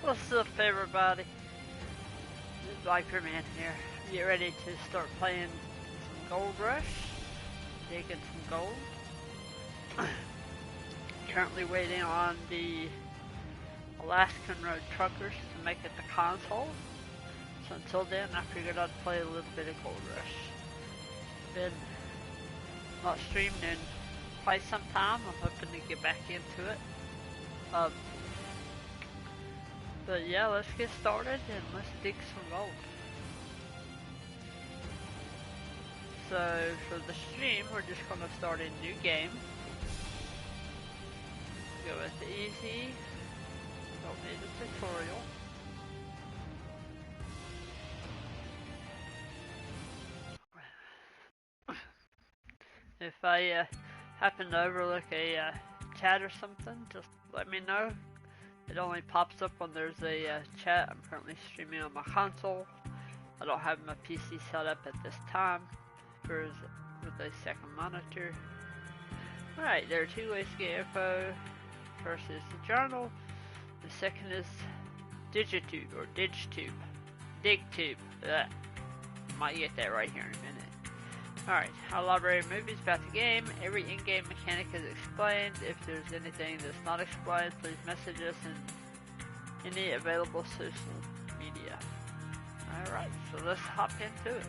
What's up, everybody? Viperman here. Get ready to start playing some Gold Rush. Digging some gold. Currently waiting on the Alaskan Road Truckers to make it the console. So until then, I figured I'd play a little bit of Gold Rush. Been not streamed in quite some time. I'm hoping to get back into it. But yeah, let's get started and let's dig some gold. So for the stream, we're just going to start a new game. Go with easy. Don't need a tutorial. If I happen to overlook a chat or something, just let me know. It only pops up when there's a chat. I'm currently streaming on my console. I don't have my PC set up at this time with a second monitor. Alright, there are two ways to get info. First is the journal. The second is Digitube or Digtube. Digtube. Might get that right here in a minute. Alright, our library of movies about the game. Every in-game mechanic is explained. If there's anything that's not explained, please message us in any available social media. Alright, so let's hop into it.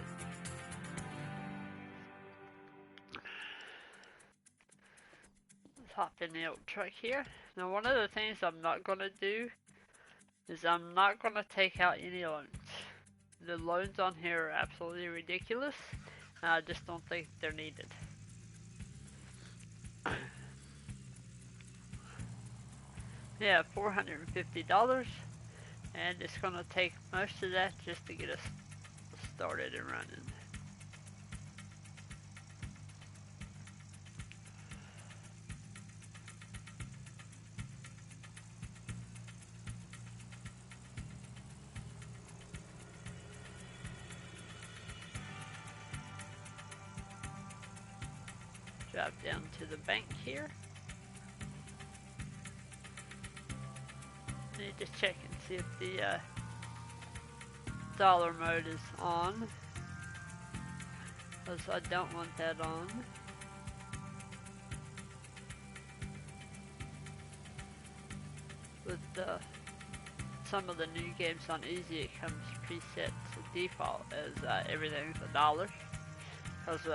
Let's hop in the old truck here. Now, one of the things I'm not going to do is I'm not going to take out any loans. The loans on here are absolutely ridiculous. I just don't think they're needed. Yeah, $450, and it's going to take most of that just to get us started and running. Drop down to the bank here. Need to check and see if the dollar mode is on, because I don't want that on. With some of the new games on easy, it comes preset to default as everything's $1. Because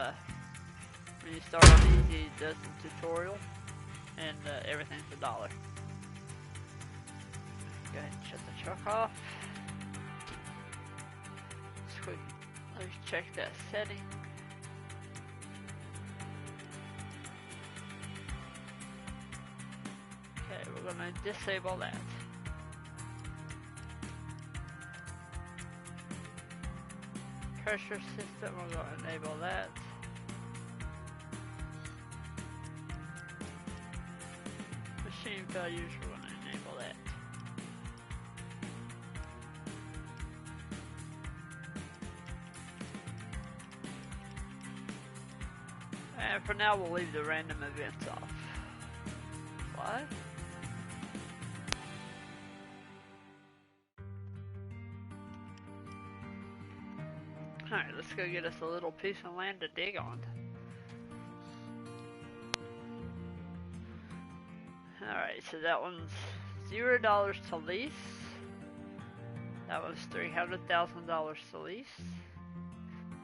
when you start on easy, it does the tutorial, and everything's $1. Go ahead and shut the truck off. Let's check that setting. Okay, we're gonna disable that. Pressure system, we're gonna enable that. Machine values, we're gonna enable that. And for now, we'll leave the random events off. Why? Alright, let's go get us a little piece of land to dig on. Alright, so that one's $0 to lease. That one's $300,000 to lease.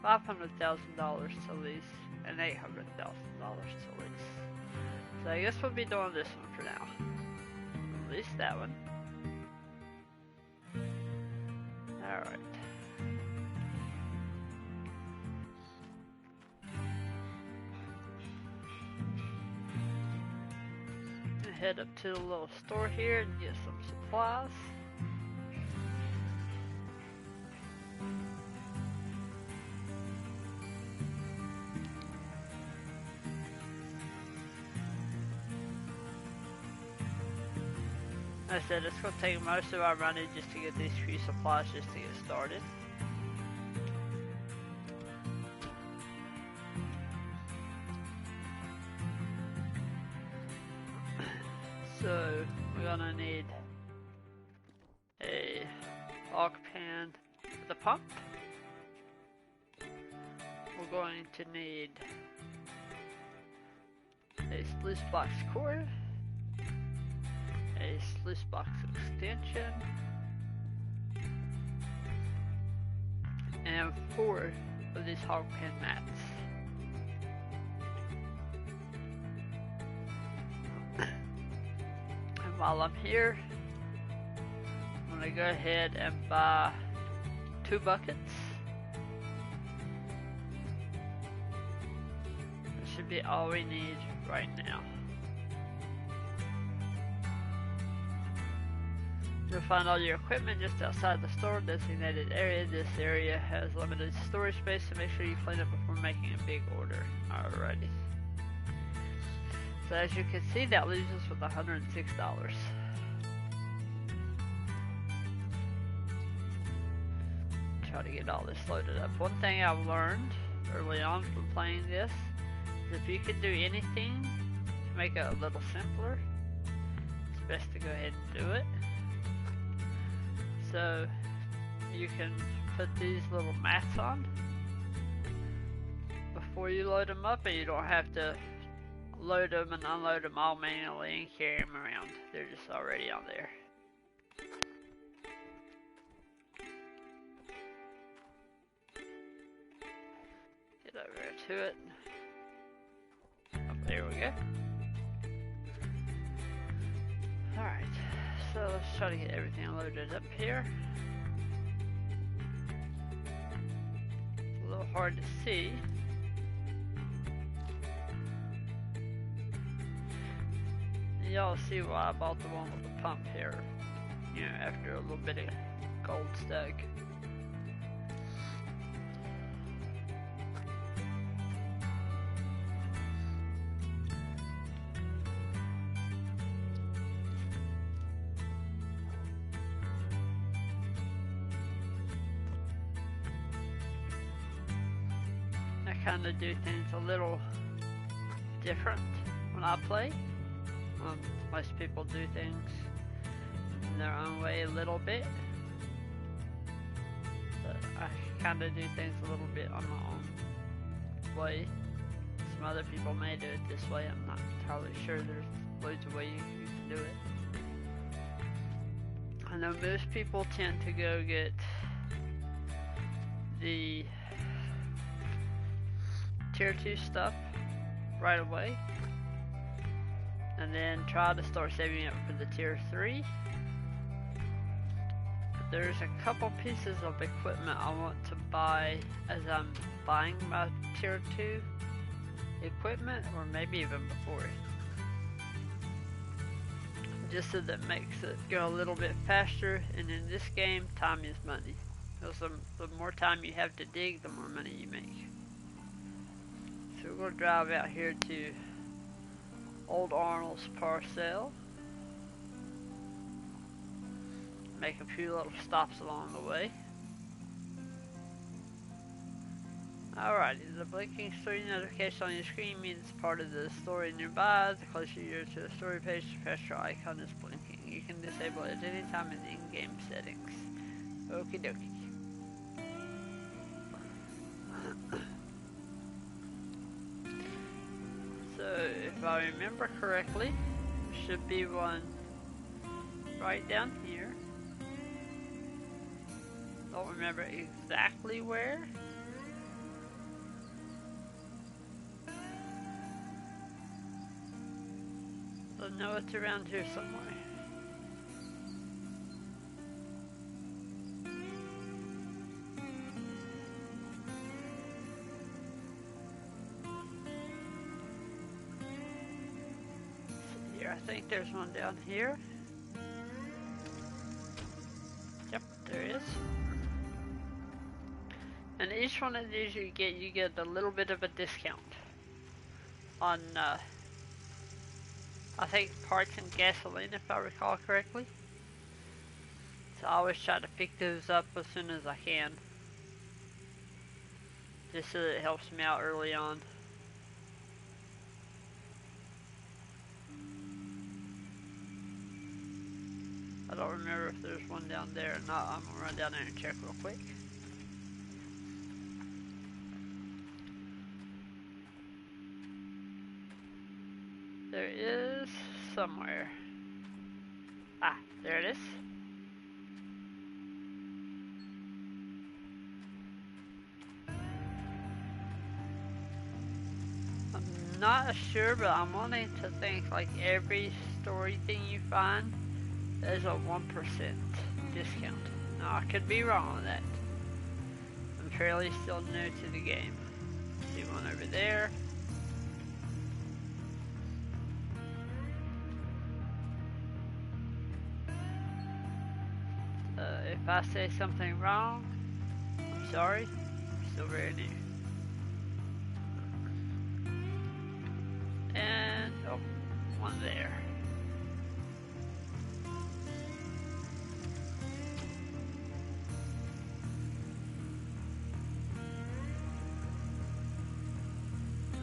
$500,000 to lease. And $800,000 to lease. So I guess we'll be doing this one for now. At least that one. Alright. Head up to the little store here and get some supplies. Like I said, it's going to take most of our money just to get these few supplies just to get started. So we're gonna need a hog pan with a pump. We're going to need a sluice box cord, a sluice box extension, and 4 of these hog pan mats. And while I'm here, I'm going to go ahead and buy 2 buckets. That should be all we need right now. You'll find all your equipment just outside the store designated area. This area has limited storage space, so make sure you clean up before making a big order. Alrighty. So as you can see, that leaves us with $106. Try to get all this loaded up. One thing I've learned early on from playing this is if you can do anything to make it a little simpler, it's best to go ahead and do it. So you can put these little mats on before you load them up, and you don't have to load them and unload them all manually and carry them around. They're just already on there. Get over to it. Oh, there we go. Alright. So let's try to get everything loaded up here. A little hard to see. Y'all see why I bought the one with the pump here. You know, after a little bit of gold stug. Kind of do things a little different when I play. Most people do things in their own way a little bit, but I kind of do things a little bit on my own way. Some other people may do it this way. I'm not entirely sure. There's loads of ways you can do it. I know most people tend to go get the tier 2 stuff right away, and then try to start saving up for the tier 3. But there's a couple pieces of equipment I want to buy as I'm buying my tier 2 equipment, or maybe even before it, just so that makes it go a little bit faster. And in this game, time is money, because the more time you have to dig, the more money you make. So we're going to drive out here to Old Arnold's parcel. Make a few little stops along the way. Alrighty, the blinking story notification on your screen means part of the story nearby. The closer you're to the story page, the faster icon is blinking. You can disable it at any time in the in-game settings. Okie dokie. So, if I remember correctly, there should be one right down here. Don't remember exactly where. I know it's around here somewhere. I think there's one down here. Yep, there is. And each one of these you get a little bit of a discount on I think parts and gasoline, if I recall correctly. So I always try to pick those up as soon as I can, just so that it helps me out early on. I don't remember if there's one down there or not. I'm gonna run down there and check real quick. There is somewhere. Ah, there it is. I'm not sure, but I'm wanting to think like every story thing you find is a 1% discount. Now, I could be wrong on that. I'm fairly still new to the game. See one over there. If I say something wrong, I'm sorry. I'm still very new. And, oh, one there.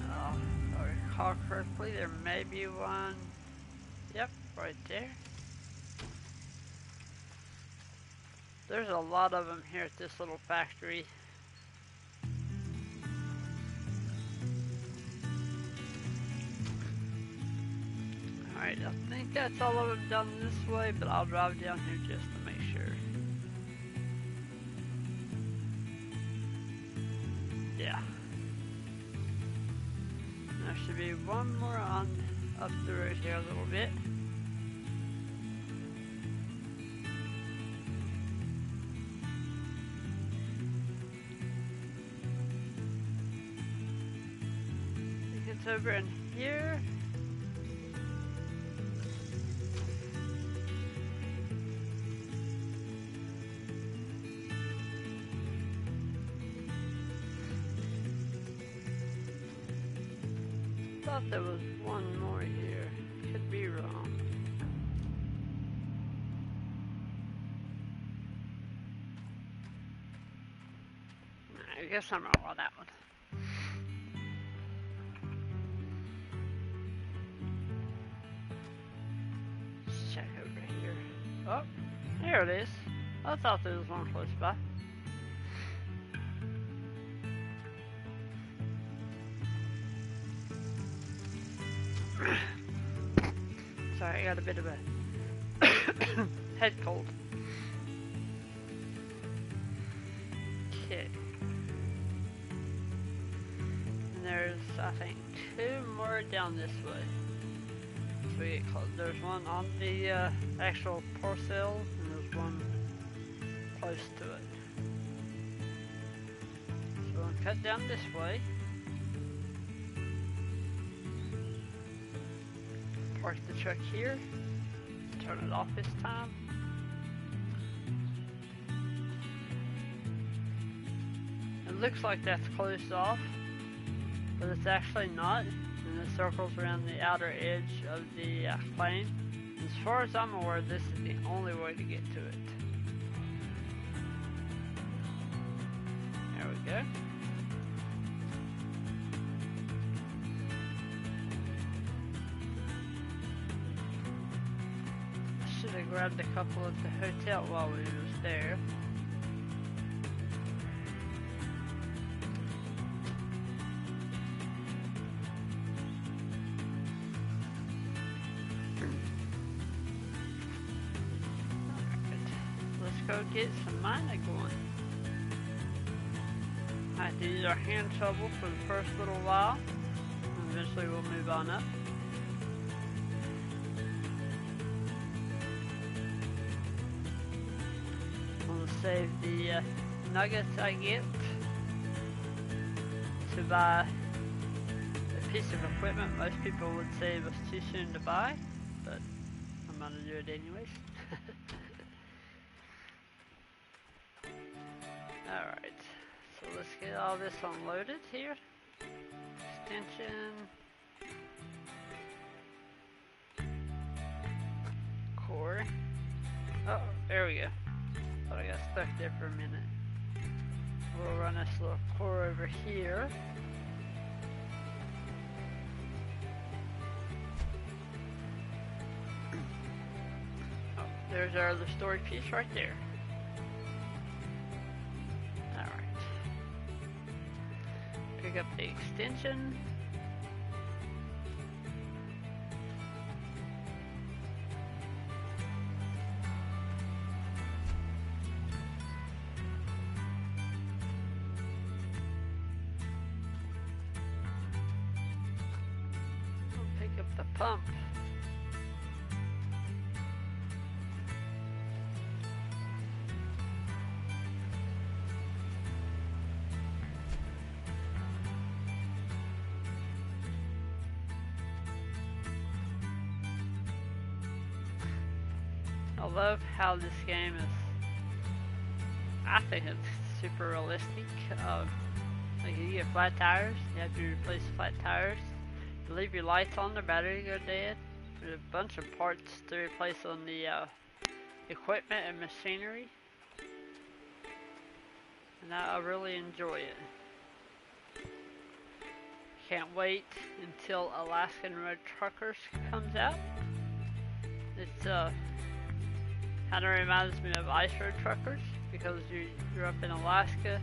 If I recall correctly, there may be one. Yep, right there. There's a lot of them here at this little factory. Alright, I think that's all of them done this way, but I'll drive down here just to make sure. Yeah. There should be one more on up the road here a little bit. I think it's over in here. I thought there was one more here. Could be wrong. I guess I'm wrong on that one. Let's check over here. Oh, here it is. I thought there was one close by. Sorry, I got a bit of a head cold. Okay. And there's, I think, two more down this way. So we get close. There's one on the actual parcel, and there's one close to it. So we'll cut down this way. Park the truck here, turn it off this time. It looks like that's closed off, but it's actually not, and it circles around the outer edge of the plane. As far as I'm aware, this is the only way to get to it. There we go. I grabbed a couple at the hotel while we was there. Alright, let's go get some mining going. I have to use our hand shovel for the first little while, and eventually we'll move on up. Save the nuggets I get to buy a piece of equipment most people would say it was too soon to buy, but I'm gonna do it anyways. Alright, so let's get all this unloaded here. Extension. Core. Oh, there we go. But I got stuck there for a minute. We'll run this little core over here. Oh, There's our other story piece right there. Alright. Pick up the extension. Pick up the pump. I love how this game is, I think it's super realistic. Like you get flat tires, you have to replace flat tires. You leave your lights on, the battery go dead. There's a bunch of parts to replace on the equipment and machinery. And I really enjoy it. Can't wait until Alaskan Road Truckers comes out. It's kind of reminds me of Ice Road Truckers because you're up in Alaska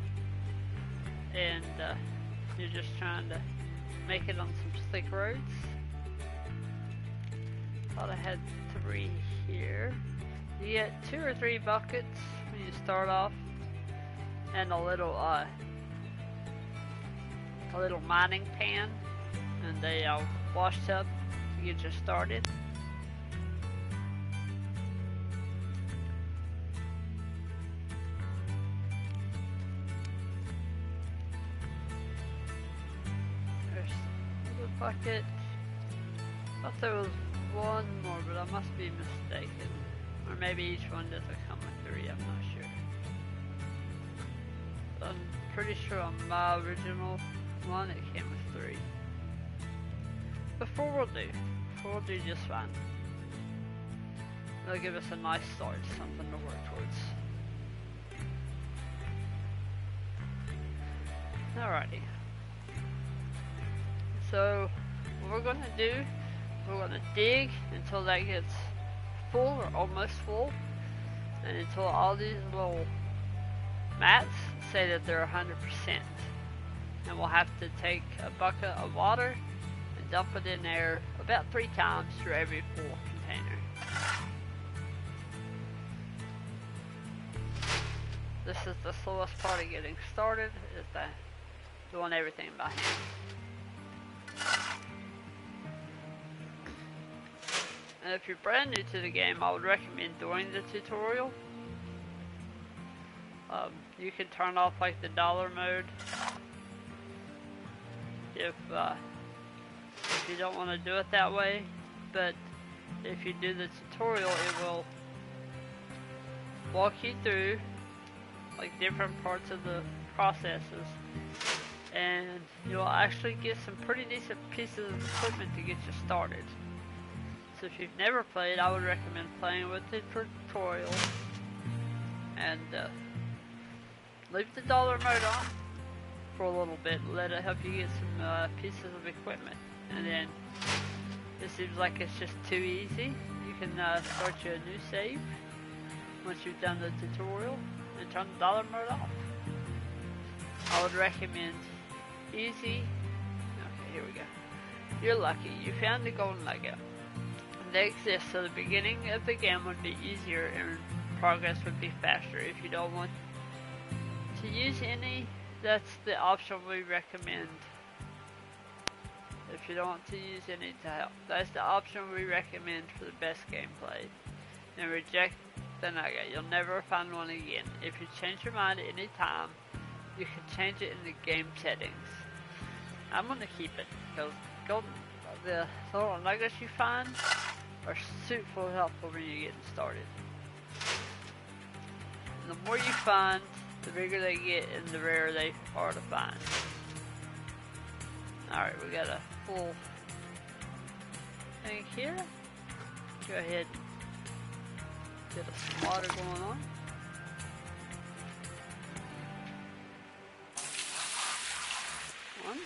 and you're just trying to make it on some slick roads. Thought I had 3 here. You get 2 or 3 buckets when you start off, and a little mining pan, and a wash tub to get you started. Bucket. Thought there was one more, but I must be mistaken. Or maybe each one doesn't come with 3, I'm not sure. But I'm pretty sure on my original one it came with 3. But 4 will do. 4 will do just fine. They'll give us a nice start, something to work towards. Alrighty. So, what we're going to do, we're going to dig until that gets full or almost full, and until all these little mats say that they're 100%. And we'll have to take a bucket of water and dump it in there about 3 times for every full container. This is the slowest part of getting started, is that doing everything by hand. And if you're brand new to the game, I would recommend doing the tutorial. You can turn off like the dollar mode if you don't want to do it that way. But if you do the tutorial, it will walk you through like different parts of the processes, and you'll actually get some pretty decent pieces of equipment to get you started. So if you've never played, I would recommend playing with the tutorial and leave the dollar mode on for a little bit, let it help you get some pieces of equipment, and then it seems like it's just too easy. You can start you a new save once you've done the tutorial and turn the dollar mode off. I would recommend easy. Okay, here we go. You're lucky. You found the golden nugget. They exist, so the beginning of the game would be easier and progress would be faster. If you don't want to use any, that's the option we recommend. If you don't want to use any to help, that's the option we recommend for the best gameplay. And reject the nugget. You'll never find one again. If you change your mind at any time, you can change it in the game settings. I'm going to keep it because the little nuggets you find are super helpful when you're getting started. And the more you find, the bigger they get and the rarer they are to find. Alright, we got a full thing here. Go ahead and get some water going on. One.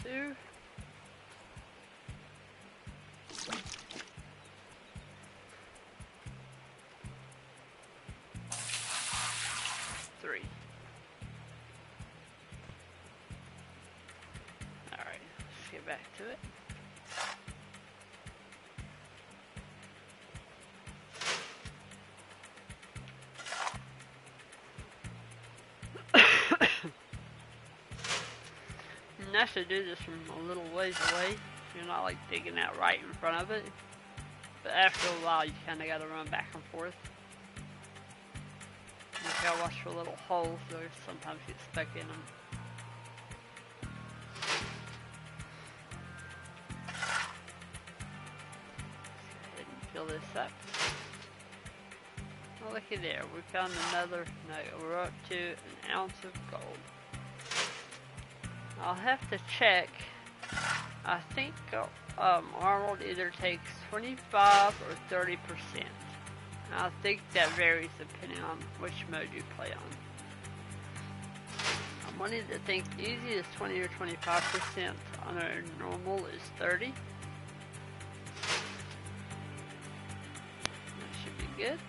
2. 3. Alright, let's get back to it. You can actually do this from a little ways away. You're not like digging out right in front of it. But after a while, you kind of got to run back and forth. You gotta watch for little holes, so sometimes you get stuck in them. Let's go ahead and fill this up. Oh, looky there, we found another nugget. We're up to an ounce of gold. I'll have to check. I think Arnold either takes 25 or 30%. I think that varies depending on which mode you play on. I'm wanting to think easy is 20 or 25%. On a normal is 30. That should be good.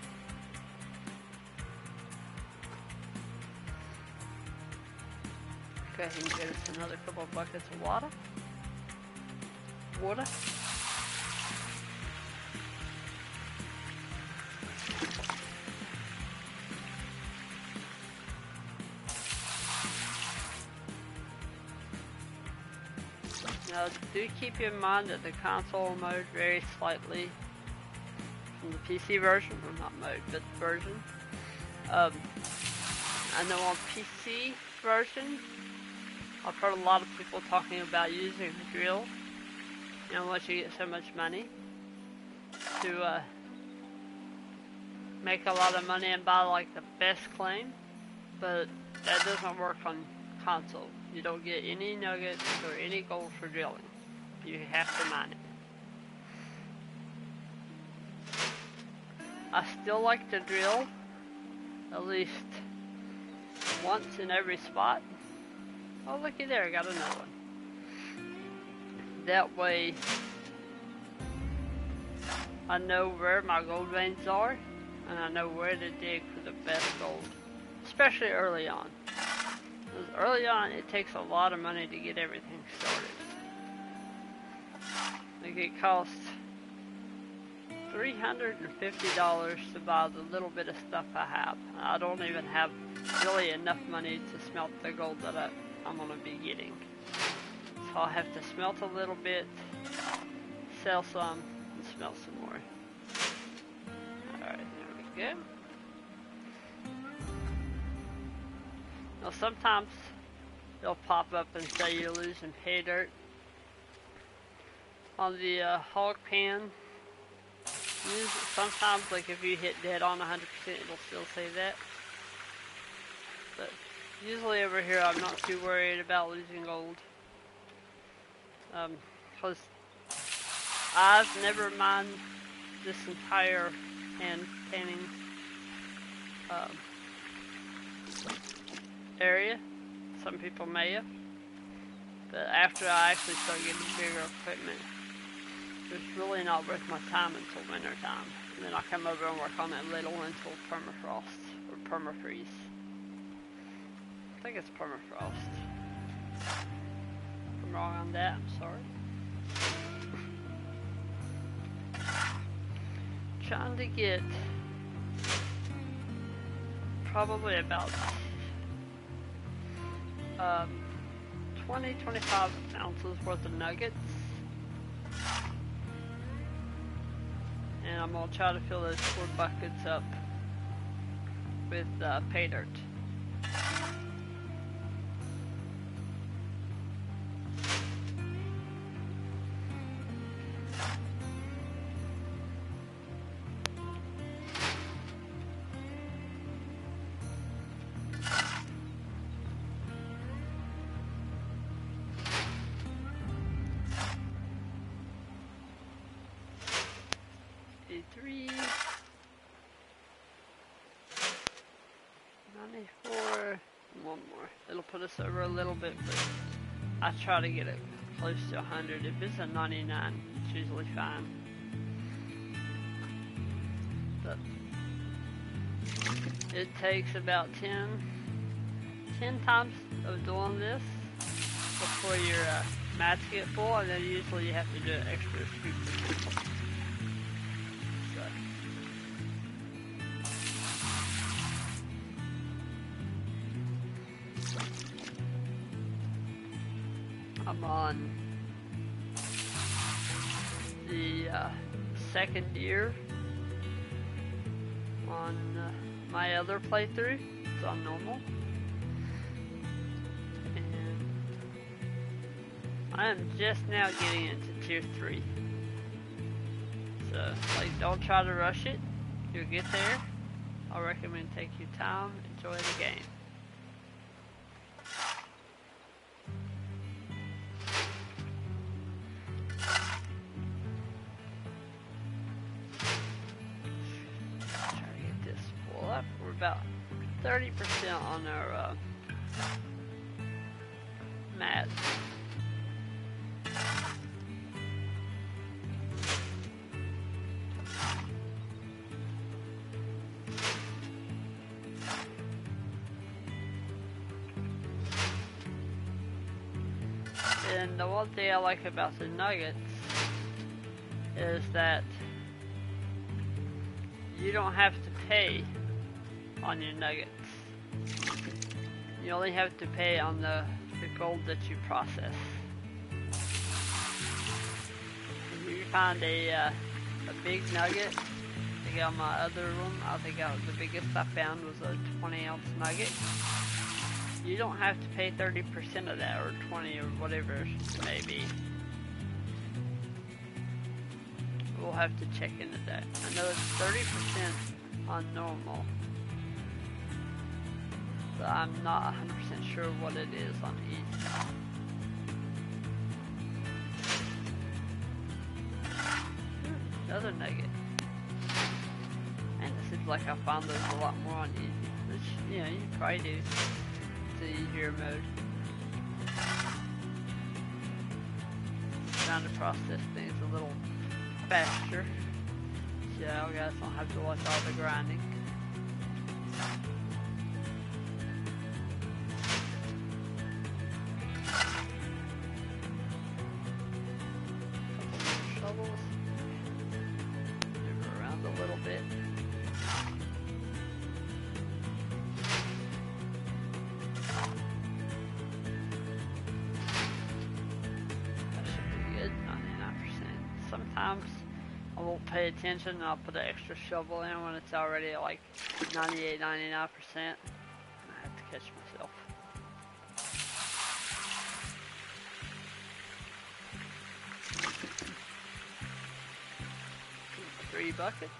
Go ahead and get us another couple of buckets of water. Now, do keep in mind that the console mode varies slightly from the PC version, or not mode, but version. I know on PC version, I've heard a lot of people talking about using a drill. You know, once you get so much money to make a lot of money and buy like the best claim, but that doesn't work on console. You don't get any nuggets or any gold for drilling. You have to mine it. I still like to drill at least once in every spot. Oh, looky there, I got another one. That way, I know where my gold veins are, and I know where to dig for the best gold, especially early on. Because early on, it takes a lot of money to get everything started. Like it costs $350 to buy the little bit of stuff I have. I don't even have really enough money to smelt the gold that I'm going to be getting. So I'll have to smelt a little bit, sell some, and smelt some more. Alright, there we go. Now sometimes they'll pop up and say you're losing pay dirt. On the hog pan, sometimes like if you hit dead on 100%, it'll still say that. But usually over here I'm not too worried about losing gold. Because I've never mined this entire hand panning area. Some people may have. But after I actually start getting bigger equipment, it's really not worth my time until winter time. And then I come over and work on that little until permafrost or permafreeze. I think it's permafrost. If I'm wrong on that, I'm sorry. Trying to get probably about 20-25 ounces worth of nuggets. And I'm going to try to fill those 4 buckets up with pay dirt. Three, 94, one more. It'll put us over a little bit, but I try to get it close to 100. If it's a 99, it's usually fine. But it takes about 10 times of doing this before your mats get full, and then usually you have to do an extra scoop. So. I'm on the second year on my other playthrough. It's on normal. And I am just now getting into tier 3. So, like, don't try to rush it. You'll get there. I recommend take your time, enjoy the game. We're about 30% on our mats. And the one thing I like about the nuggets is that you don't have to pay on your nuggets. You only have to pay on the gold that you process. If you find a big nugget, I think on my other one, I think the biggest I found was a 20-ounce nugget. You don't have to pay 30% of that, or 20, or whatever it may be. We'll have to check into that. I know it's 30% on normal, but I'm not 100% sure what it is on easy. Another nugget. And it seems like I found those a lot more on easy, which, you know, you probably do. The easier mode. Trying to process things a little faster, so I guys don't have to watch all the grinding. Couple more shovels. Move around a little bit. Sometimes I won't pay attention and I'll put an extra shovel in when it's already at like 98, 99%. I have to catch myself. 3 buckets.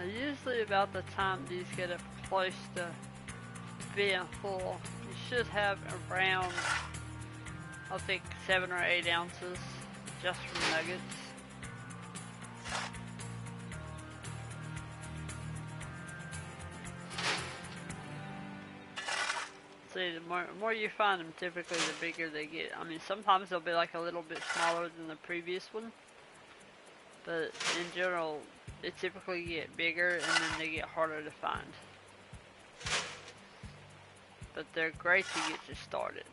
Usually about the time these get up close to being full, you should have around, I think, 7 or 8 ounces just from nuggets. See, the more you find them, typically the bigger they get. I mean, sometimes they'll be like a little bit smaller than the previous one, but in general, they typically get bigger and then they get harder to find. But they're great to get you started.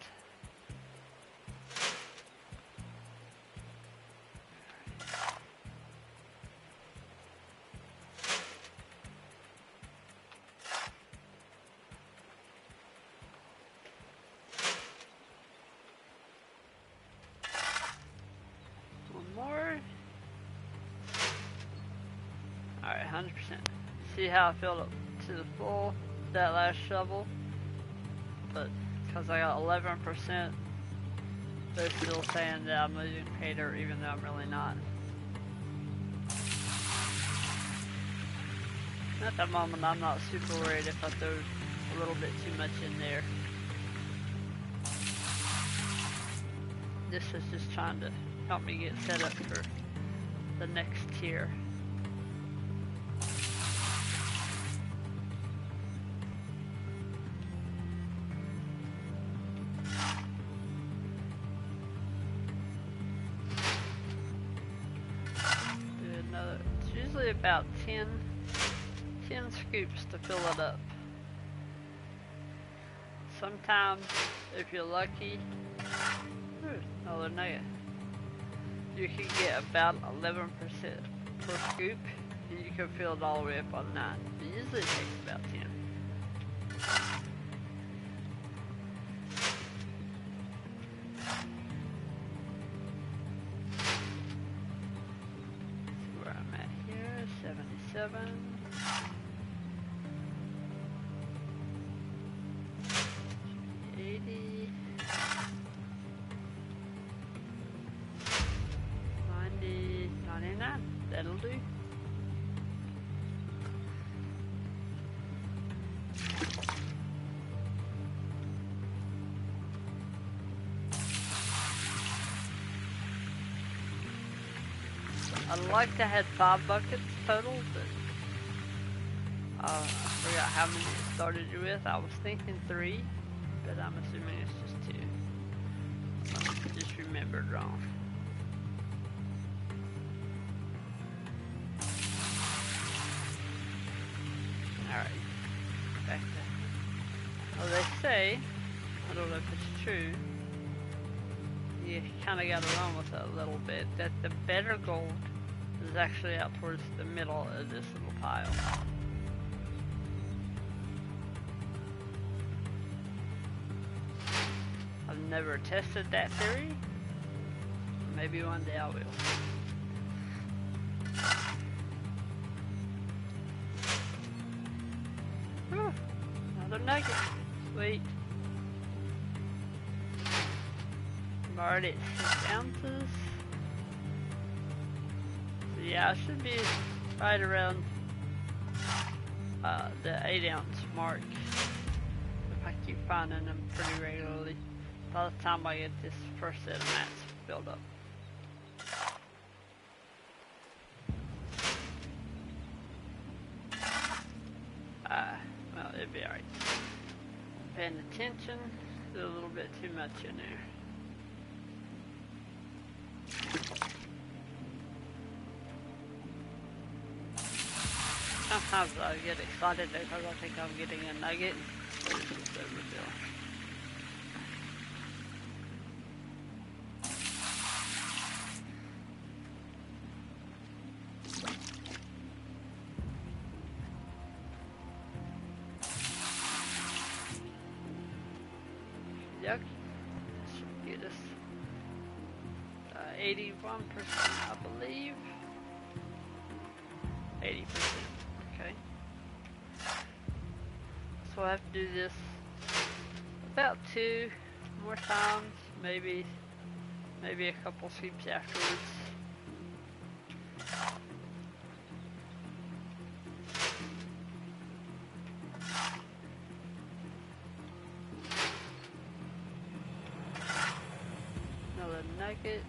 One more. Alright, 100%. See how I filled up to the full that last shovel? But because I got 11%, they're still saying that I'm losing pay dirt even though I'm really not. At the moment, I'm not super worried if I throw a little bit too much in there. This is just trying to help me get set up for the next tier. It's usually about 10 scoops to fill it up. Sometimes, if you're lucky, another nugget, you can get about 11% per scoop, and you can fill it all the way up on 9. But usually it takes about 10. See where I'm at here, 77. 80. 90, 99. That'll do. I'd like to have 5 buckets total, but I forgot how many it started you with. I was thinking 3, but I'm assuming it's just 2. I just remembered wrong. Alright, back to, well, they say, I don't know if it's true, you kind of got to run with it a little bit, that the better gold is actually out towards the middle of this little pile. I've never tested that theory. Maybe one day I will. Whew, another nugget. Sweet. I'm already at 6 ounces. So yeah, I should be right around the 8 ounce mark if I keep finding them pretty regularly. By the time I get this first set of mats filled up. Well, it'd be alright. Paying attention, there's a little bit too much in there. Sometimes I get excited because I think I'm getting a nugget, but it's just overkill. Yuck. Should get us 81%, I believe. 80%. Okay. So I have to do this about 2 more times, maybe a couple sweeps afterwards. Another nugget.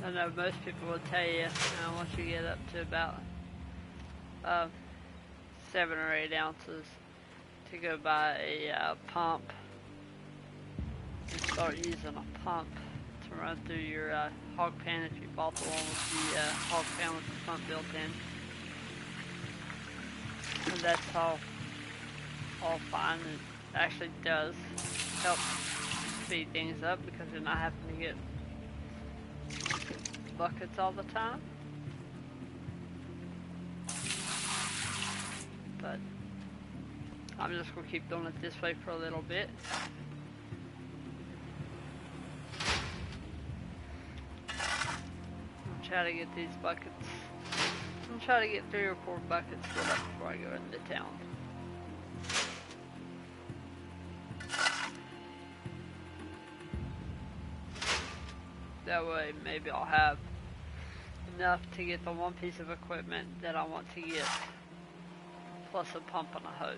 I know most people will tell you once you get up to about 7 or 8 ounces to go buy a pump and start using a pump to run through your hog pan if you bought the one with the hog pan with the pump built in. And that's all fine. It actually does help speed things up because you're not having to get buckets all the time. But I'm just going to keep doing it this way for a little bit. I'll try to get these buckets. I'll try to get 3 or 4 buckets filled up before I go into town. That way maybe I'll have enough to get the one piece of equipment that I want to get, plus a pump and a hose.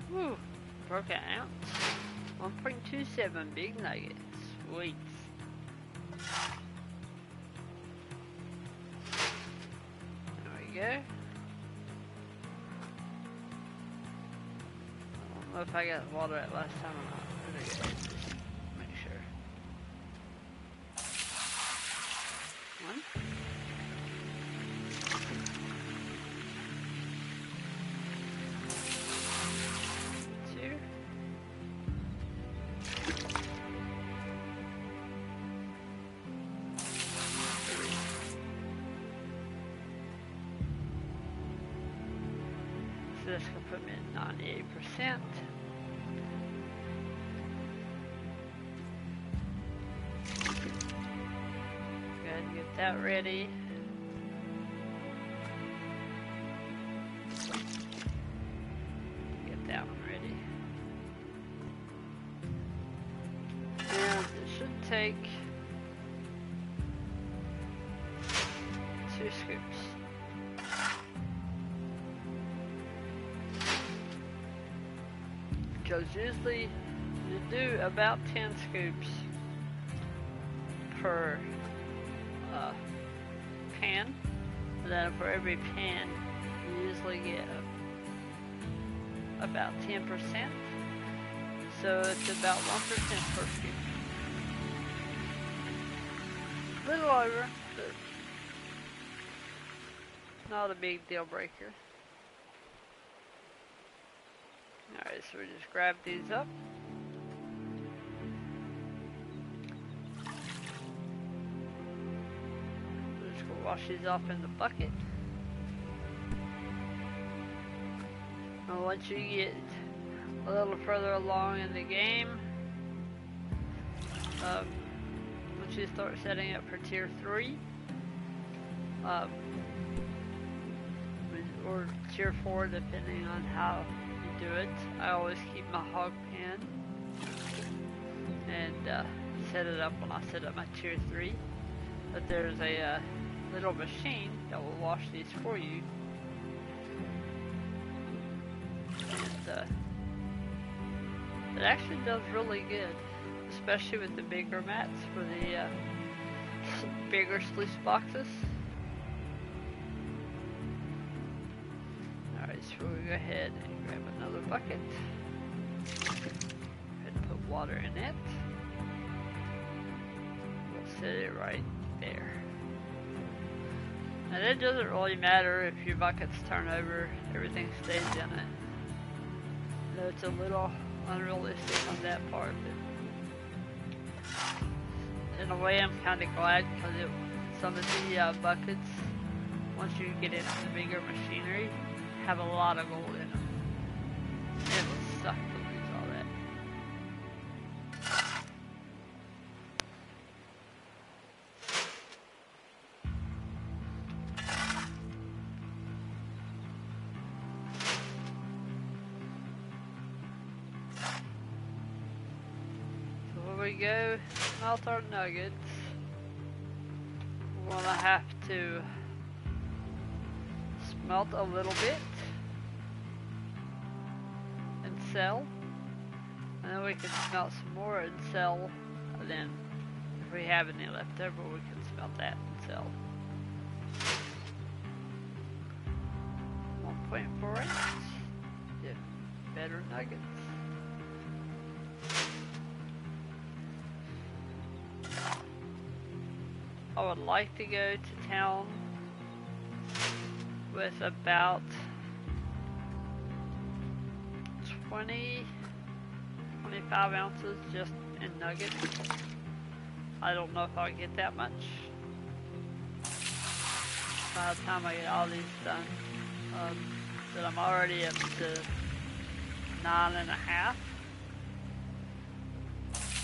Woo, broke an ounce. 1.27 big nuggets. Sweet. There we go. I don't know if I got water at last time or not. Let me go ahead and just make sure. One. Two. So this can put me at 98%. Go ahead and get that ready. Get that one ready. And it should take 2 scoops. Because usually you do about 10 scoops per pan, and then for every pan you usually get about 10%, so it's about 1% per scoop. A little over, but not a big deal breaker. Alright, so we just grab these up. We'll just go wash these off in the bucket. And once you get a little further along in the game, once you start setting up for tier 3, or tier 4 depending on how do it, I always keep my hog pan and set it up when I set up my tier 3, but there's a little machine that will wash these for you, and it actually does really good, especially with the bigger mats for the bigger sluice boxes. Alright, so we'll go ahead and grab another bucket and put water in it. We'll set it right there. And it doesn't really matter if your buckets turn over, everything stays in it. I know it's a little unrealistic on that part, but in a way I'm kind of glad, because some of the buckets, once you get into the bigger machinery, have a lot of gold in them. It would suck to lose all that. So when we go smelt our nuggets, we're gonna have to smelt a little bit and sell, and then we can smelt some more and sell, and then if we have any left over we can smelt that and sell. 1.4 inch, get better nuggets. I would like to go to town with about 25 ounces just in nuggets. I don't know if I'll get that much by the time I get all these done. But I'm already up to 9.5.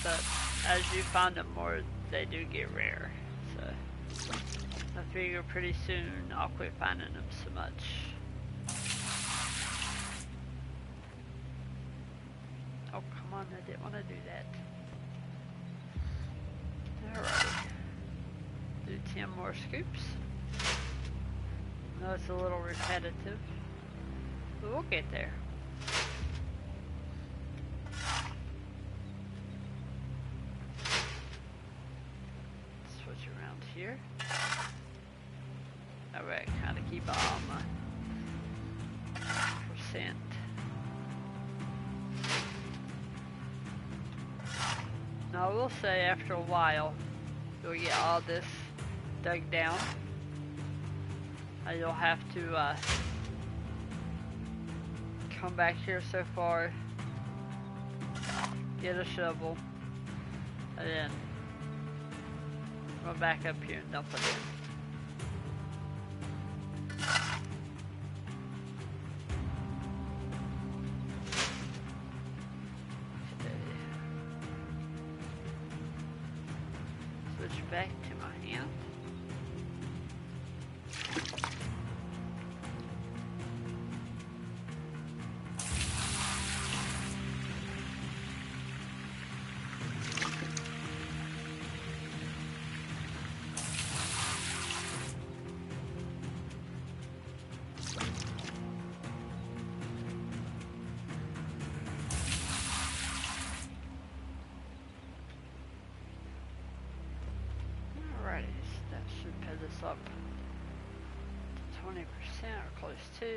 But as you find them more, they do get rare. So I figure pretty soon I'll quit finding them so much. Oh, come on, I didn't want to do that. Alright. Do 10 more scoops. I know it's a little repetitive, but we'll get there. Switch around here. That way I kind of keep an eye on my percent. Now I will say after a while, you'll get all this dug down. And you'll have to come back here so far, get a shovel, and then run back up here and dump it in. Switch back to my hand. Up to 20% or close to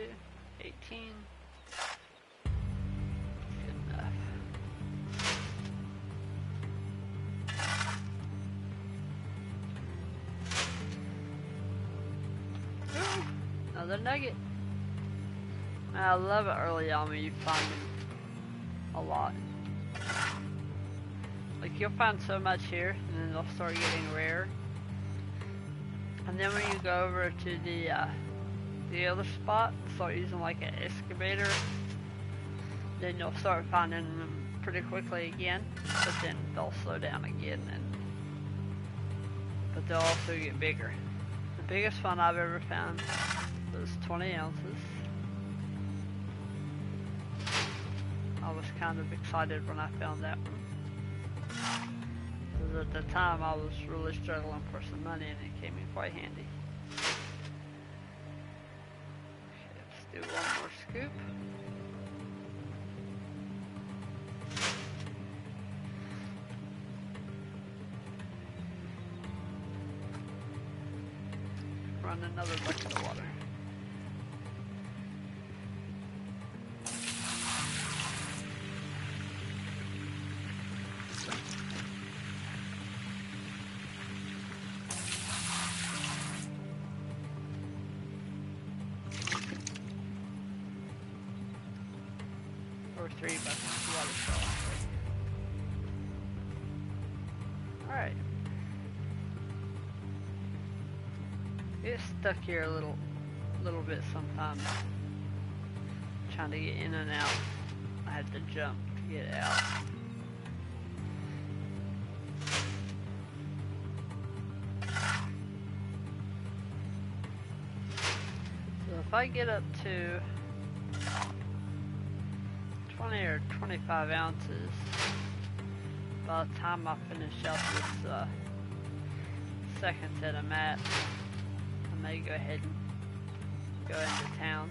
18. Good enough. Ooh, another nugget. I love it early on when you find them a lot. Like you'll find so much here and then they'll start getting rare. And then when you go over to the other spot, start using like an excavator, then you'll start finding them pretty quickly again, but then they'll slow down again, but they'll also get bigger. The biggest one I've ever found was 20 ounces. I was kind of excited when I found that one. At the time I was really struggling for some money and it came in quite handy. Okay, let's do one more scoop. Run another bucket of water. Or 3 buckets of water. Alright. Get stuck here a little bit sometimes. Trying to get in and out. I had to jump to get out. So if I get up to 20 or 25 ounces, by the time I finish out this second set of mats, I may go ahead and go into town.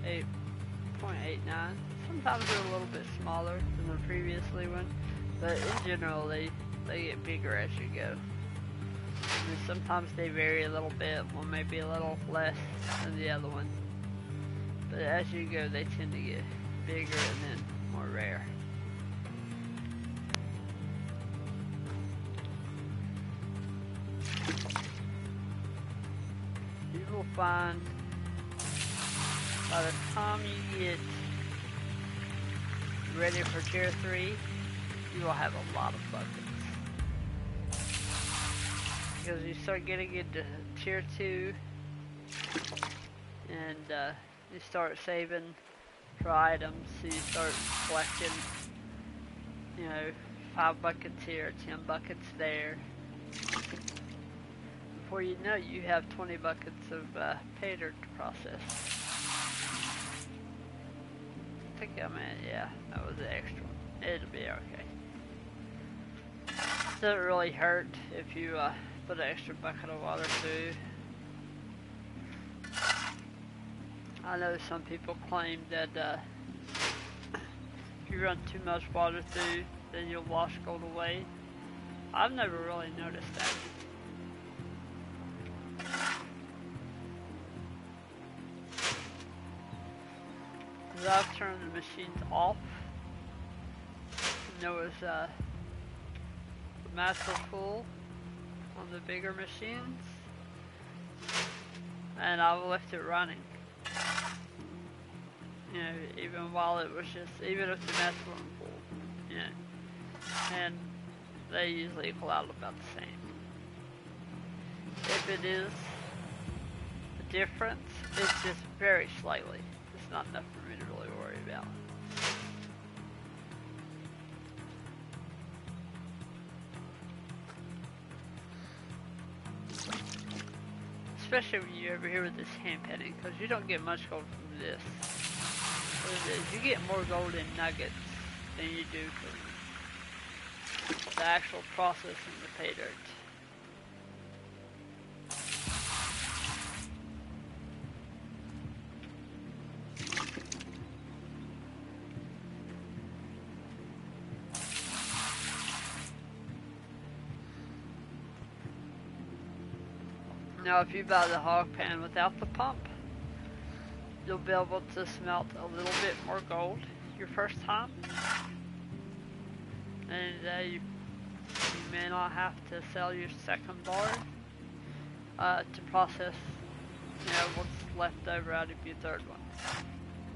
.89. Sometimes they're a little bit smaller than the previously one, but in general they get bigger as you go. And sometimes they vary a little bit, one may be a little less than the other one. But as you go, they tend to get bigger and then more rare. You will find by the time you get ready for tier 3, you will have a lot of buckets. Because you start getting into tier 2 and you start saving for items, so you start collecting, know, 5 buckets here, 10 buckets there. Before you know it, you have 20 buckets of pay dirt to process. I think yeah, that was the extra one. It'll be okay. Doesn't really hurt if you put an extra bucket of water through. I know some people claim that if you run too much water through, then you'll wash gold away. I've never really noticed that. Because I've turned the machines off, and there was the master full on the bigger machines, and I've left it running. You know, even while it was just, even if the master wasn't full, you know, and they usually equal out about the same. If it is a difference, it's just very slightly. It's not enough for me to really worry about. Especially when you're over here with this hand penning, because you don't get much gold from this. What it is, you get more gold in nuggets than you do from the actual processing the pay dirt. Now if you buy the hog pan without the pump, you'll be able to smelt a little bit more gold your first time. And you may not have to sell your second bar to process, you know, what's left over out of your third one,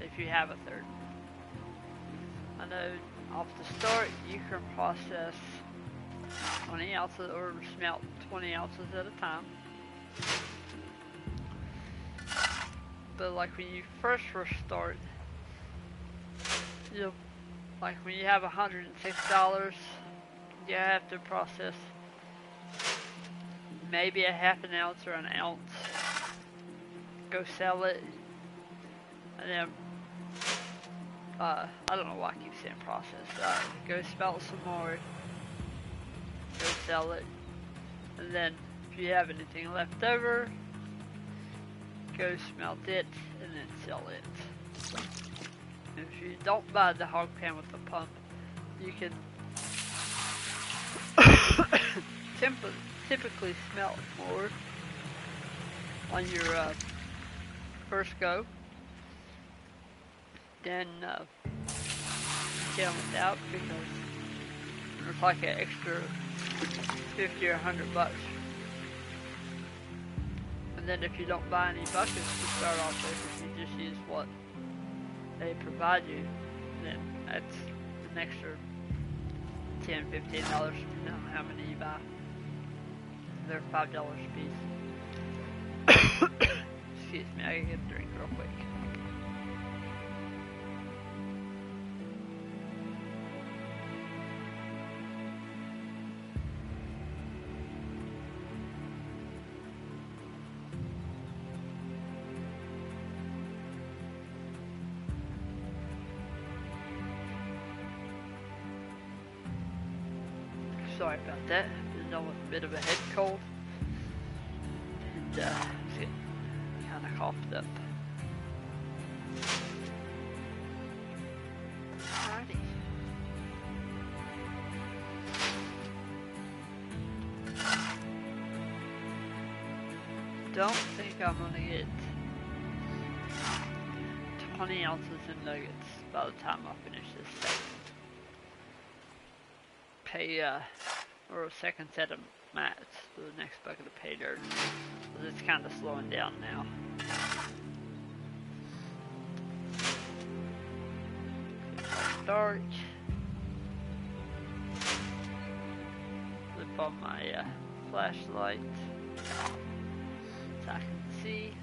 if you have a third. I know off the start you can process 20 ounces or smelt 20 ounces at a time. But like when you first start, you'll, like when you have $106, you have to process maybe a half an ounce or an ounce. Go sell it, and then I don't know why I keep saying process. Go smelt some more, go sell it, and then if you have anything left over, go smelt it and then sell it. If you don't buy the hog pan with the pump, you can typically smelt more on your first go than you can without, because it's like an extra 50 or 100 bucks. And then if you don't buy any buckets to start off with, if you just use what they provide you, then that's an extra $10, $15 depending on how many you buy. They're $5 a piece. Excuse me, I gotta get a drink real quick. Sorry about that. Been dealing with a bit of a head cold, and it's getting kind of coughed up. Alrighty. Don't think I'm gonna get 20 ounces in nuggets by the time I finish this set. Or a second set of mats for the next bucket of pay dirt, because it's kind of slowing down now. Dark. Flip on my flashlight so I can see.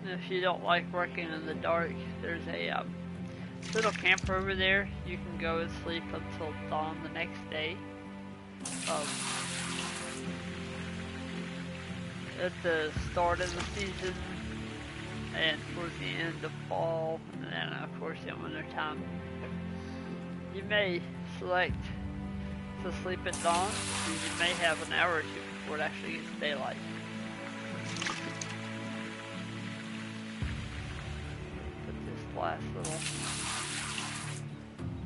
And if you don't like working in the dark, there's a little camper over there. You can go and sleep until dawn the next day. Um, at the start of the season and towards the end of fall, and then of course in winter time. You may select to sleep at dawn, so you may have an hour or two before it actually gets daylight. Put this last little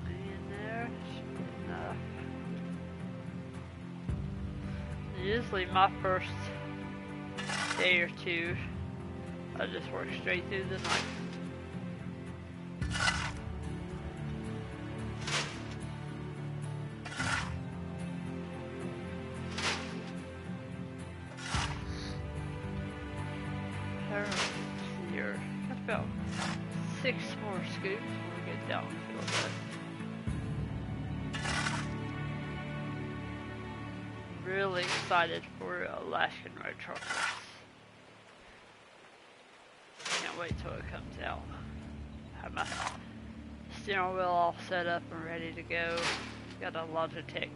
thing in there, should be enough. Usually my first day or two, I just work straight through the night. Here, that's about 6 more scoops when we get down a little bit. Really excited for Alaskan Road Truckers. Can't wait till it comes out. Have my steering wheel all set up and ready to go. Got a Logitech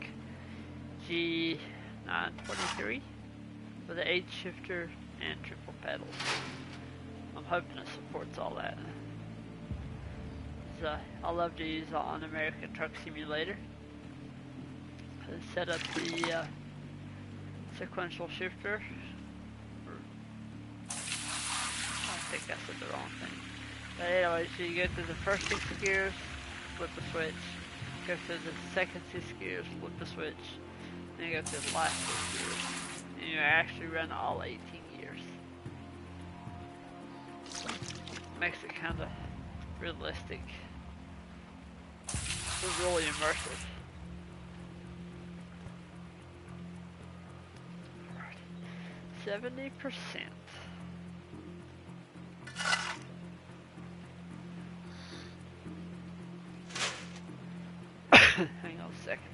G923 with an 8 shifter and triple pedals. I'm hoping it supports all that. I love to use it on American Truck Simulator. I set up the sequential shifter. I think I said the wrong thing. But anyway, so you go through the first 6 gears, flip the switch. Go through the second 6 gears, flip the switch. Then you go through the last 6 gears. And you actually run all 18 gears. Makes it kind of realistic. It's really immersive. 70%. Hang on a second.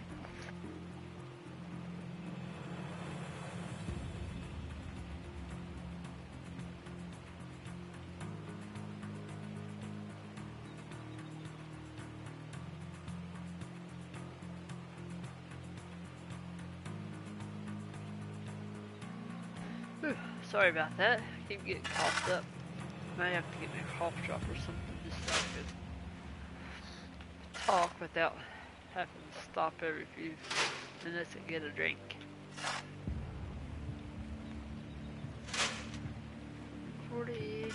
Whew, sorry about that. I keep getting coughed up. Might have to get me a cough drop or something just so I could talk without having to stop every few minutes and get a drink. 40,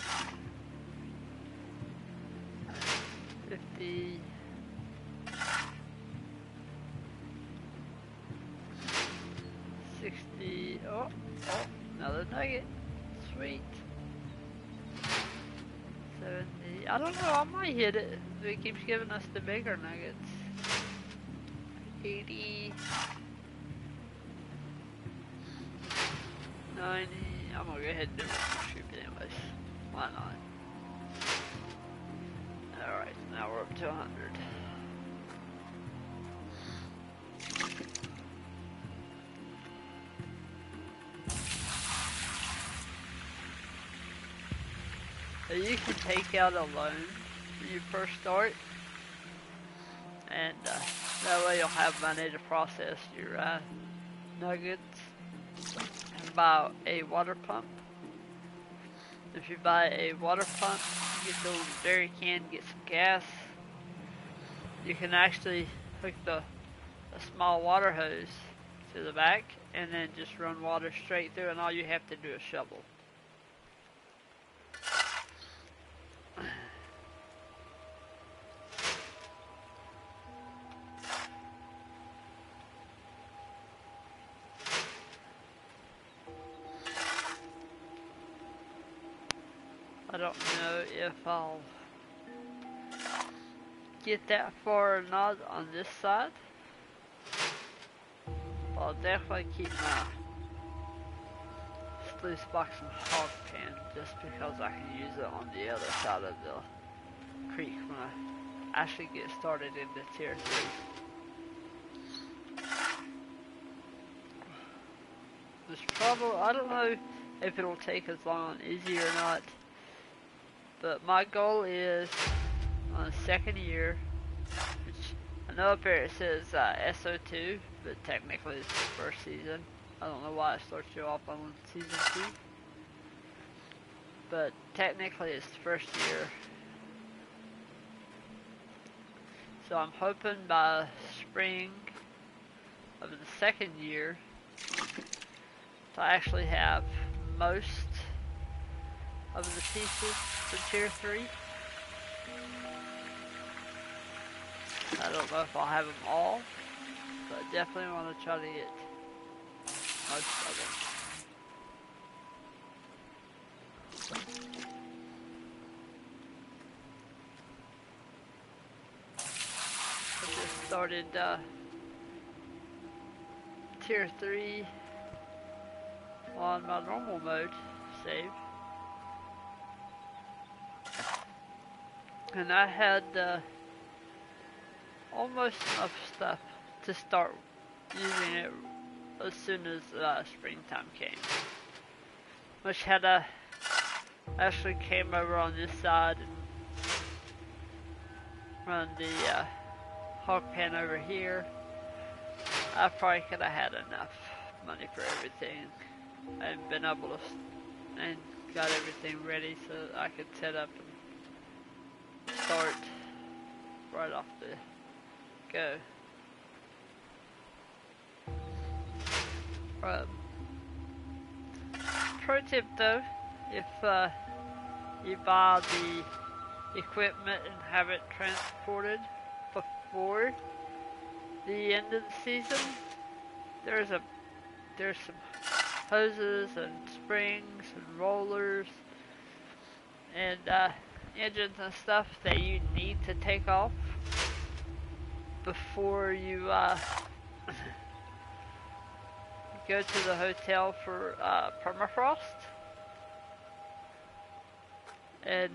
50, 60, oh, another nugget, sweet. 70, I don't know, I might hit it. It keeps giving us the bigger nuggets. 80, 90, I'm gonna go ahead and do it shoot anyways. Why not? Alright, now we're up to 100. So you can take out a loan when you first start, and that way you'll have money to process your nuggets and buy a water pump. If you buy a water pump, you get the little dairy can, get some gas. You can actually hook a small water hose to the back and then just run water straight through, and all you have to do is shovel. I don't know if I'll get that far or not on this side. But I'll definitely keep my sluice box and hog pen just because I can use it on the other side of the creek when I actually get started into tier 3. This trouble, I don't know if it'll take as long on easy or not. But my goal is on the second year, which I know up here it says SO2, but technically it's the first season. I don't know why it starts you off on season 2, but technically it's the first year. So I'm hoping by spring of the second year to actually have most of the pieces for tier 3. I don't know if I'll have them all, but I definitely want to try to get most of them. I just started tier 3 on my normal mode save. And I had almost enough stuff to start using it as soon as springtime came. Which had actually came over on this side and run the hog pen over here. I probably could have had enough money for everything and been able to and got everything ready so I could set up and start right off the go. Pro tip though, if you buy the equipment and have it transported before the end of the season, there's some hoses and springs and rollers and engines and stuff that you need to take off before you go to the hotel for permafrost. And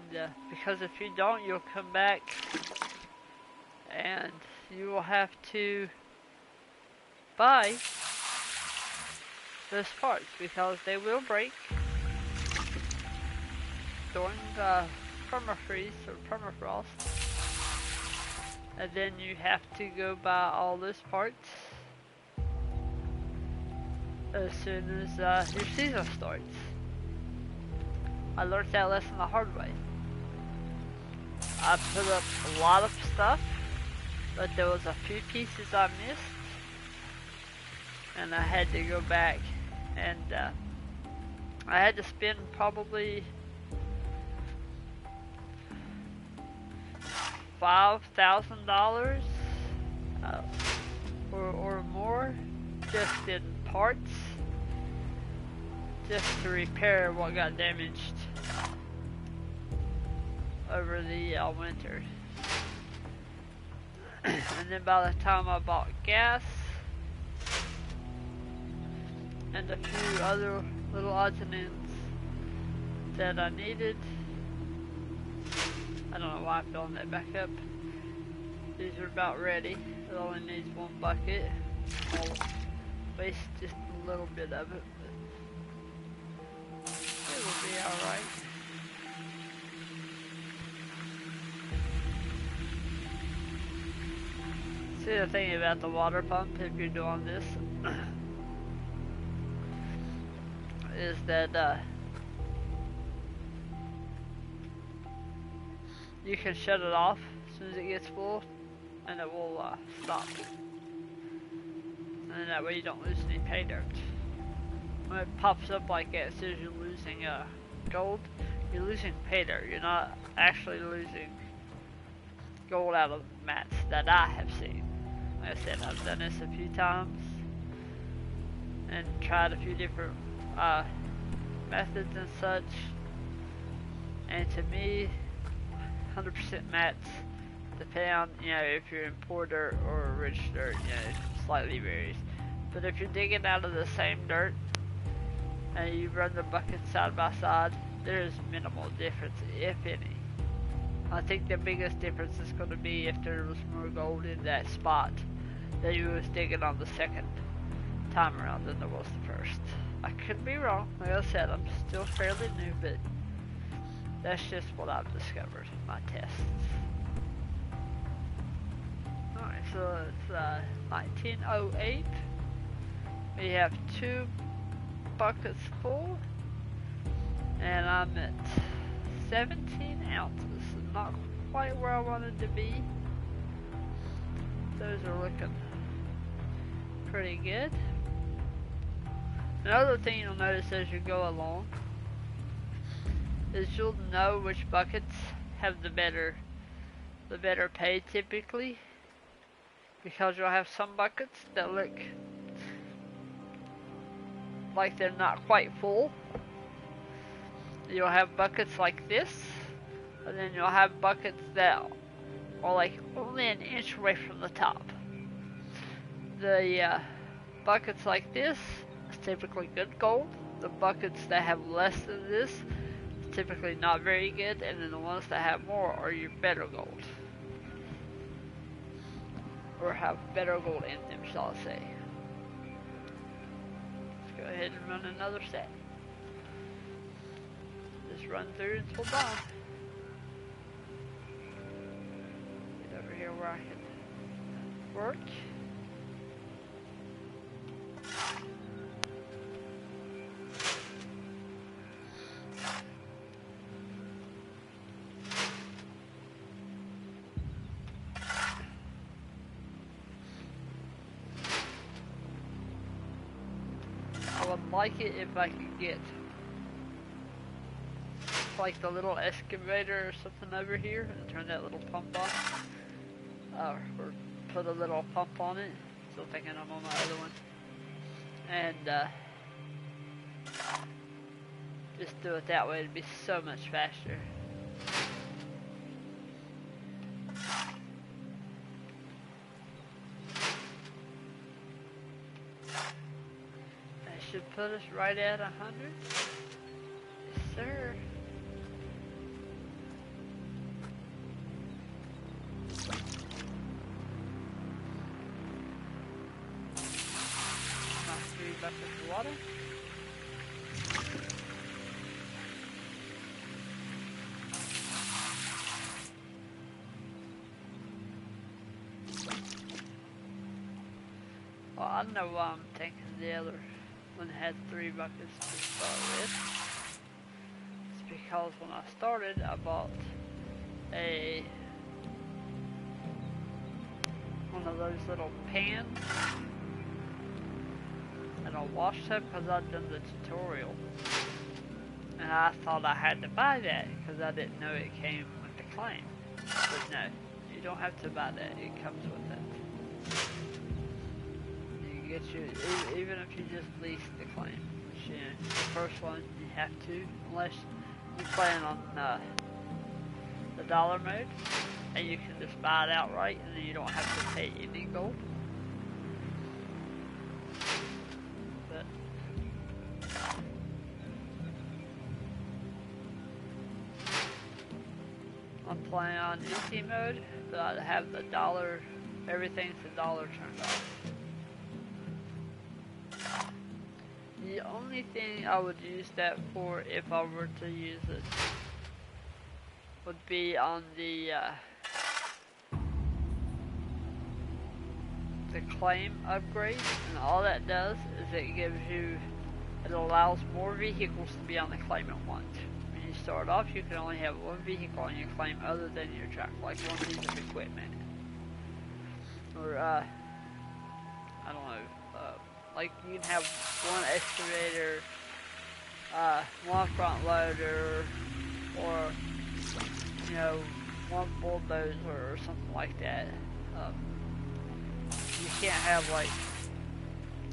because if you don't, you'll come back and you will have to buy those parts because they will break during the permafreeze or permafrost. And then you have to go buy all those parts as soon as your season starts. I learned that lesson the hard way. I put up a lot of stuff, but there was a few pieces I missed, and I had to go back, and I had to spend probably $5,000 or more just in parts, just to repair what got damaged over the winter. And then by the time I bought gas and a few other little odds and ends that I needed, I don't know why I'm filling that back up. These are about ready. It only needs one bucket. I'll waste just a little bit of it, but it will be alright. See, the thing about the water pump, if you're doing this, is that you can shut it off as soon as it gets full, and it will stop. And that way you don't lose any pay dirt. When it pops up like that, it says you're losing gold, you're losing pay dirt. You're not actually losing gold out of mats that I have seen. Like I said, I've done this a few times and tried a few different methods and such, and to me 100% mats, depending on, you know, if you're in poor dirt or rich dirt, you know, it slightly varies. But if you're digging out of the same dirt and you run the buckets side by side, there's minimal difference, if any. I think the biggest difference is going to be if there was more gold in that spot that you was digging on the second time around than there was the first. I could be wrong. Like I said, I'm still fairly new, but that's just what I've discovered in my tests. so it's 1908. We have 2 buckets full, and I'm at 17 ounces. Not quite where I wanted to be. Those are looking pretty good. Another thing you'll notice as you go along is you'll know which buckets have the better pay typically, because you'll have some buckets that look like they're not quite full. You'll have buckets like this, and then you'll have buckets that are like only an inch away from the top. The buckets like this is typically good gold. The buckets that have less than this is typically not very good, and then the ones that have more are your better gold, or have better gold in them, shall I say. Let's go ahead and run another set. Just run through until dawn. Get over here where I can work. I would like it if I could get like the little excavator or something over here and turn that little pump on. Or put a little pump on it. Still thinking I'm on my other one. And just do it that way. It'd be so much faster. That should put us right at 100. Yes, sir. Buckets of water. Well, I know why I'm thinking the other one had 3 buckets to start with. It's because when I started, I bought one of those little pans and a wash tub, because I'd done the tutorial, and I thought I had to buy that because I didn't know it came with the claim. But no, you don't have to buy that, it comes with it. You get your, even if you just lease the claim, which, you know, the first one you have to, unless you're playing on the dollar mode, and you can just buy it outright and then you don't have to pay any gold. I'm playing on easy mode, but I have the dollar, everything's the dollar turned off. The only thing I would use that for, if I were to use it, would be on the claim upgrade, and all that does is it allows more vehicles to be on the claim at once. When you start off, you can only have 1 vehicle on your claim other than your truck, like 1 piece of equipment. Or, I don't know, like you can have 1 excavator, 1 front loader, or, you know, 1 bulldozer or something like that. You can't have like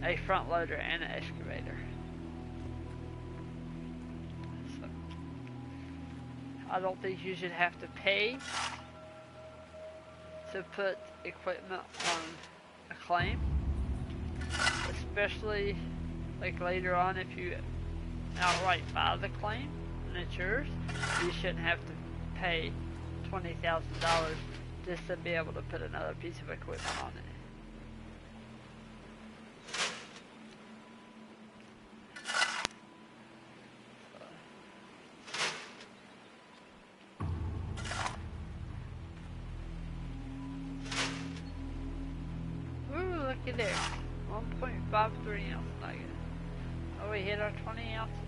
a front loader and an excavator. So, I don't think you should have to pay to put equipment on a claim, especially like later on if you outright buy the claim and it's yours. You shouldn't have to pay $20,000 just to be able to put another piece of equipment on it. there. 1.53 ounce nugget. Oh, we hit our 20 ounces.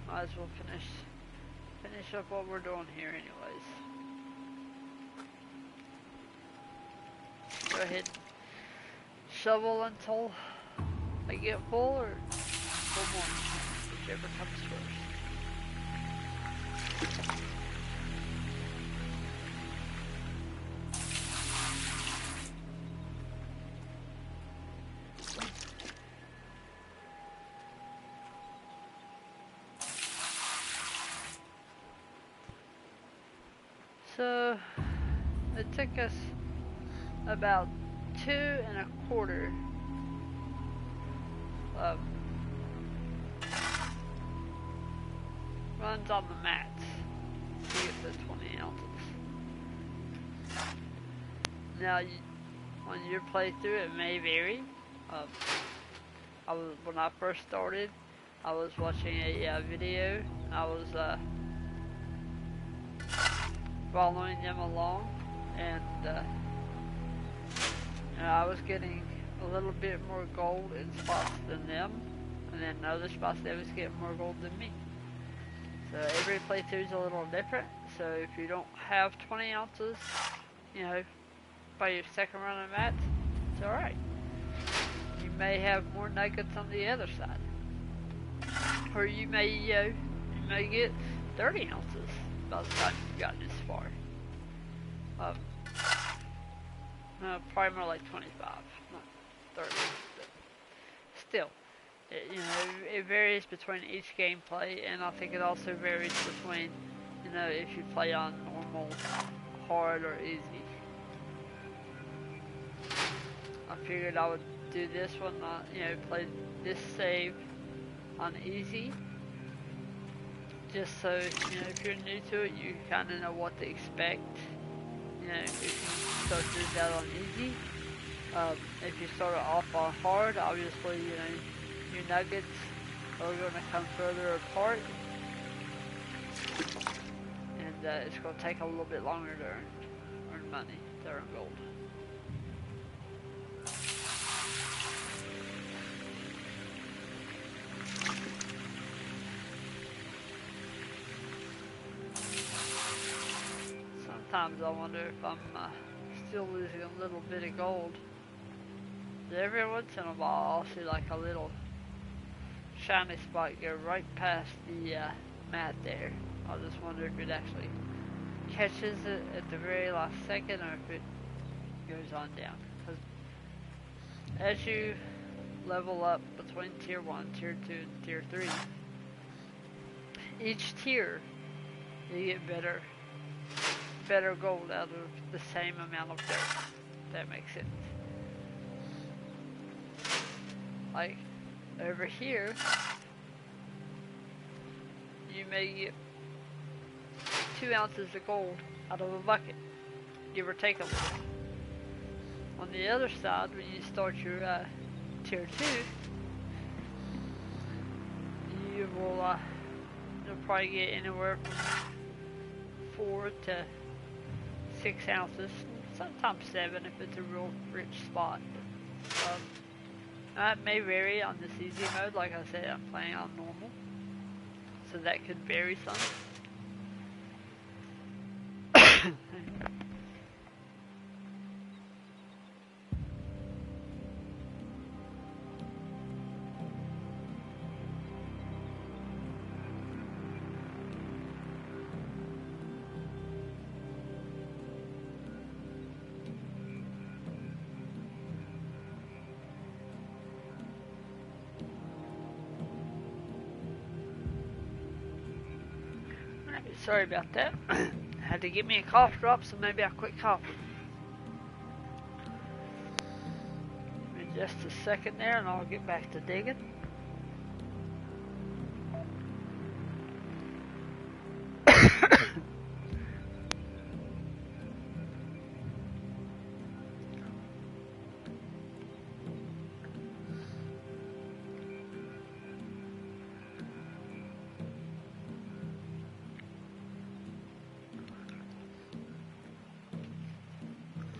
Might as well finish up what we're doing here anyways. Go ahead. Shovel until I get full, or full more, whichever comes first. So it took us about 2.25 runs on the mats to get the 20 ounces. Now, on your playthrough, it may vary. When I first started, I was watching a video. I was following them along, and I was getting a little bit more gold in spots than them, and then in other spots they was getting more gold than me. So every playthrough is a little different. So if you don't have 20 ounces, you know, by your second run of mats, it's alright. You may have more nuggets on the other side, or you may get 30 ounces by the time you've gotten this far. No, probably more like 25, not 30. But still, it varies between each gameplay, and I think it also varies between, if you play on normal, hard, or easy. I figured I would do this one, play this save on easy, just so, if you're new to it, you kind of know what to expect. If you start this out on easy, if you start it off on hard, obviously, your nuggets are going to come further apart, and it's going to take a little bit longer to earn money, to earn gold. Sometimes I wonder if I'm still losing a little bit of gold. But every once in a while I'll see like a little shiny spot go right past the mat there. I just wonder if it actually catches it at the very last second, or if it goes on down. Because as you level up between tier 1, tier 2, and tier 3, each tier you get better gold out of the same amount of dirt, if that makes sense. Like, over here, you may get 2 ounces of gold out of a bucket, give or take a little. On the other side, when you start your tier 2, you'll probably get anywhere from 4 to 6 ounces, sometimes 7 if it's a real rich spot. That may vary on this easy mode. Like I said, I'm playing on normal, so that could vary some. Sorry about that. Had to get me a cough drop, so maybe I'll quit coughing. Give me just a second there, and I'll get back to digging.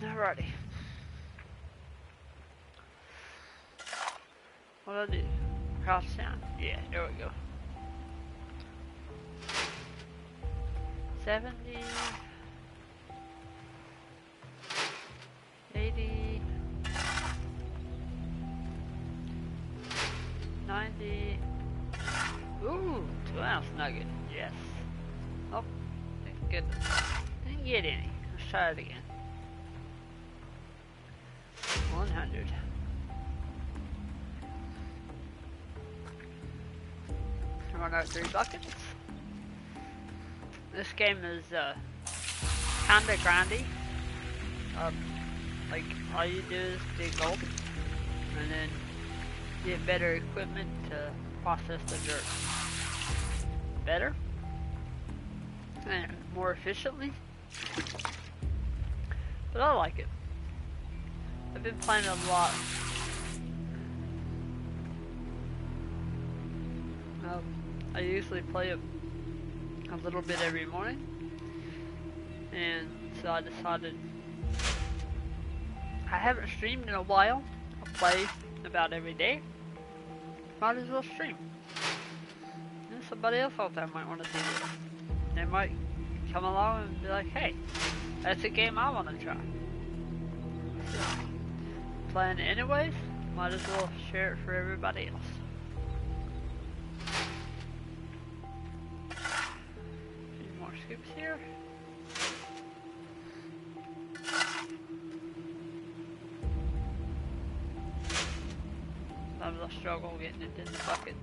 Alrighty. What do I do? Crouch down? Yeah, there we go. 70, 80, 90. Ooh, 2-ounce nugget. Yes. Oh, thank goodness. Didn't get any. Let's try it again. 100. Run out 3 buckets. This game is kinda grindy. Like all you do is dig gold, and then get better equipment to process the dirt better and more efficiently. But I like it. I've been playing a lot. I usually play it a little bit every morning, and so I decided I haven't streamed in a while. I play about every day. Might as well stream. And somebody else out there might want to see this. They might come along and be like, hey, that's a game I want to try. So, playing it anyways, might as well share it for everybody else. Scoops here. Sometimes I struggle getting it in the bucket.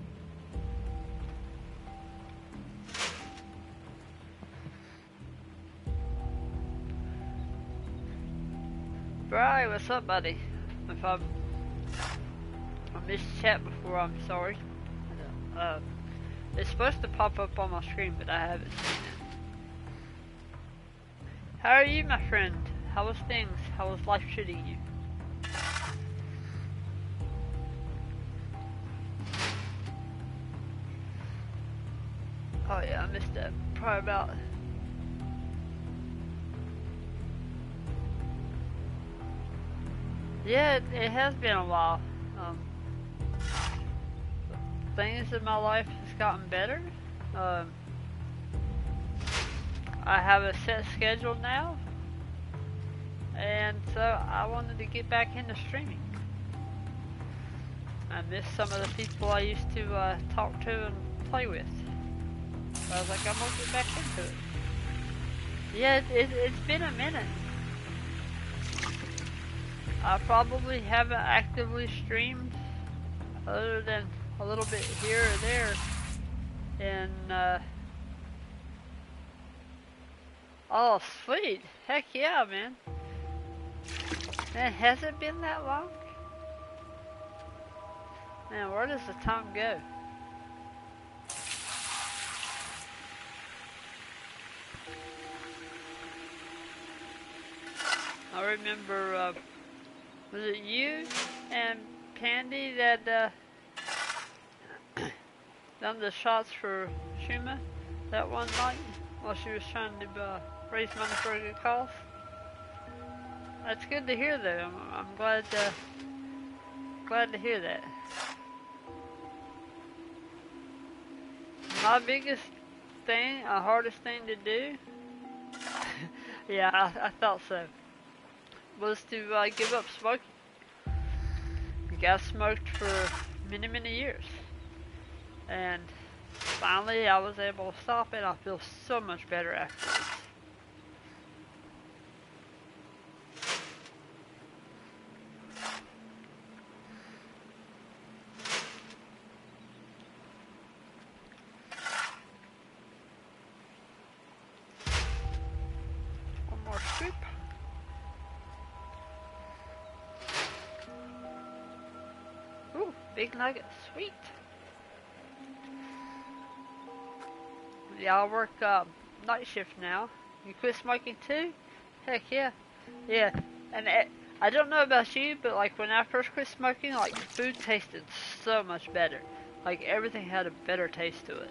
Bri, what's up, buddy? If I missed chat before, I'm sorry. It's supposed to pop up on my screen, but I haven't seen it. How are you, my friend? How was things? How was life treating you? Oh yeah, I missed that. Probably about... Yeah, it has been a while. Things in my life has gotten better. I have a set schedule now, and so I wanted to get back into streaming. I miss some of the people I used to talk to and play with. So I was like, I'm gonna get back into it. Yeah, it's been a minute. I probably haven't actively streamed other than a little bit here or there. And oh, sweet. Heck yeah, man. Man, has it been that long? Man, where does the time go? I remember, was it you and Pandy that done the shots for Shuma that one night while she was trying to raise money for a good cause? That's good to hear, though. I'm glad to hear that. My biggest thing, hardest thing to do, yeah, I thought so, was to give up smoking. I smoked for many, many years, and finally I was able to stop it. I feel so much better afterwards. One more scoop. Ooh, big nugget, sweet. Yeah, I work night shift now. You quit smoking too? Heck yeah. Yeah, and I don't know about you, but like when I first quit smoking, like food tasted so much better. Like everything had a better taste to it.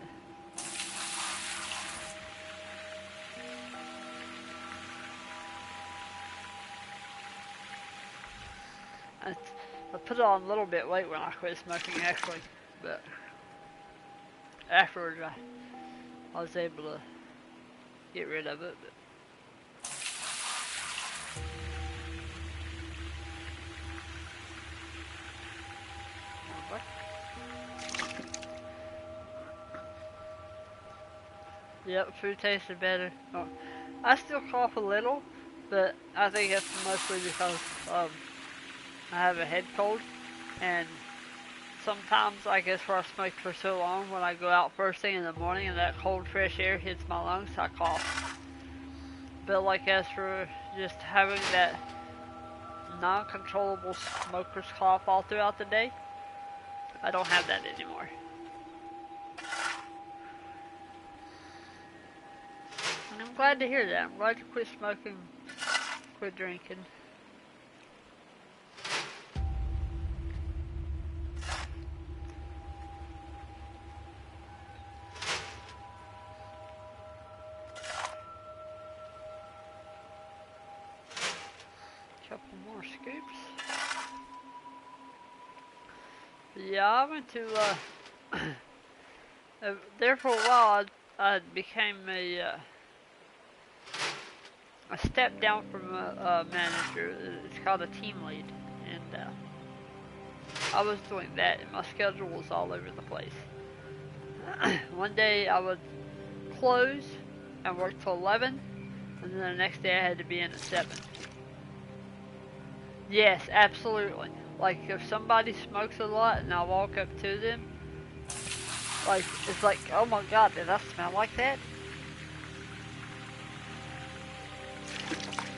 I put it on a little bit late when I quit smoking actually, but afterwards I was able to get rid of it. But yep, food tasted better. Oh, I still cough a little, but I think that's mostly because I have a head cold, and sometimes, I guess where I smoked for so long, when I go out first thing in the morning and that cold, fresh air hits my lungs, I cough. But like as for just having that non-controllable smoker's cough all throughout the day, I don't have that anymore. And I'm glad to hear that. I'm glad you quit smoking, quit drinking. Couple more scoops. Yeah, I went to there for a while. I became a step down from a manager. It's called a team lead, and I was doing that, and my schedule was all over the place. One day I would close and work till 11, and then the next day I had to be in at 7. Yes, absolutely. Like, if somebody smokes a lot and I walk up to them, like, it's like, oh my god, did I smell like that?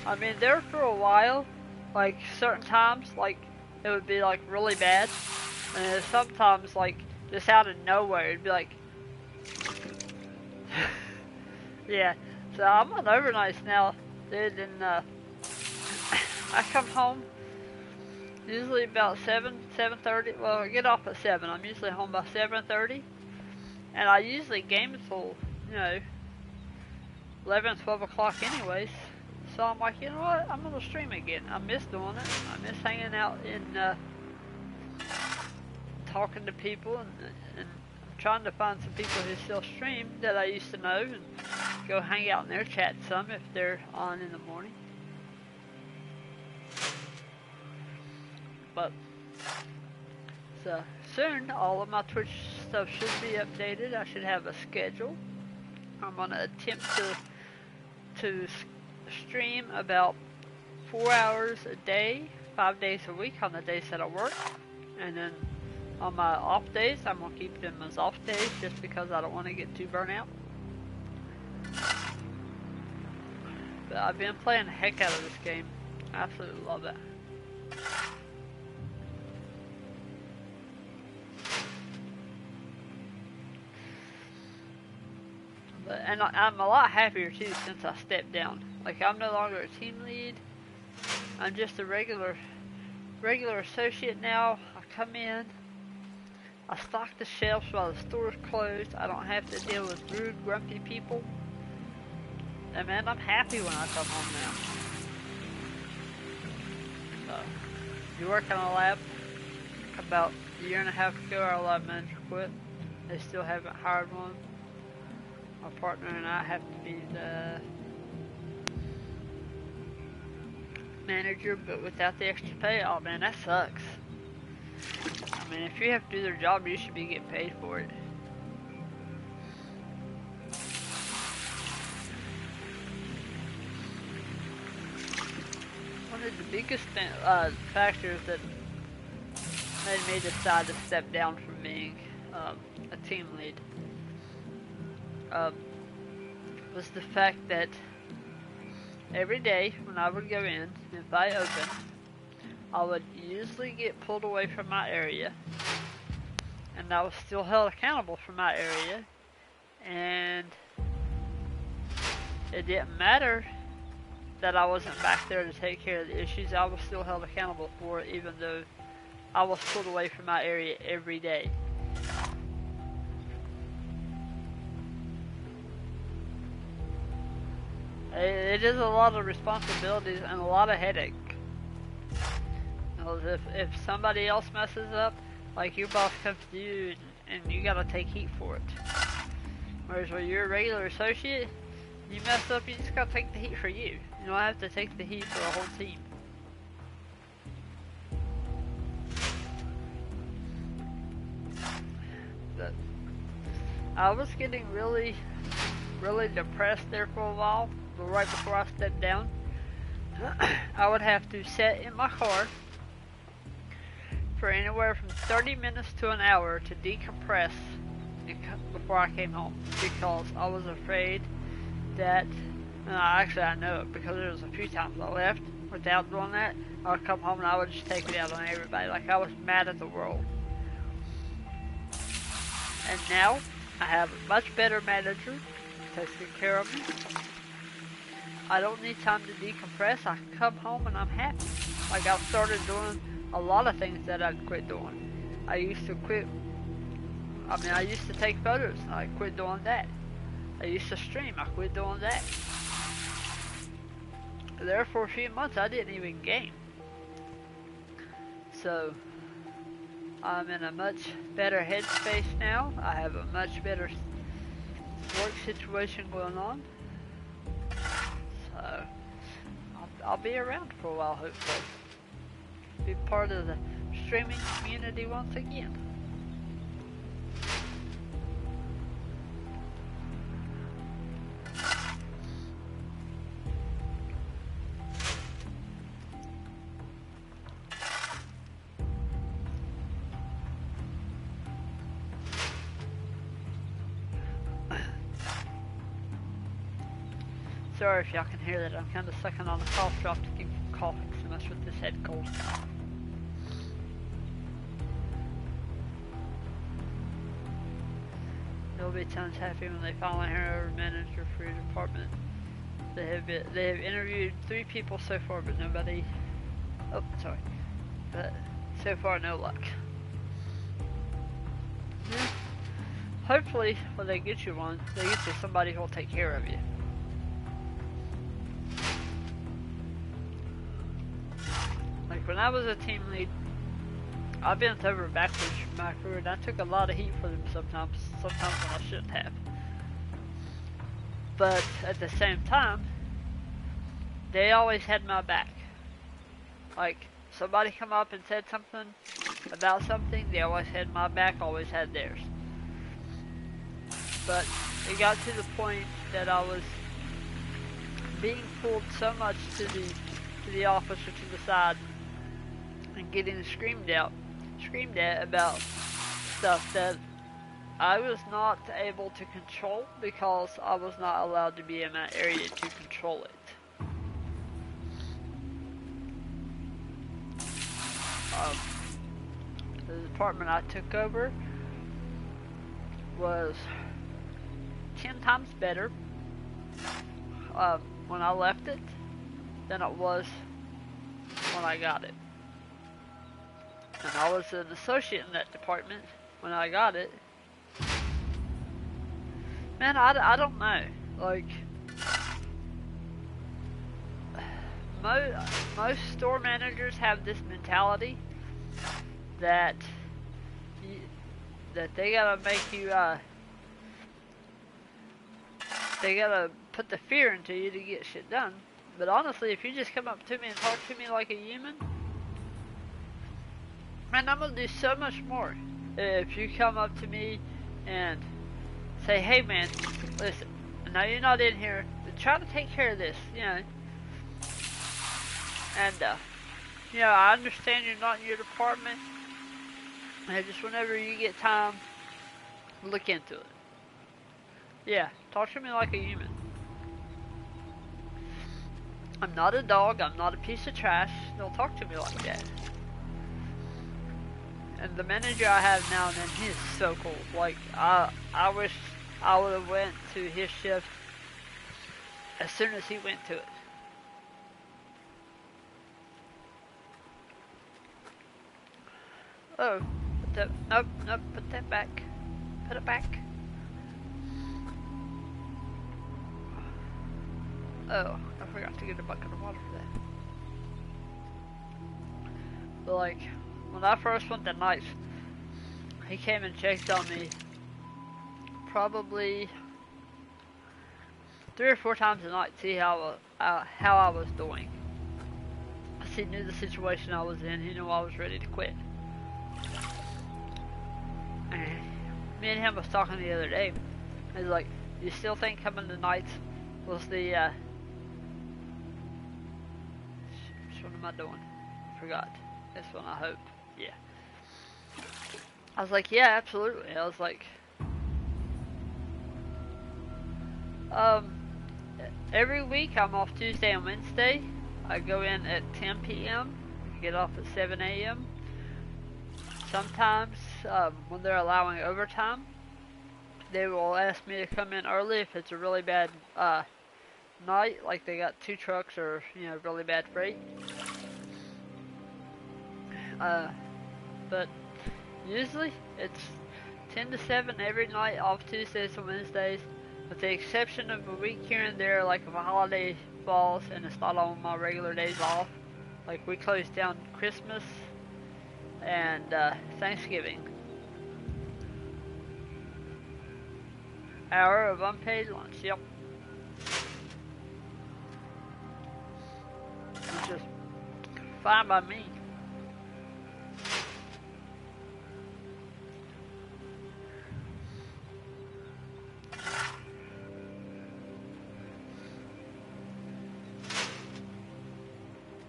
I mean, there for a while, like, certain times, like, it would be, like, really bad. And then sometimes, like, just out of nowhere, it'd be like... yeah, so I'm on overnights now, dude, and, I come home usually about 7:30. Well, I get off at 7. I'm usually home by 7:30. And I usually game until, 11, 12 o'clock anyways. So I'm like, you know what? I'm going to stream again. I miss doing it. I miss hanging out and talking to people. And I'm trying to find some people who still stream that I used to know. And go hang out in their chat some if they're on in the morning. But so soon all of my Twitch stuff should be updated. I should have a schedule. I'm gonna attempt to stream about 4 hours a day, 5 days a week on the days that I work, and then on my off days I'm gonna keep them as off days just because I don't want to get too burnt out. But I've been playing the heck out of this game. I absolutely love it. And I'm a lot happier too since I stepped down. Like, I'm no longer a team lead. I'm just a regular associate now. I come in, I stock the shelves while the store's closed. I don't have to deal with rude, grumpy people. And man, I'm happy when I come home now. So, you work in a lab. About a year and a half ago, our lab manager quit. They still haven't hired one. My partner and I have to be the manager, but without the extra pay, oh man, that sucks. I mean, if you have to do their job, you should be getting paid for it. One of the biggest factors that made me decide to step down from being a team lead was the fact that every day when I would go in, if I opened, I would usually get pulled away from my area, and I was still held accountable for my area, and it didn't matter that I wasn't back there to take care of the issues. I was still held accountable for it, even though I was pulled away from my area every day. It is a lot of responsibilities and a lot of headache. Because if somebody else messes up, like your boss comes to you and you gotta take heat for it. Whereas when you're a regular associate, you mess up, you just gotta take the heat for you. You don't have to take the heat for the whole team. But I was getting really depressed there for a while, but right before I stepped down, I would have to sit in my car for anywhere from 30 minutes to an hour to decompress before I came home, because I was afraid that, actually I know it, because there was a few times I left without doing that. I would come home and I would just take it out on everybody, like I was mad at the world. And now, I have a much better manager taking care of me. I don't need time to decompress. I can come home and I'm happy. Like, I've started doing a lot of things that I'd quit doing. I used to take photos and I quit doing that. I used to stream, I quit doing that. There for a few months I didn't even game. So, I'm in a much better headspace now. I have a much better work situation going on. So, I'll be around for a while, hopefully. Be part of the streaming community once again. Sorry if y'all can hear that, I'm kind of sucking on the cough drop to keep from coughing so much with this head cold. They'll be tons happy when they finally hire a manager for your department. They have interviewed 3 people so far, but nobody. Oh, sorry. But so far, no luck. Yeah. Hopefully, when they get you one, they get you somebody who'll take care of you. Like when I was a team lead, I bent over backwards for my crew, and I took a lot of heat for them sometimes when I shouldn't have. But at the same time, they always had my back. Like, somebody come up and said something about something, they always had my back, always had theirs. But it got to the point that I was being pulled so much to the office or to the side and getting screamed at about stuff that I was not able to control because I was not allowed to be in that area to control it. The department I took over was 10 times better when I left it than it was when I got it. And I was an associate in that department when I got it. Man, I don't know. Like, most store managers have this mentality that they gotta make you, they gotta put the fear into you to get shit done. But honestly, if you just come up to me and talk to me like a human, man, I'm gonna do so much more. If you come up to me and say, hey man, listen, I know you're not in here, but try to take care of this, you know. And, you know, I understand you're not in your department, and just whenever you get time, look into it. Yeah, talk to me like a human. I'm not a dog, I'm not a piece of trash, don't talk to me like that. And the manager I have now, man, he is so cool. Like, I wish I would have went to his shift as soon as he went to it. Oh, nope, put that back. Put it back. Oh, I forgot to get a bucket of water for that. But like, when I first went to nights, he came and checked on me probably 3 or 4 times a night, see how I was doing. He knew the situation I was in. He knew I was ready to quit. And me and him was talking the other day. He's like, "You still think coming to nights was the what am I doing? Forgot. This one, I hope. Yeah." I was like, "Yeah, absolutely." I was like, every week I'm off Tuesday and Wednesday. I go in at 10 p.m., get off at 7 a.m. Sometimes, when they're allowing overtime, they will ask me to come in early if it's a really bad night, like they got 2 trucks or, really bad freight. But usually it's 10 to 7 every night off Tuesdays and Wednesdays, with the exception of a week here and there, like if a holiday falls and it's not on my regular days off. Like we close down Christmas and Thanksgiving. Hour of unpaid lunch, yep. It's just fine by me.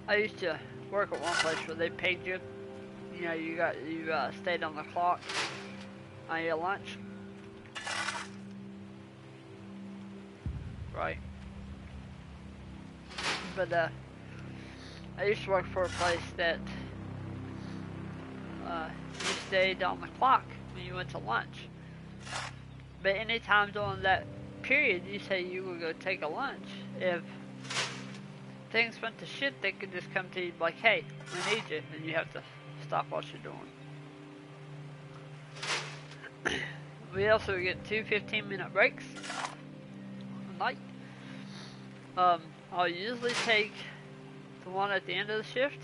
I used to work at one place where they paid you. You stayed on the clock on your lunch. Right. But I used to work for a place that you stayed on the clock when you went to lunch. But anytime during that period you say you would go take a lunch, if things went to shit, they could just come to you like, "Hey, we need you," and you have to stop what you're doing. We also get 2 15-minute breaks a night. I'll usually take the one at the end of the shift.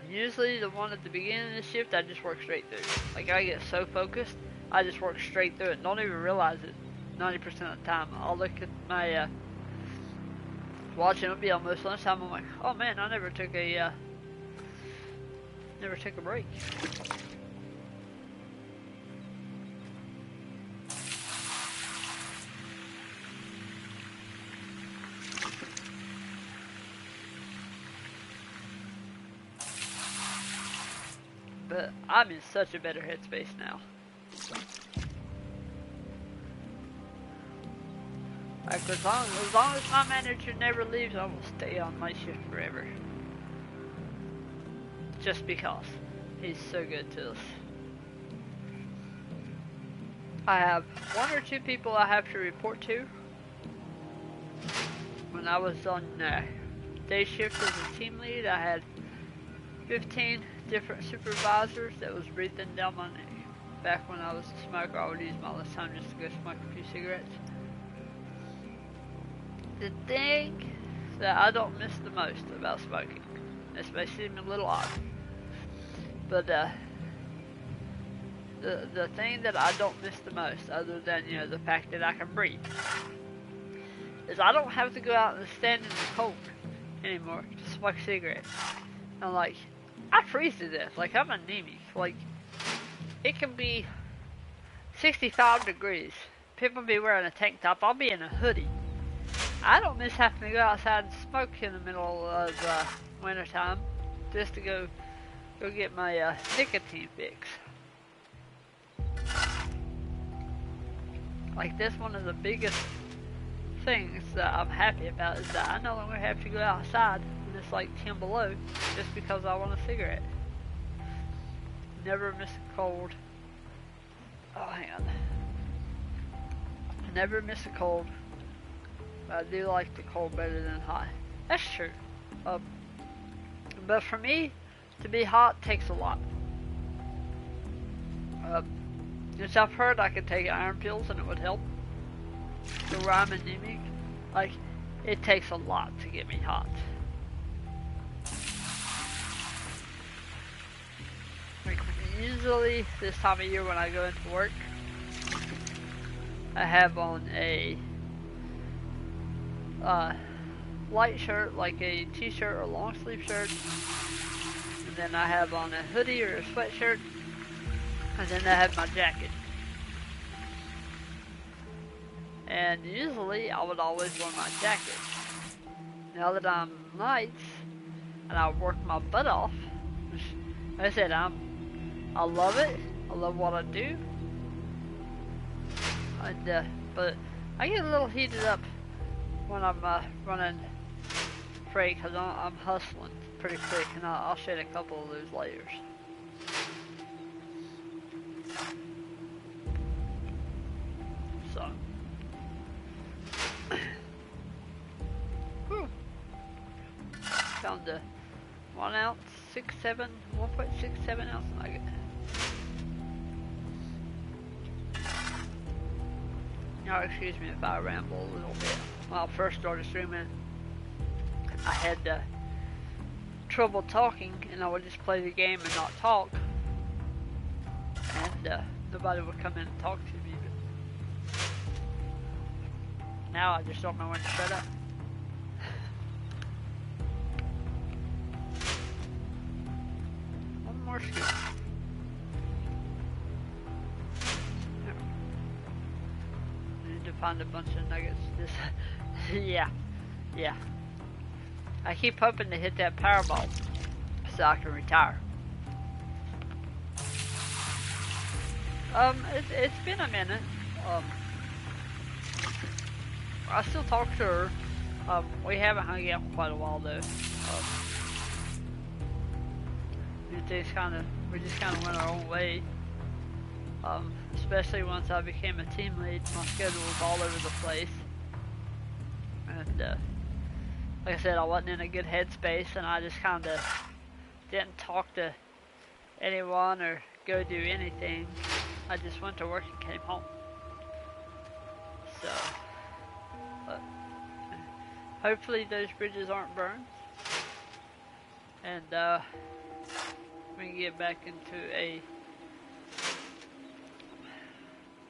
Usually the one at the beginning of the shift, I just work straight through. Like I get so focused, I just work straight through it. Don't even realize it 90% of the time. I'll look at my watch and it'll be almost lunchtime. I'm like, "Oh man, I never took a break." But I'm in such a better headspace now. Like as long as my manager never leaves, I will stay on my shift forever. Just because he's so good to us. I have 1 or 2 people I have to report to. When I was on day shift as a team lead, I had 15 different supervisors that was breathing down my neck. Back when I was a smoker, I would use my last time just to go smoke a few cigarettes. The thing that I don't miss the most about smoking, this may seem a little odd, but the thing that I don't miss the most, other than the fact that I can breathe, is I don't have to go out and stand in the cold anymore to smoke cigarettes. I'm like, I freeze to death. Like I'm anemic. Like it can be 65 degrees. People be wearing a tank top. I'll be in a hoodie. I don't miss having to go outside and smoke in the middle of winter time just to go get my nicotine fix. Like that's one of the biggest things that I'm happy about, is that I no longer have to go outside when it's like 10 below just because I want a cigarette. Never miss a cold. Oh, hang on. Never miss a cold. I do like the cold better than hot. That's true. But for me, to be hot takes a lot. Which I've heard I could take iron pills and it would help. So where I'm anemic, like, it takes a lot to get me hot. usually this time of year when I go into work, I have on a light shirt, like a t-shirt or long sleeve shirt, and then I have on a hoodie or a sweatshirt, and then I have my jacket. And usually I would always wear my jacket. Now that I'm nights and I work my butt off, which, like I said, I love it. I love what I do. And but I get a little heated up when I'm running freight because I'm hustling pretty quick, and I'll shed a couple of those layers. So. Found a 1 ounce, 1.67 ounce nugget. Now, excuse me if I ramble a little bit. When I first started streaming, I had trouble talking, and I would just play the game and not talk. And nobody would come in and talk to me. But now I just don't know when to shut up. One more scoop. Need to find a bunch of nuggets. Just yeah. I keep hoping to hit that Powerball so I can retire. It's been a minute. I still talk to her. We haven't hung out in quite a while though. We just kind of went our own way. Especially once I became a team lead, my schedule was all over the place. And like I said, I wasn't in a good headspace, and I just kind of didn't talk to anyone or go do anything. I just went to work and came home. So, but hopefully those bridges aren't burned, and we can get back into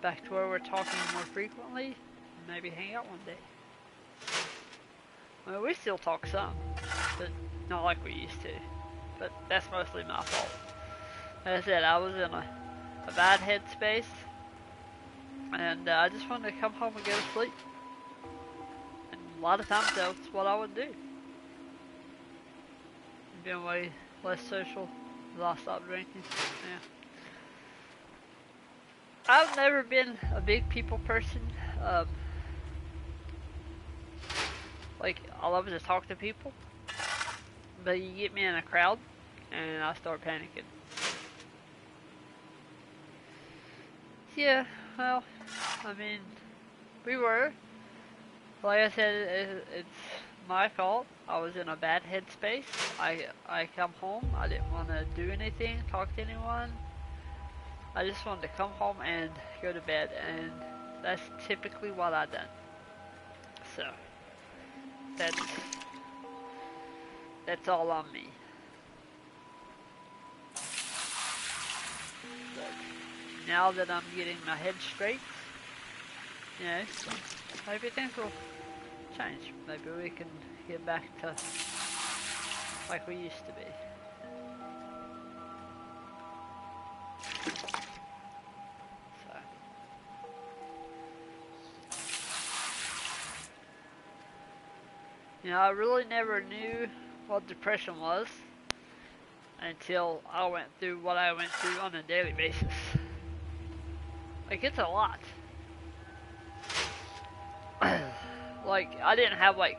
back to where we're talking more frequently, and maybe hang out one day. Well, we still talk some, but not like we used to. But that's mostly my fault. Like I said, I was in a bad headspace, and I just wanted to come home and go to sleep. And a lot of times that's what I would do. Being way less social as I stopped drinking. Yeah. I've never been a big people person. Like, I love to talk to people, but you get me in a crowd, and I start panicking. Yeah, well, I mean, we were. Like I said, it's my fault. I was in a bad headspace. I come home, I didn't want to do anything, talk to anyone. I just wanted to come home and go to bed, and that's typically what I done. So, that's all on me. But now that I'm getting my head straight, you know, maybe things will change. Maybe we can get back to like we used to be. So. You know, I really never knew what depression was until I went through what I went through on a daily basis. Like, it's a lot. Like, I didn't have, like,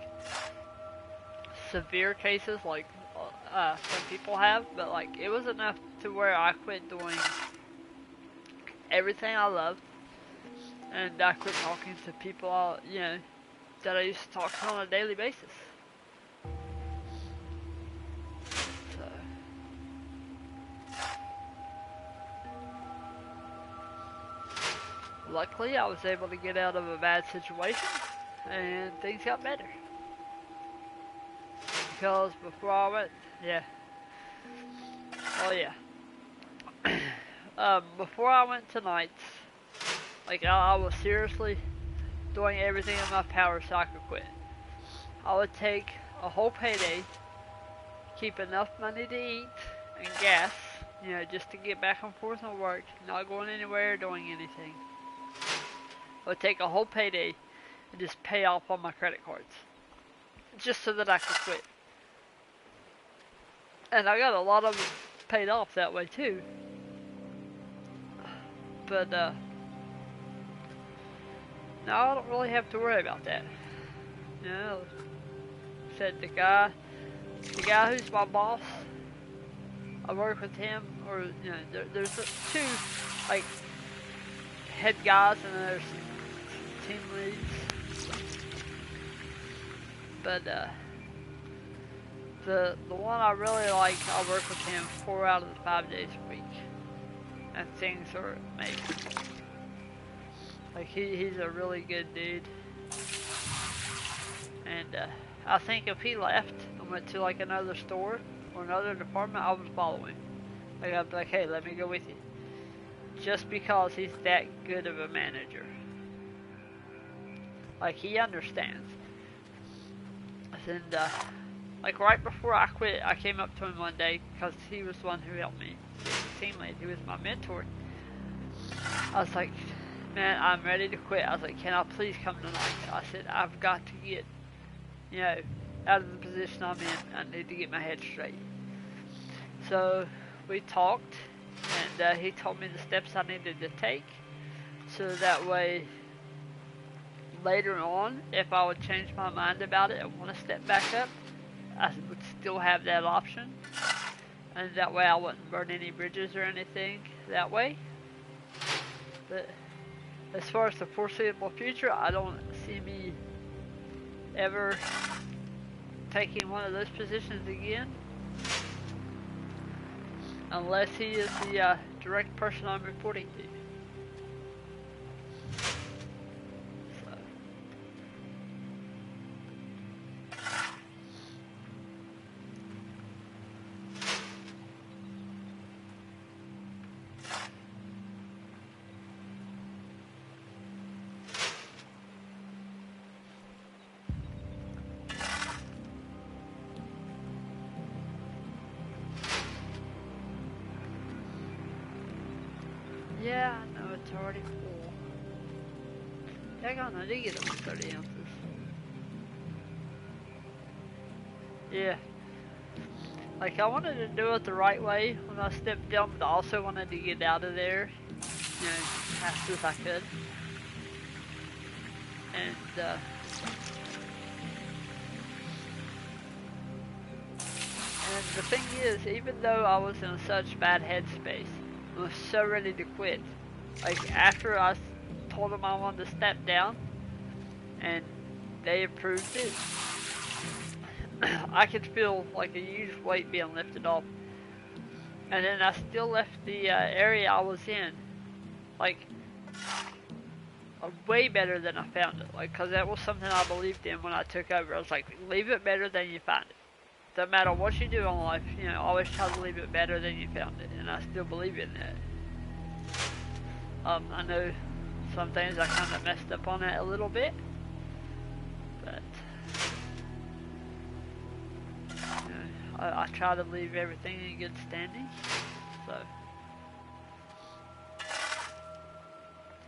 severe cases like some people have, but, like, it was enough to where I quit doing everything I loved, and I quit talking to people, you know, that I used to talk to on a daily basis. So. Luckily, I was able to get out of a bad situation, and things got better. Because before I went, yeah. Oh yeah. Before I went to nights, like I was seriously doing everything in my power so I could quit. I would take a whole payday, keep enough money to eat and gas, you know, just to get back and forth and work, not going anywhere, doing anything. I would take a whole payday and just pay off all my credit cards, just so that I could quit. And I got a lot of it paid off that way too. But now I don't really have to worry about that. You know, said the guy who's my boss, I work with him, or you know, there's two like head guys and there's team leads. But the one I really like, I work with him 4 out of the 5 days a week, and things are amazing. Like he's a really good dude, and I think if he left and went to like another store or another department, I would follow him. Like I'd be like, hey, let me go with you, just because he's that good of a manager. Like he understands. And like right before I quit, I came up to him one day because he was the one who helped me get the team lead. He was my mentor. I was like, man, I'm ready to quit. I was like, can I please come tonight? I said, I've got to get, you know, out of the position I'm in. I need to get my head straight. So we talked, and he told me the steps I needed to take, so that way later on, if I would change my mind about it and want to step back up, I would still have that option, and that way I wouldn't burn any bridges or anything that way. But as far as the foreseeable future, I don't see me ever taking one of those positions again, unless he is the direct person I'm reporting to. Yeah, I know, it's already full. Daggone, I did get them 30 ounces. Yeah. Like, I wanted to do it the right way when I stepped down, but I also wanted to get out of there, you know, as fast as I could. And, the thing is, even though I was in such bad headspace, I was so ready to quit. Like, after I told them I wanted to step down, and they approved it, I could feel like a huge weight being lifted off. And then I still left the area I was in, like, way better than I found it. Like, cause that was something I believed in when I took over. I was like, leave it better than you find it. Doesn't matter what you do in life, you know, always try to leave it better than you found it. And I still believe in that. I know some things I kind of messed up on that a little bit, but you know, I try to leave everything in good standing. So,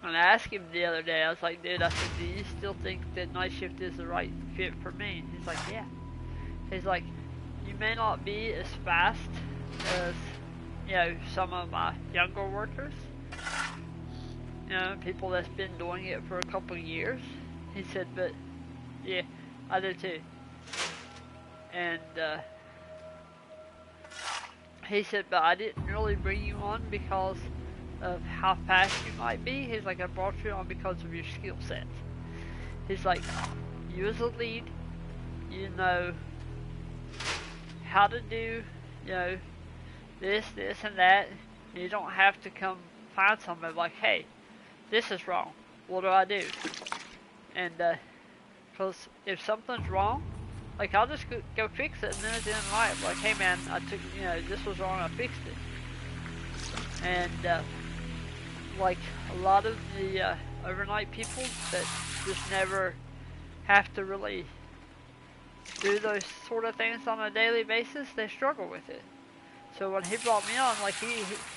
and I asked him the other day, I was like, dude, I said, do you still think that night shift is the right fit for me? And he's like, yeah. He's like, you may not be as fast as, you know, some of my younger workers, you know, people that's been doing it for a couple of years. He said, but yeah, I do too. And he said, but I didn't really bring you on because of how fast you might be. He's like, I brought you on because of your skill sets. He's like, you as a lead, you know how to do, you know, this and that. You don't have to come find somebody like, hey, this is wrong, what do I do? And because if something's wrong, like, I'll just go fix it, and then at the end of the night, like, hey man, I took, you know, this was wrong, I fixed it. And like a lot of the overnight people that just never have to really do those sort of things on a daily basis, they struggle with it. So when he brought me on, like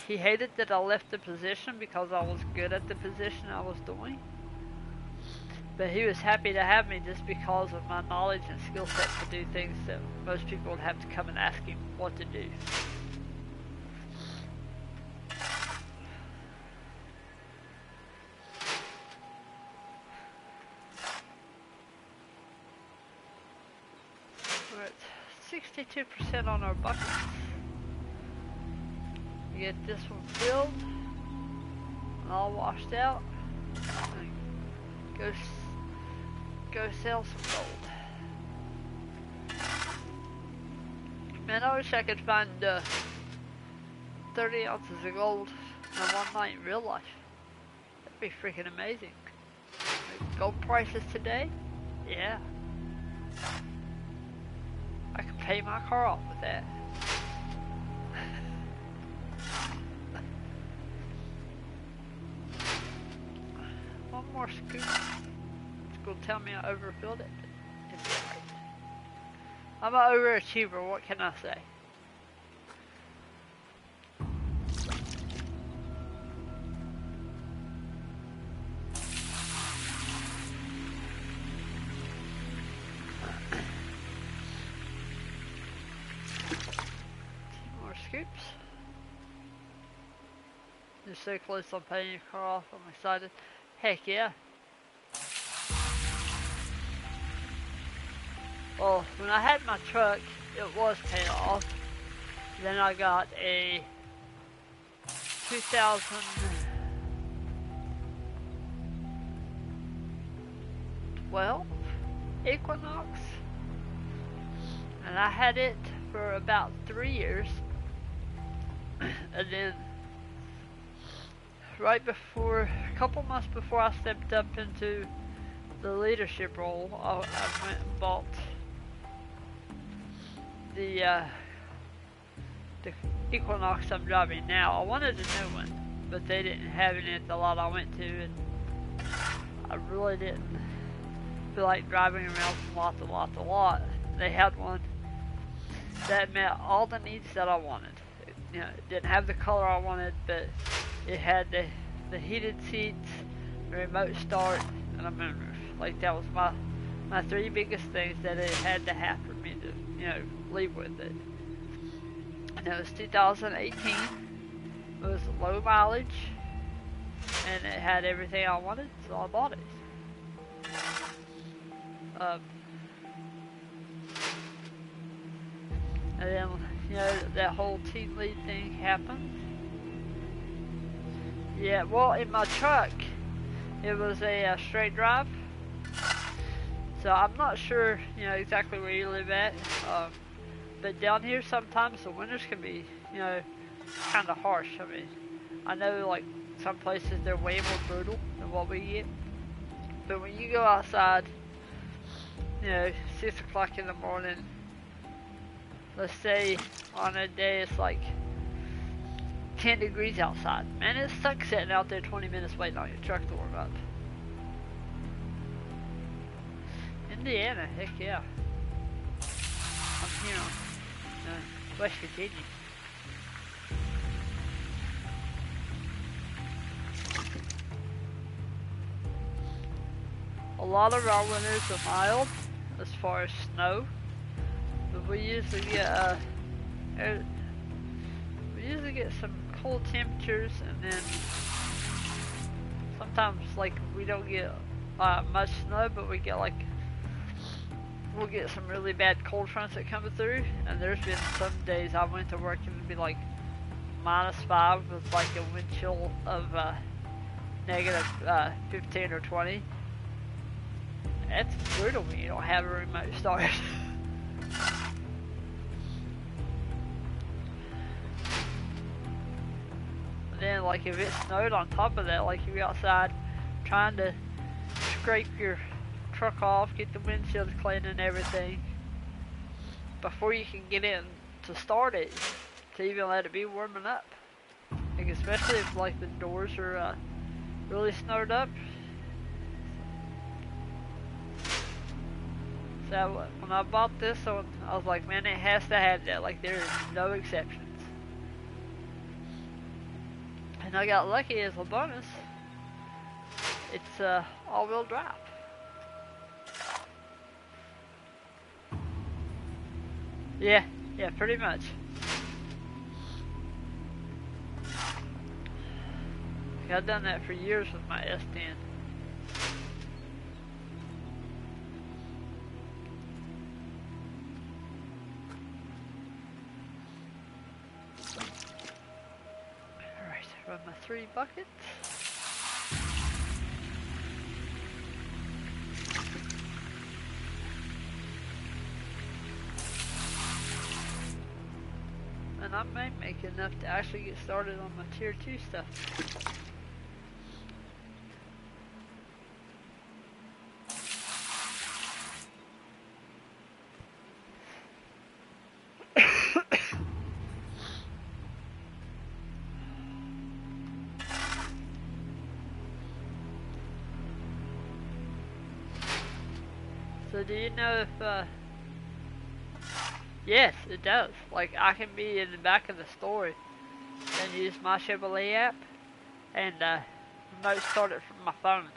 he hated that I left the position because I was good at the position I was doing. But he was happy to have me just because of my knowledge and skill set to do things that most people would have to come and ask him what to do. We're at 62% on our buckets. We get this one filled, all washed out, and go sell some gold. Man, I wish I could find 30 ounces of gold in one night in real life. That'd be freaking amazing. Like gold prices today? Yeah. I could pay my car off with that. One more scoop. It's gonna tell me I overfilled it. It's alright. I'm an overachiever, what can I say? More scoops. You're so close on paying your car off, I'm excited. Heck yeah. Well, when I had my truck, it was paid off. Then I got a 2012 Equinox. And I had it for about 3 years. And then right before, a couple months before I stepped up into the leadership role, I went and bought the Equinox I'm driving now. I wanted a new one, but they didn't have any at the lot I went to, and I really didn't feel like driving around from lot to lot to lot. They had one that met all the needs that I wanted. It didn't have the color I wanted, but it had the heated seats, the remote start, and a moonroof. Like that was my three biggest things that it had to have for me to leave with it. And it was 2018. It was low mileage, and it had everything I wanted, so I bought it. And then that whole team lead thing happened. Yeah, well, in my truck, it was a straight drive. So I'm not sure, exactly where you live at. But down here, sometimes the winters can be, kind of harsh. I mean, I know, like, some places they're way more brutal than what we get. But when you go outside, 6 o'clock in the morning, let's say on a day it's like 10 degrees outside. Man, it sucks sitting out there 20 minutes waiting on your truck to warm up. Indiana, heck yeah. I'm here on West Virginia. A lot of our winters are mild as far as snow, but we usually get some cold temperatures, and then sometimes like we don't get much snow, but we'll get some really bad cold fronts that come through. And there's been some days I went to work and it'd be like -5 with like a wind chill of negative 15 or 20. That's brutal when you don't have a remote start. Then like if it snowed on top of that, like you're outside trying to scrape your truck off, get the windshield clean and everything before you can get in to start it, to even let it be warming up. It can especially if like the doors are really snowed up. So when I bought this one, I was like, man, it has to have that. Like, there is no exceptions. And I got lucky as a bonus. It's all-wheel drive. Yeah, pretty much. I've done that for years with my S10. Alright, run my 3 buckets. And I may make enough to actually get started on my tier 2 stuff. So do you know if, yes, it does. Like, I can be in the back of the store and use my Chevrolet app and remote start it from my phone.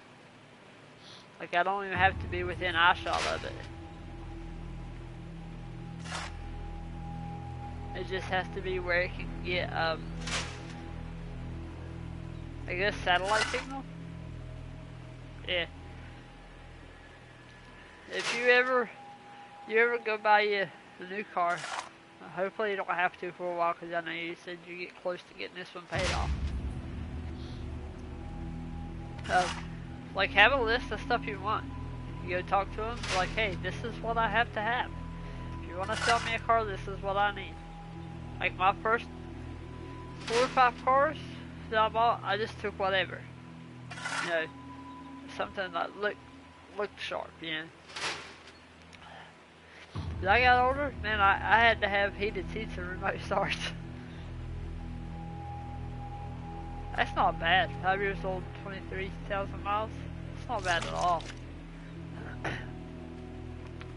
Like, I don't even have to be within eyeshot of it. It just has to be where it can get, I guess, satellite signal? Yeah. If you ever go buy a new car, hopefully you don't have to for a while, because I know you said you get close to getting this one paid off. Like, have a list of stuff you want. You go talk to them, like, hey, this is what I have to have. If you want to sell me a car, this is what I need. Like, my first 4 or 5 cars that I bought, I just took whatever. You know, something that looked sharp, you know. As I got older, man, I had to have heated seats and remote starts. That's not bad. 5 years old, 23,000 miles. It's not bad at all.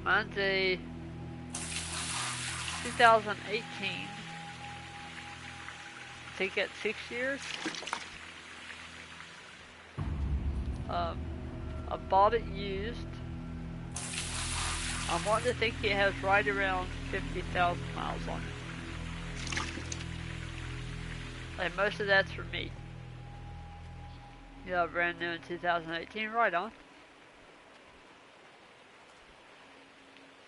Mine's a 2018. I think at 6 years. I bought it used. I'm wanting to think it has right around 50,000 miles on it. And most of that's for me. Yeah, brand new in 2018, right on.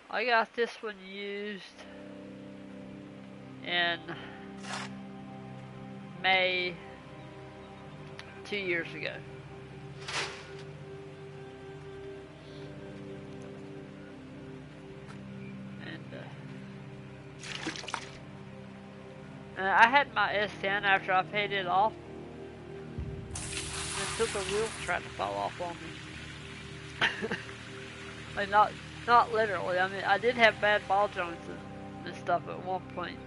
I got this one used in May 2 years ago. And I had my S10 after I paid it off. Until the wheels tried to fall off on me. Like, not literally. I mean, I did have bad ball joints and stuff at one point.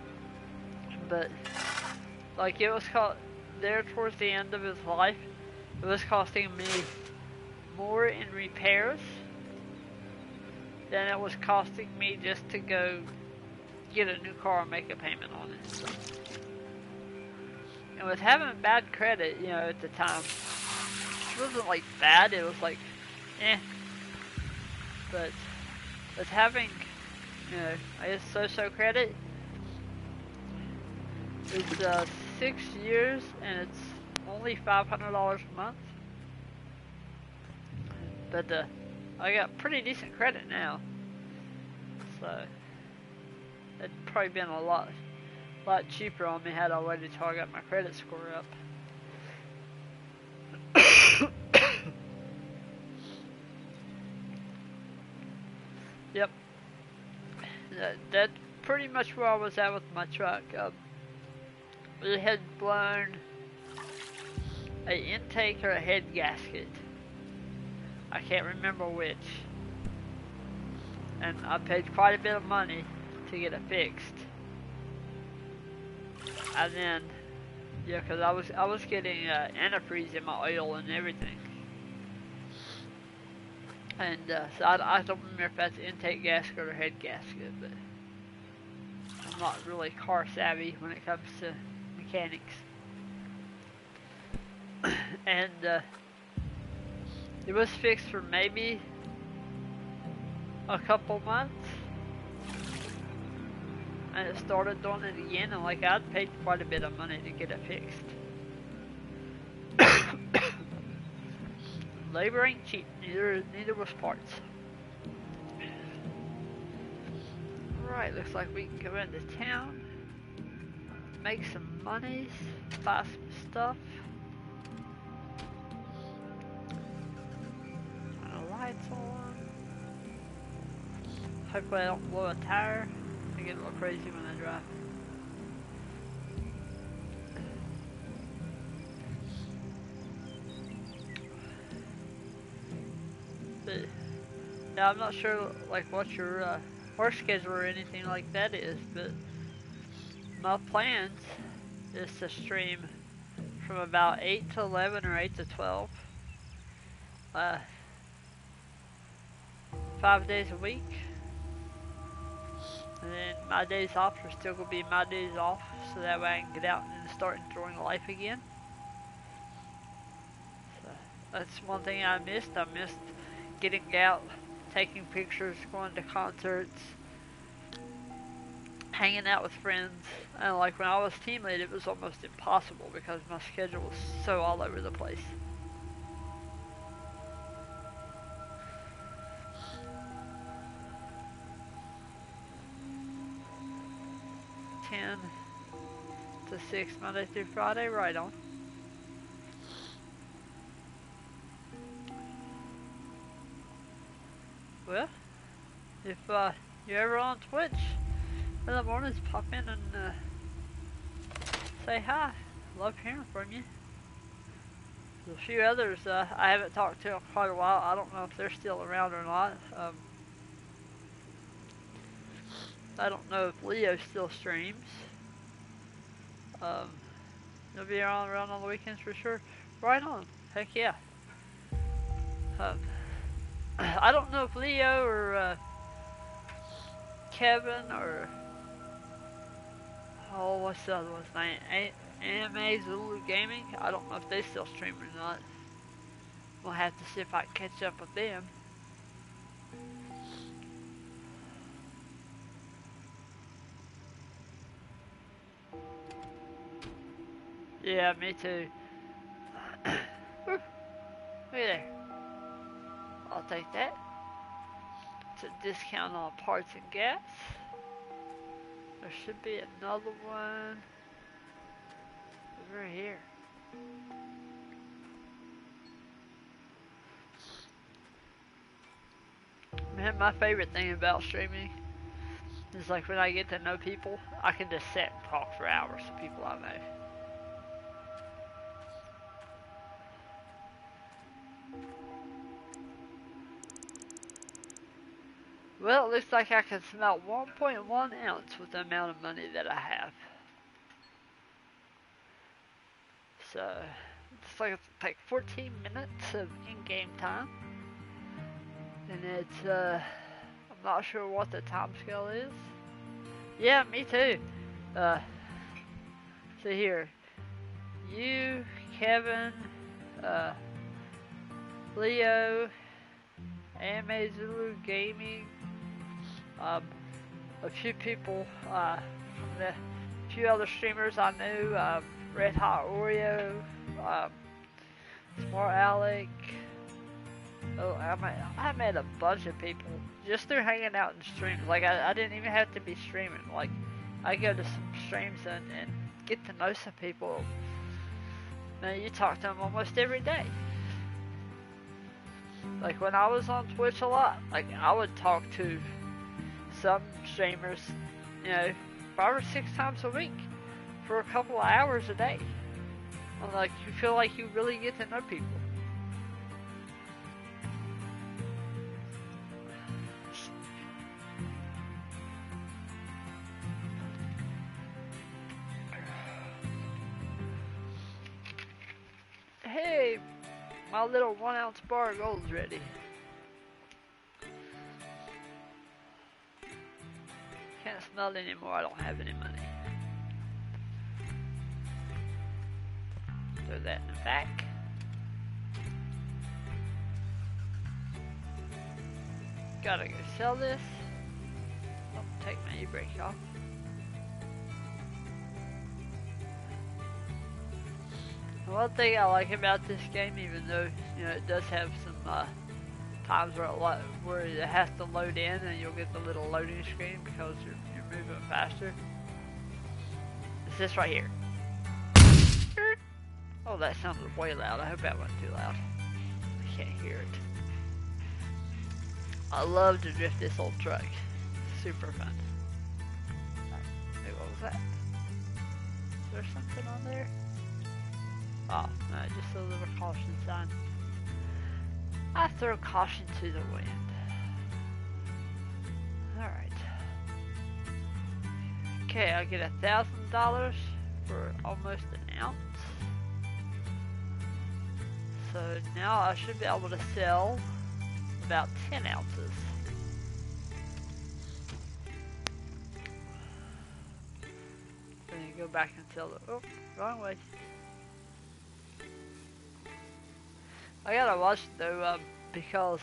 But, like, it was there towards the end of his life, it was costing me more in repairs than it was costing me just to go get a new car and make a payment on it. And with having bad credit, you know, at the time, it wasn't like bad, it was like, eh. But with having, you know, I guess so-so credit, it's 6 years and it's only $500 a month. But I got pretty decent credit now, so it'd probably been a lot cheaper on me had I waited till I got my credit score up. Yep. That's pretty much where I was at with my truck. It had blown an intake or a head gasket. I can't remember which. And I paid quite a bit of money to get it fixed. And then, Yeah, cause I was getting antifreeze in my oil and everything, and so I don't remember if that's intake gasket or head gasket, but I'm not really car savvy when it comes to mechanics. And it was fixed for maybe a couple months, and it started doing it again, and like I'd paid quite a bit of money to get it fixed. Labor ain't cheap, neither was parts. Right, looks like we can go into town, make some monies, buy some stuff. Turn the lights on. Hopefully I don't blow a tire. I get a little crazy when I drive. But, yeah, I'm not sure like what your work schedule or anything like that is, but my plans is to stream from about 8 to 11 or 8 to 12. 5 days a week. And then my days off are still going to be my days off, so that way I can get out and start enjoying life again. So that's one thing I missed. I missed getting out, taking pictures, going to concerts, hanging out with friends. And like when I was team lead, it was almost impossible because my schedule was so all over the place. To 6 Monday through Friday, right on. Well, if you're ever on Twitch in the mornings, pop in and say hi. Love hearing from you. There's a few others I haven't talked to in quite a while. I don't know if they're still around or not. I don't know if Leo still streams. He'll be around on the weekends for sure. Right on. Heck yeah. I don't know if Leo or Kevin or what's the other one's name? Anime Zulu Gaming. I don't know if they still stream or not. We'll have to see if I can catch up with them. Yeah, me too. Look there. I'll take that. It's a discount on parts and gas. There should be another one over here. Man, my favorite thing about streaming is like when I get to know people, I can just sit and talk for hours to people I know. Well, it looks like I can smelt 1.1 ounce with the amount of money that I have. So, it's like 14 minutes of in-game time. And it's, I'm not sure what the time scale is. Yeah, me too. So here, you, Kevin, Leo, Anime Zulu Gaming, a few people from the few other streamers I knew, Red Hot Oreo, Smart Alec. Oh, I met a bunch of people just through hanging out in streams. Like I didn't even have to be streaming. Like I go to some streams and get to know some people. Man, you talk to them almost every day. Like when I was on Twitch a lot, like I would talk to some streamers, 5 or 6 times a week for a couple of hours a day. And like you feel like you really get to know people. My little 1 ounce bar of gold's ready. Can't smell it anymore, I don't have any money. Throw that in the back. Gotta go sell this. Oh, take my e-brake off. One thing I like about this game, even though it does have some times where it has to load in and you'll get the little loading screen because you're moving faster. It's this right here. Oh, that sounded way loud. I hope that wasn't too loud. I can't hear it. I love to drift this old truck. Super fun. Hey, what was that? Is there something on there? Oh, no, just a little caution sign. I throw caution to the wind. Alright. Okay, I get $1,000 for almost an ounce. So now I should be able to sell about 10 ounces. Then you go back and sell it. Oh, wrong way. I gotta watch it though, because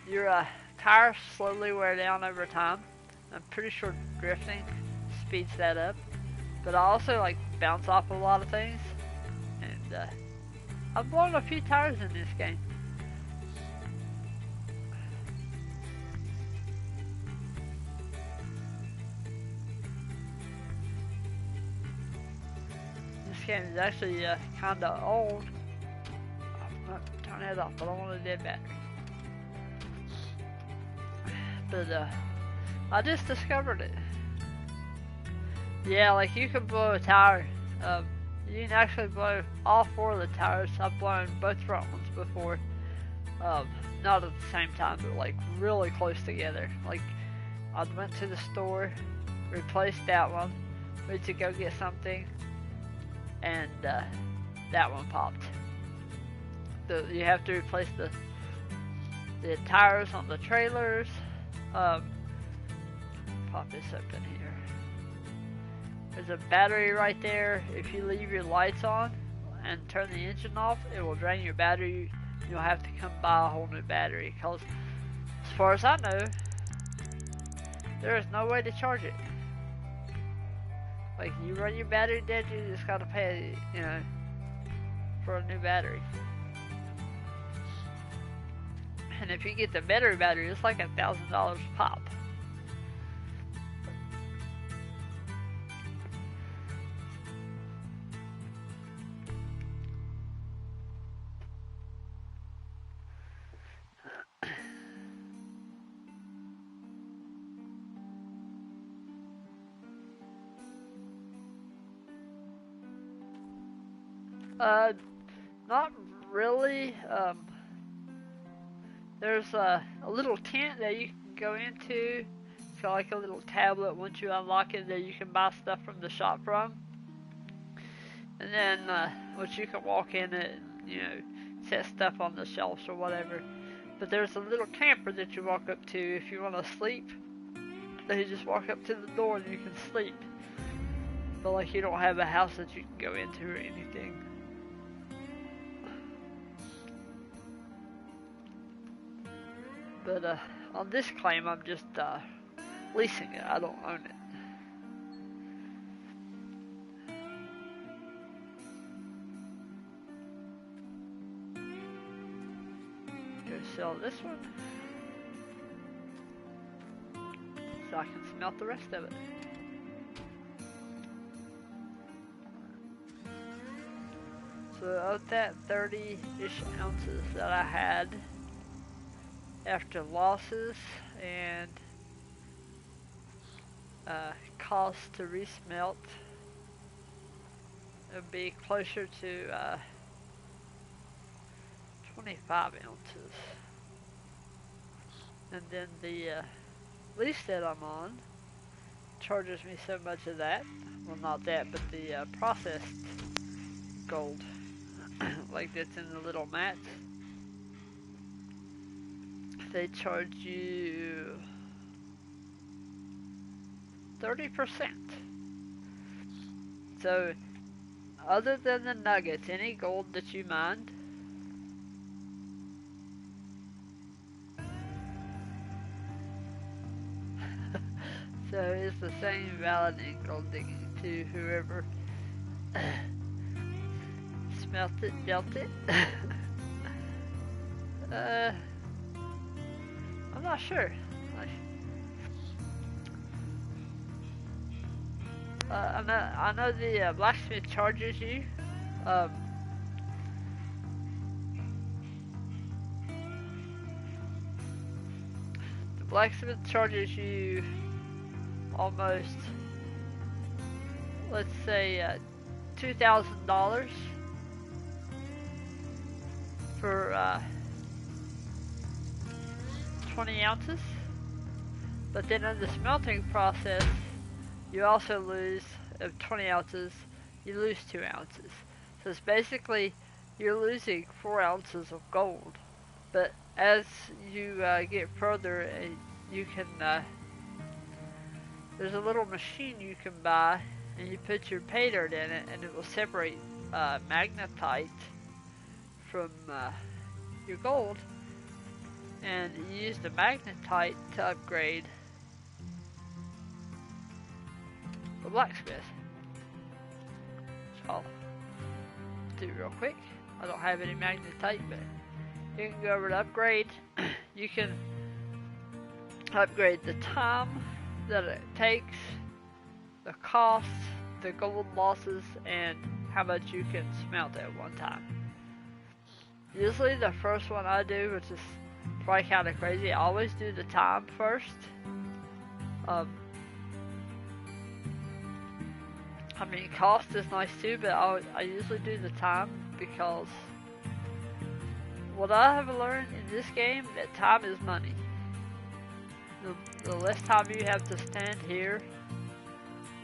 your tires slowly wear down over time. I'm pretty sure drifting speeds that up. But I also like bounce off a lot of things. And I've blown a few tires in this game. This game is actually kinda old. Turn that off, I don't want a dead battery. But I just discovered it. Yeah, like you can blow a tire. You can actually blow all 4 of the tires. I've blown both front ones before. Not at the same time, but like really close together. Like I went to the store, replaced that one, went to go get something, and that one popped. You have to replace the tires on the trailers. Pop this open here. There's a battery right there. If you leave your lights on and turn the engine off, it will drain your battery. You'll have to come buy a whole new battery. Because as far as I know, there is no way to charge it. Like you run your battery dead, you just gotta pay, for a new battery. And if you get the better battery, it's like $1,000 pop. Not really. There's a little tent that you can go into. It's got like a little tablet. Once you unlock it, there you can buy stuff from the shop from. And then once you can walk in it, and, set stuff on the shelves or whatever. But there's a little camper that you walk up to if you want to sleep. Then you just walk up to the door and you can sleep. But like you don't have a house that you can go into or anything. But on this claim, I'm just leasing it. I don't own it. Go sell this one, so I can smelt the rest of it. So of that 30-ish ounces that I had, after losses and cost to resmelt, it would be closer to 25 ounces. And then the lease that I'm on charges me so much of that. Well, not that, but the processed gold. like that's in the little mats, they charge you 30%. So, other than the nuggets, any gold that you mined, so it's the same valid in gold digging to whoever smelt it, dealt it. I'm not sure. I know the blacksmith charges you. Um, the blacksmith charges you almost, let's say, $2,000 for 20 ounces. But then in the smelting process, you also lose, of 20 ounces, you lose 2 ounces. So it's basically, you're losing 4 ounces of gold. But as you get further, you can, there's a little machine you can buy, and you put your pay dirt in it, and it will separate magnetite from your gold. And you use the magnetite to upgrade the blacksmith. So I'll do it real quick. I don't have any magnetite, but you can go over to upgrade. You can upgrade the time that it takes, the cost, the gold losses, and how much you can smelt at one time. Usually the first one I do, which is probably kind of crazy, I always do the time first. I mean, cost is nice too, but I usually do the time because what I have learned in this game, that time is money. The less time you have to stand here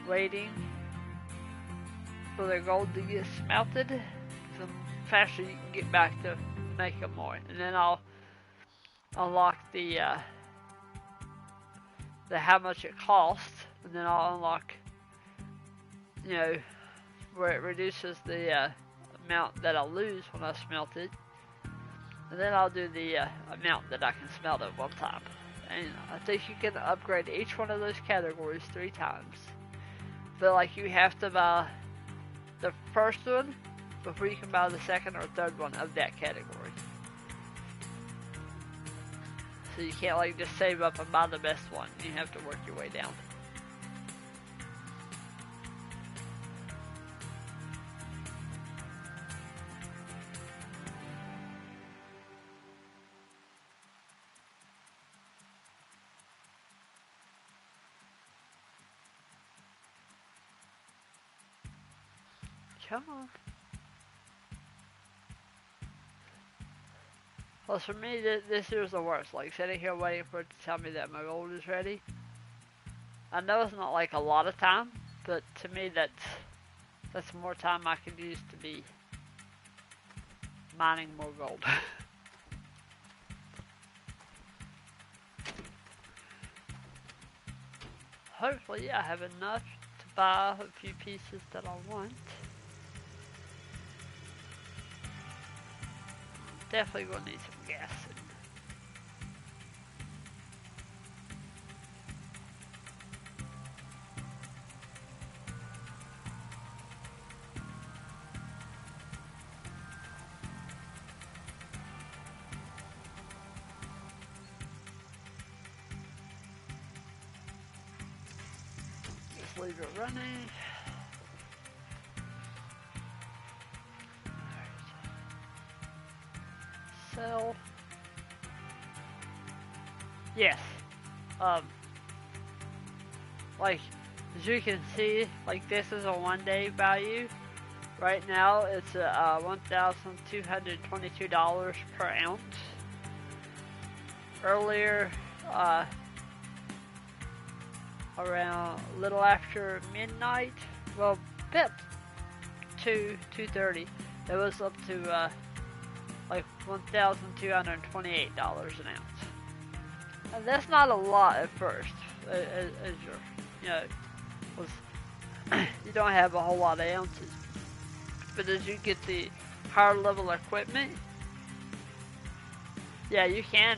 waiting for the gold to get smelted, the faster you can get back to making more. And then I'll unlock the how much it costs, and then I'll unlock, you know, where it reduces the amount that I'll lose when I smelt it. And then I'll do the amount that I can smelt at one time. And I think you can upgrade each one of those categories 3 times. But like, you have to buy the first one before you can buy the second or third one of that category. So you can't like just save up and buy the best one. You have to work your way down. Come on. Well, for me, this here's the worst. Like, sitting here waiting for it to tell me that my gold is ready. I know it's not like a lot of time, but to me, that's more time I could use to be mining more gold. Hopefully, I have enough to buy a few pieces that I want. Definitely gonna need some gas. Just leave it running. Sell. Yes. Like, as you can see, like, this is a 1-day value. Right now, it's $1,222 per ounce. Earlier, around a little after midnight, well, about 2:30, it was up to like $1,228 an ounce. And that's not a lot at first, as you're, you know, was you don't have a whole lot of ounces. But as you get the higher level equipment, yeah, you can.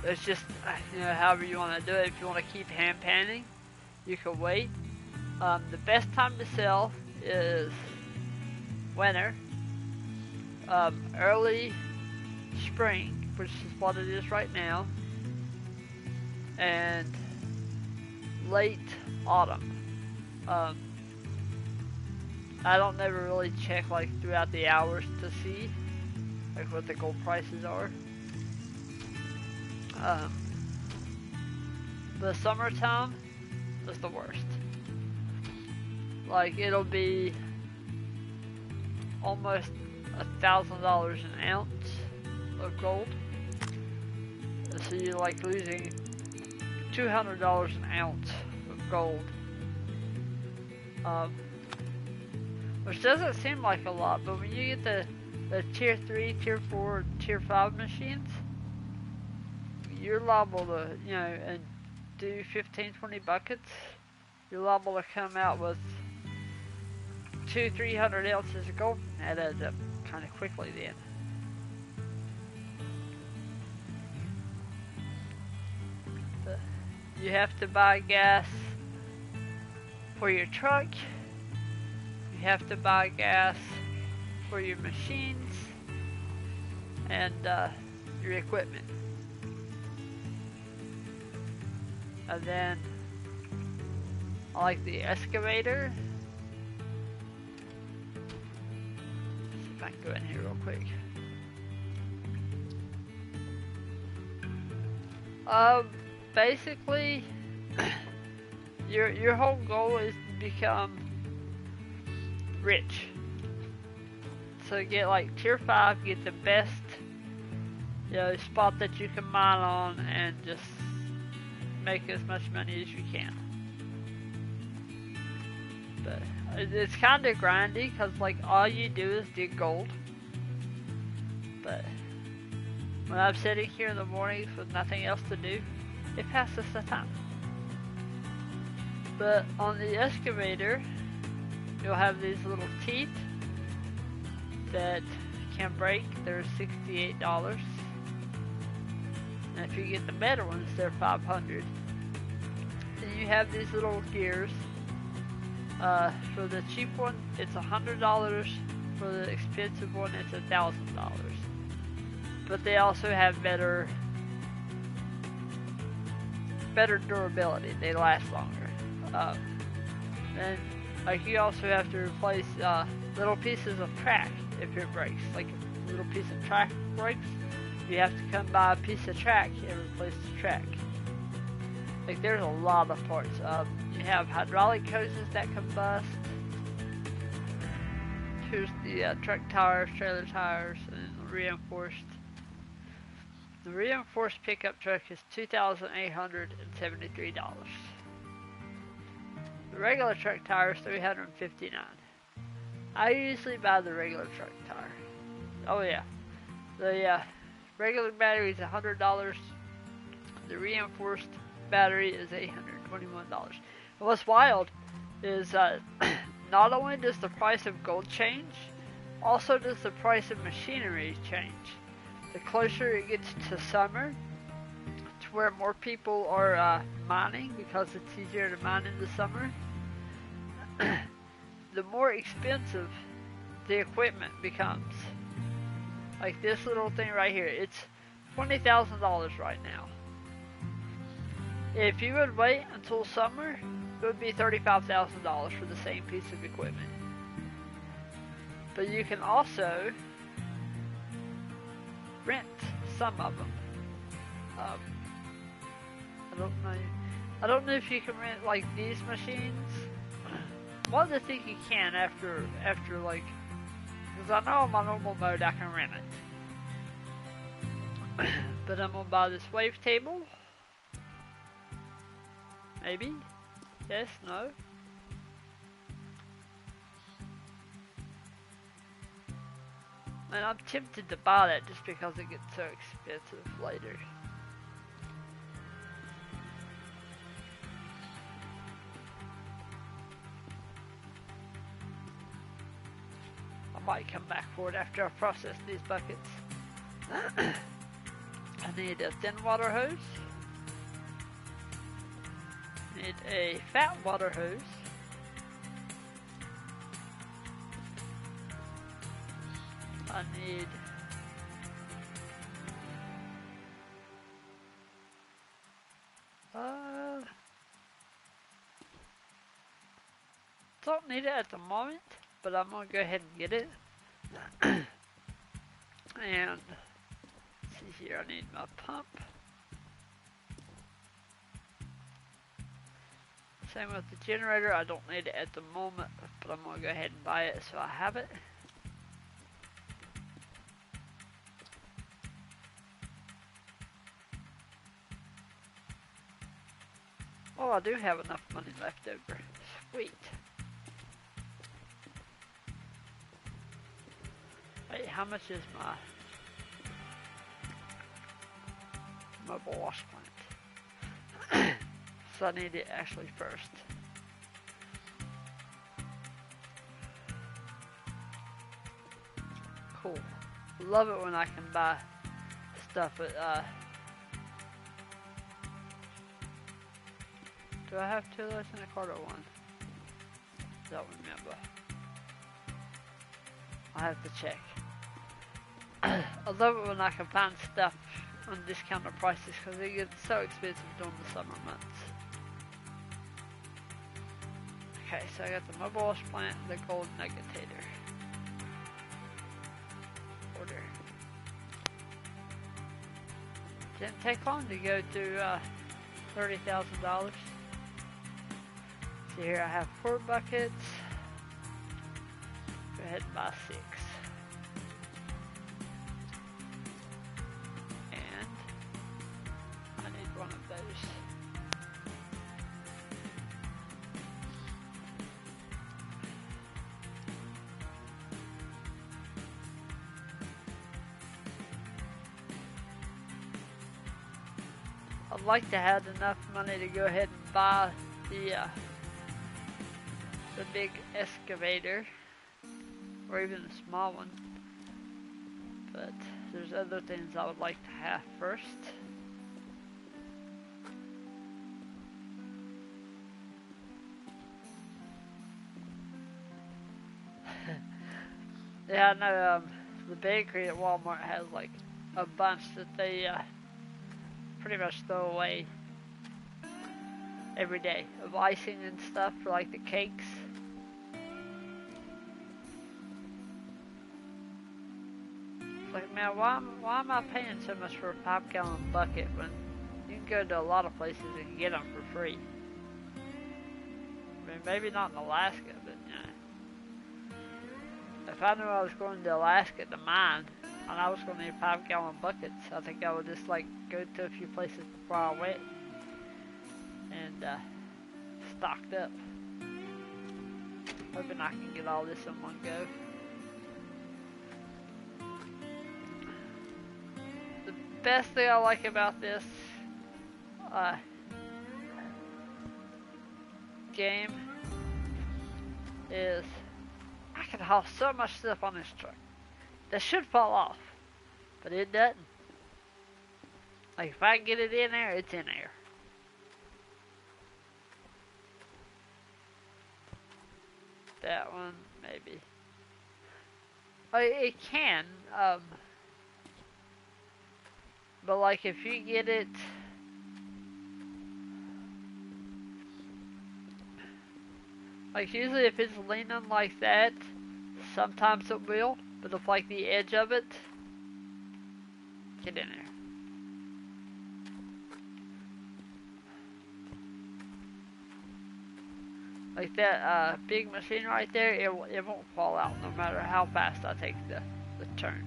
It's just, you know, however you want to do it. If you want to keep hand panning, you can wait. The best time to sell is winter, early spring, which is what it is right now, and late autumn. I don't never really check like throughout the hours to see like what the gold prices are. The summertime is the worst. Like it'll be almost $1,000 an ounce of gold. So you're like losing $200 an ounce of gold. Which doesn't seem like a lot, but when you get the tier 3, tier 4, tier 5 machines, you're liable to, you know, and do 15-20 buckets, you're liable to come out with 200-300 ounces of gold, and that adds up kind of quickly then. But you have to buy gas for your truck, you have to buy gas for your machines, and your equipment. And then I like the excavator. Let's see if I can go in here real quick. Basically, your whole goal is to become rich. So get like tier 5, get the best, you know, spot that you can mine on, and just make as much money as you can. But it's kind of grindy because like all you do is dig gold. But when I'm sitting here in the mornings with nothing else to do, it passes the time. But on the excavator, you'll have these little teeth that can break. They're $68. And if you get the better ones, they're $500. Then you have these little gears. For the cheap one, it's $100. For the expensive one, it's $1,000. But they also have better durability. They last longer. And like you also have to replace little pieces of track if it breaks. Like if a little piece of track breaks, you have to come buy a piece of track and replace the track. Like there's a lot of parts. You have hydraulic hoses that combust. Here's the truck tires, trailer tires, and reinforced. The reinforced pickup truck is $2,873. The regular truck tire is $359. I usually buy the regular truck tire. Oh yeah, the regular battery is $100. The reinforced battery is $821. And what's wild is not only does the price of gold change, also does the price of machinery change. The closer it gets to summer, to where more people are mining because it's easier to mine in the summer, the more expensive the equipment becomes. Like this little thing right here, it's $20,000 right now. If you would wait until summer, it would be $35,000 for the same piece of equipment. But you can also rent some of them. I don't know if you can rent like these machines. Well, I think you can after like, because I know on my normal mode I can rent it. But I'm gonna buy this wave table. Maybe? Yes? No? And I'm tempted to buy that just because it gets so expensive later. I might come back for it after I process these buckets. I need a thin water hose. Need a fat water hose. I need don't need it at the moment, but I'm gonna go ahead and get it. And see here, I need my pump. Same with the generator. I don't need it at the moment, but I'm gonna go ahead and buy it so I have it. Oh, I do have enough money left over. Sweet. Wait, how much is my mobile wash plant? So I need it actually first. Cool. Love it when I can buy stuff at, do I have 2 of those in the cart or 1? Don't remember. I have to check. I love it when I can find stuff on discounted prices because it gets so expensive during the summer months. Okay, so I got the mobile wash plant and the gold nuggetator. Order. Didn't take long to go to $30,000. So here I have 4 buckets. Go ahead and buy 6. And I need 1 of those. I'd like to have enough money to go ahead and buy the big excavator, or even a small one, but there's other things I would like to have first. Yeah, I know the bakery at Walmart has like a bunch that they pretty much throw away every day of icing and stuff for like the cakes. It's like, man, why am I paying so much for a 5-gallon bucket when you can go to a lot of places and get them for free? I mean, maybe not in Alaska, but you know, if I knew I was going to Alaska to mine and I was going to need 5-gallon buckets, I think I would just like go to a few places before I went and stocked up. Hoping I can get all this in one go. The best thing I like about this game is I can haul so much stuff on this truck that should fall off, but it doesn't. Like if I get it in there, it's in there. That one, maybe. Oh, it can, but like if you get it, like usually if it's leaning like that, sometimes it will, but if like the edge of it, get in there. Like that big machine right there, it won't fall out no matter how fast I take the turn.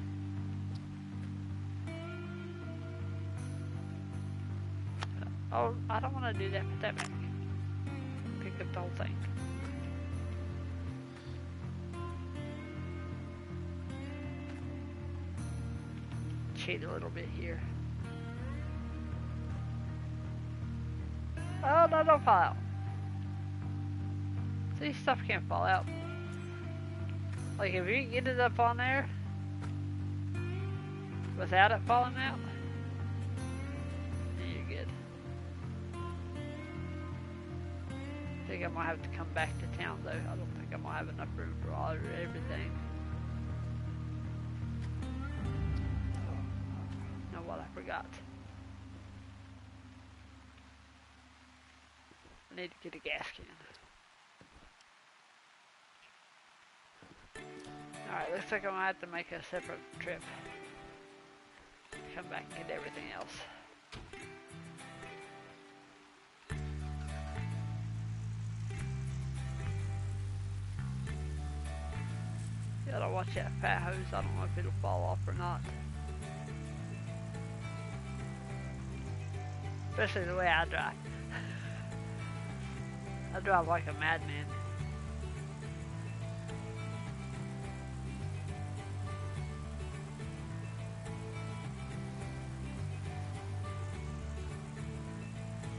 Oh, I don't want to do that. Put that back. Pick up the whole thing. cheat a little bit here. Oh, no, don't fall out. See, stuff can't fall out. Like, if you get it up on there without it falling out, then you're good. I think I might have to come back to town, though. I don't think I'm going to have enough room for all everything. You know what I forgot? I need to get a gas can. Alright, looks like I'm gonna have to make a separate trip. Come back and get everything else. You gotta watch that fat hose. I don't know if it'll fall off or not. Especially the way I drive. I drive like a madman.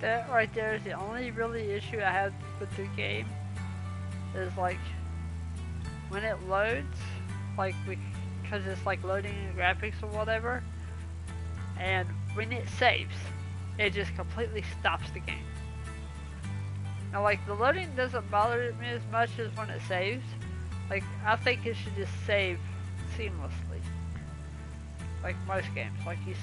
That right there is the only really issue I have with the game. Is like when it loads, like because it's like loading in graphics or whatever, and when it saves, it just completely stops the game. Now, like the loading doesn't bother me as much as when it saves. Like I think it should just save seamlessly. Like most games, like it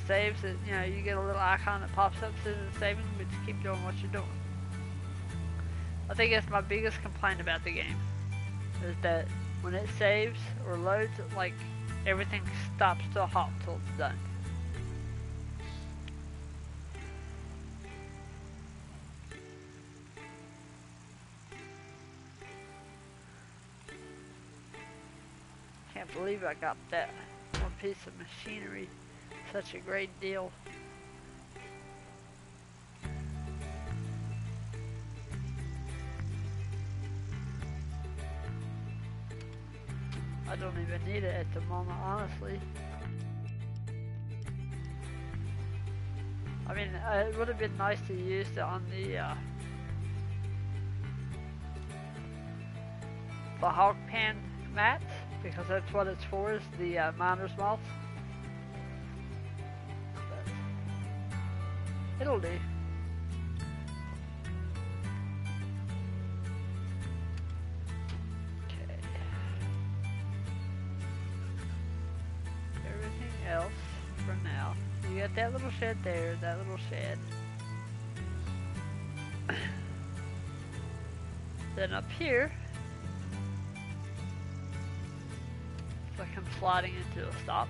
saves it, you know, you get a little icon that pops up says it's saving, but just keep doing what you're doing. I think that's my biggest complaint about the game, is that when it saves or loads, like everything stops to a halt till it's done. Can't believe I got that one piece of machinery. Such a great deal. I don't even need it at the moment, honestly. I mean, it would have been nice to use it on the hog pan mat, because that's what it's for, is the miner's moth. But it'll do. Okay. Everything else for now. You got that little shed there, that little shed. Then up here, like I'm sliding into a stop.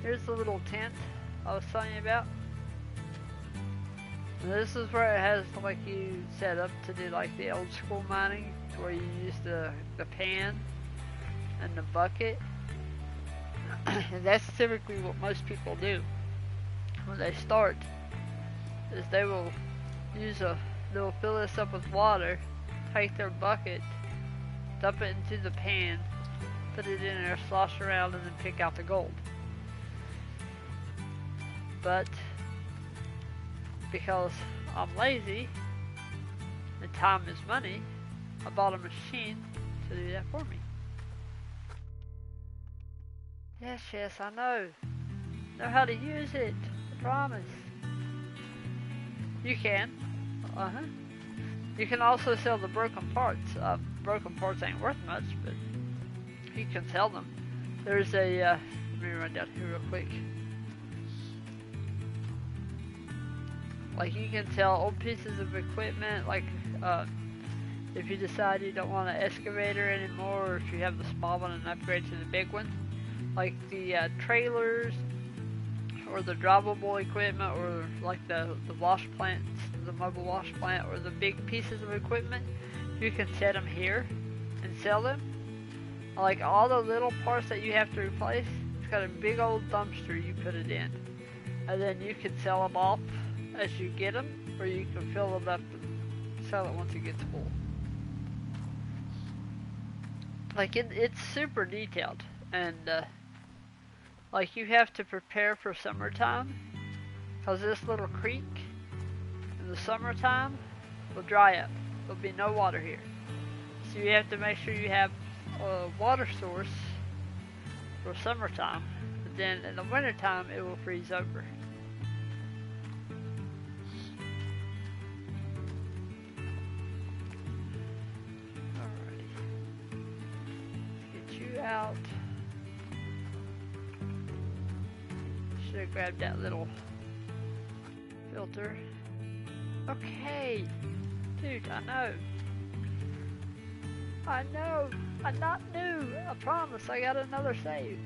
Here's the little tent I was telling you about. And this is where it has like you set up to do like the old school mining, where you use the pan and the bucket. And that's typically what most people do when they start, is they will they'll fill this up with water, take their bucket, dump it into the pan, put it in there, slosh around, and then pick out the gold. But because I'm lazy and time is money, I bought a machine to do that for me. Yes, I know how to use it, I promise. You can. You can also sell the broken parts. Broken parts ain't worth much, but you can sell them. There's a, let me run down here real quick. Like you can sell old pieces of equipment, like if you decide you don't want an excavator anymore, or if you have the small one and upgrade to the big one. Like the trailers, or the drivable equipment, or like the wash plants, the mobile wash plant, or the big pieces of equipment, you can set them here and sell them. Like all the little parts that you have to replace, it's got a big old dumpster you put it in, and then you can sell them off as you get them, or you can fill it up and sell it once it gets full. Like it's super detailed, and Like, you have to prepare for summertime, because this little creek in the summertime will dry up. There'll be no water here. So you have to make sure you have a water source for summertime, but then in the wintertime it will freeze over. Alrighty. Get you out. Should have grabbed that little filter. Okay. Dude, I know. I'm not new. I promise. I got another save.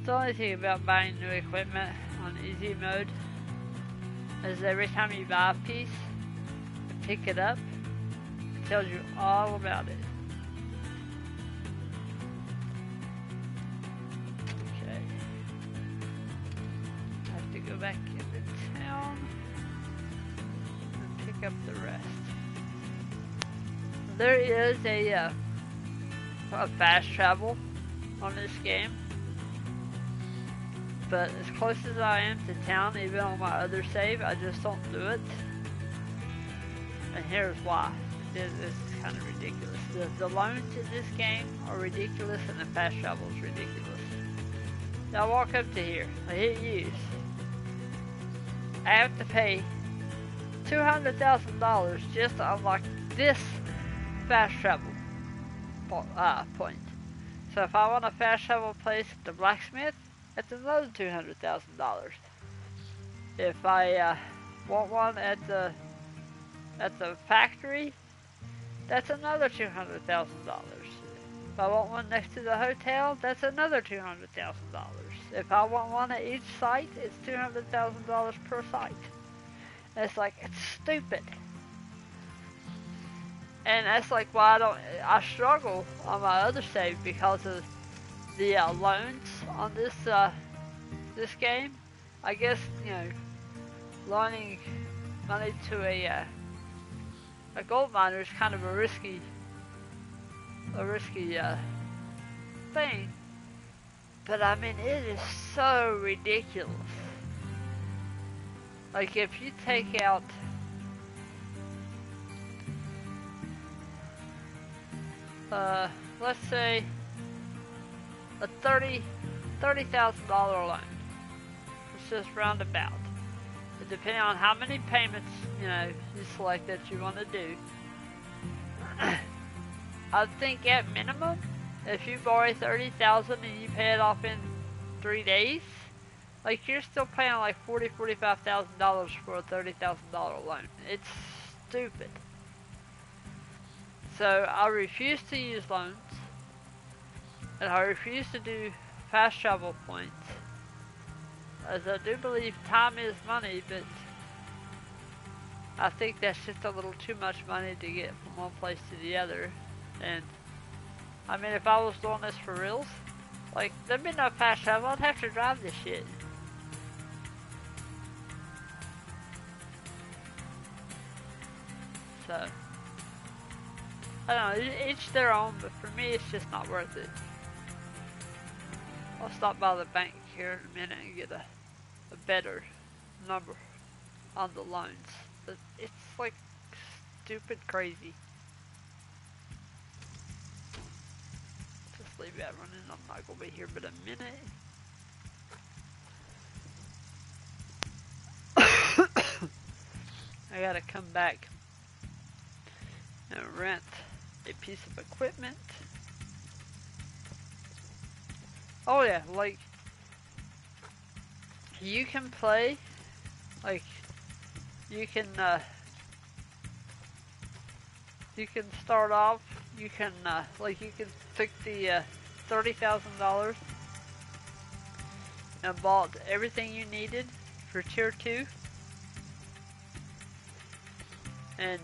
The only thing about buying new equipment on easy mode is every time you buy a piece and pick it up, it tells you all about it. Okay. I have to go back into town and pick up the rest. There is a fast travel on this game. But as close as I am to town, even on my other save, I just don't do it. And here's why. This is kind of ridiculous. The loans in this game are ridiculous, and the fast travel is ridiculous. Now I walk up to here, I hit use. I have to pay $200,000 just to unlock this fast travel point. So if I want a fast travel place at the blacksmith, that's another $200,000. If I want one at the factory, that's another $200,000. If I want one next to the hotel, that's another $200,000. If I want one at each site, it's $200,000 per site. And it's like, it's stupid. And that's like why I struggle on my other save because of the loans on this game. I guess, you know, loaning money to a gold miner is kind of a risky thing. But I mean, it is so ridiculous. Like, if you take out let's say a $30,000 loan. It's just roundabout. But depending on how many payments, you know, you select that you want to do. I think at minimum, if you borrow $30,000 and you pay it off in 3 days, like, you're still paying like $45,000 for a $30,000 loan. It's stupid. So I refuse to use loans, and I refuse to do fast travel points, as I do believe time is money, but I think that's just a little too much money to get from one place to the other. And I mean, if I was doing this for reals, like, there'd be no fast travel. I'd have to drive this shit. So I don't know, each their own, but for me it's just not worth it. I'll stop by the bank here in a minute and get a better number on the loans. But it's like stupid crazy. Just leave that running, I'm not going to be here but a minute. I gotta come back and rent a piece of equipment. Oh yeah, like, you can play, like, you can start off, you can, like, you can take the $30,000 and bought everything you needed for tier 2, and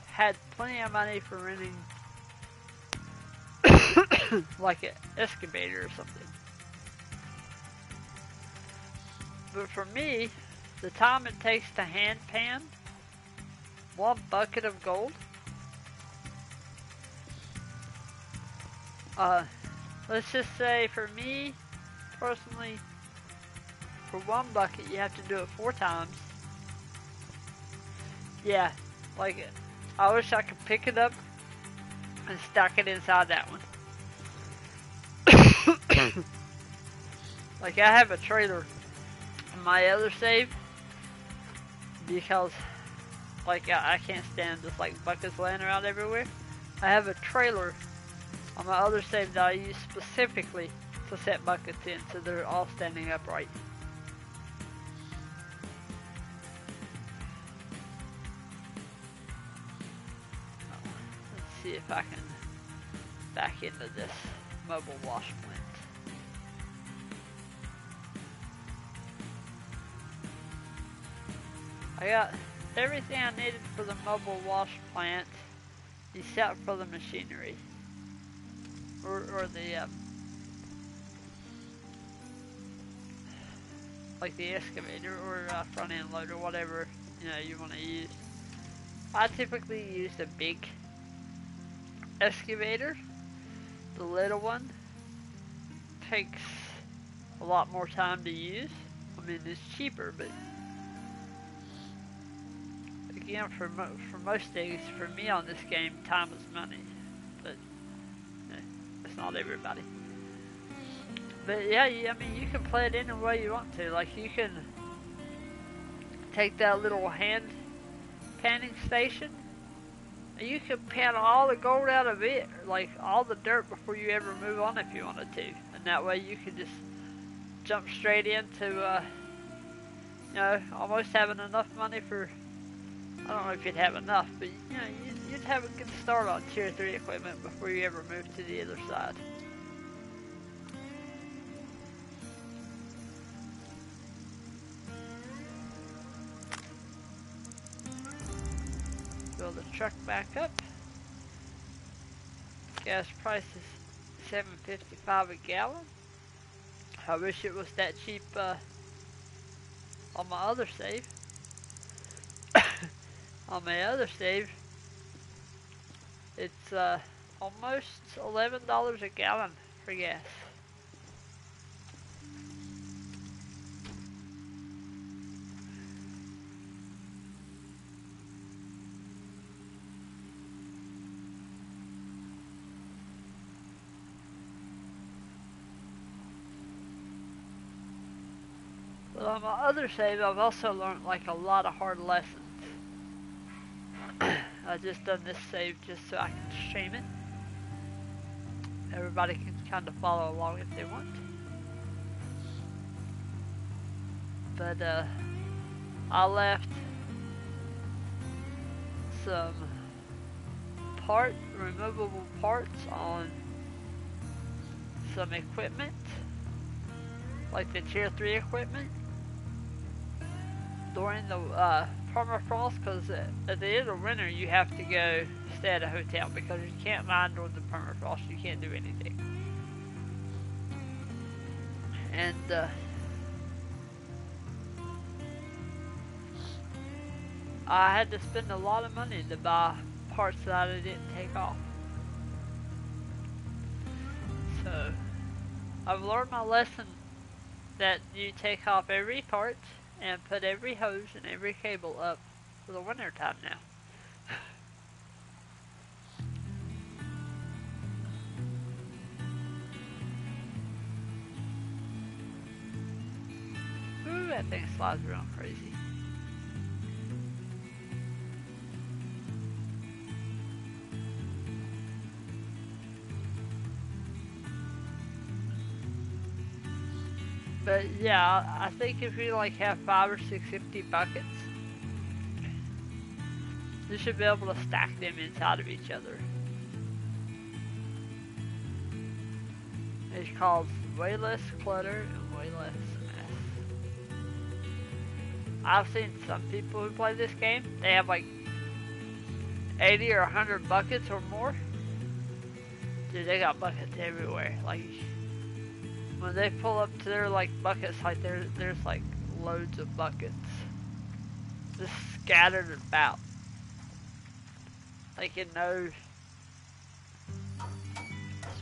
had plenty of money for renting like an excavator or something. But for me, the time it takes to hand pan 1 bucket of gold, let's just say for me personally, for 1 bucket you have to do it 4 times. Yeah, like I wish I could pick it up and stack it inside that one. Like I have a trailer in my other save because like I can't stand just like buckets laying around everywhere. I have a trailer on my other save that I use specifically to set buckets in so they're all standing upright. Let's see if I can back into this mobile wash plant. I got everything I needed for the mobile wash plant except for the machinery. Or the, like the excavator or front end loader, whatever, you know, you want to use. I typically use the big excavator. The little one takes a lot more time to use. I mean, it's cheaper, but again, for most things, for me on this game, time is money. But it's not everybody. But yeah, I mean, you can play it any way you want to. Like, you can take that little hand panning station, and you can pan all the gold out of it, like all the dirt, before you ever move on if you wanted to. And that way you can just jump straight into, you know, almost having enough money for, I don't know if you'd have enough, but you know, you'd have a good start on tier 3 equipment before you ever move to the other side. Fill the truck back up. Gas price is $7.55 a gallon. I wish it was that cheap on my other save. On my other save, it's almost $11 a gallon for gas. But on my other save, I've also learned like a lot of hard lessons. I just done this save just so I can stream it. Everybody can kind of follow along if they want. But I left some removable parts on some equipment, like the tier 3 equipment, during the permafrost, because at the end of winter you have to go stay at a hotel because you can't mine during the permafrost. You can't do anything. And I had to spend a lot of money to buy parts that I didn't take off. So I've learned my lesson that you take off every part and put every hose and every cable up for the winter time now. Ooh, that thing slides around crazy. But yeah, I think if you like have 5 or 6 empty buckets, you should be able to stack them inside of each other. It's called way less clutter and way less mess. I've seen some people who play this game, they have like 80 or 100 buckets or more. Dude, they got buckets everywhere. Like, when they pull up to their, like, buckets, like, there's, like, loads of buckets. Just scattered about. Like, in no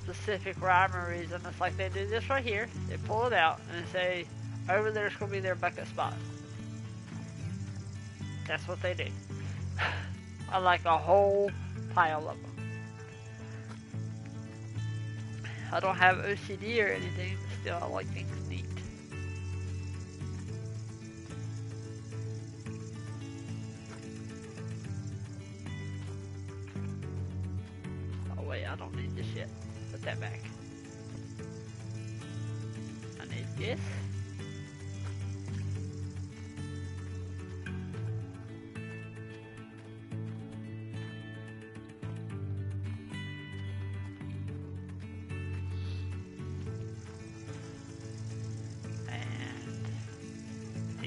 specific rhyme or reason. It's like they do this right here, they pull it out, and say, over there's gonna be their bucket spot. That's what they do. I like a whole pile of them. I don't have OCD or anything, but still I like things neat. Oh wait, I don't need this yet. Put that back. I need this.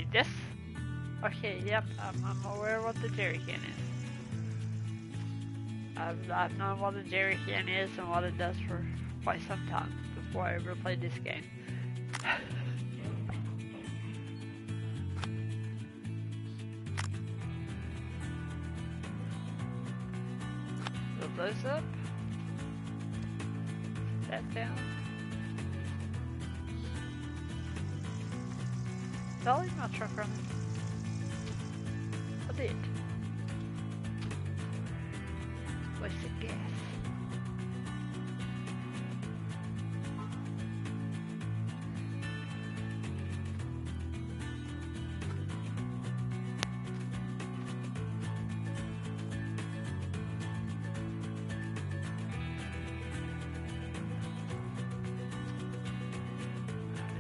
This? Okay, yep, I'm aware what the jerry can is. I've known what a jerry can is and what it does for quite some time before I ever played this game. Fill those up. That down. Did I leave my truck running? I did. Wasted gas.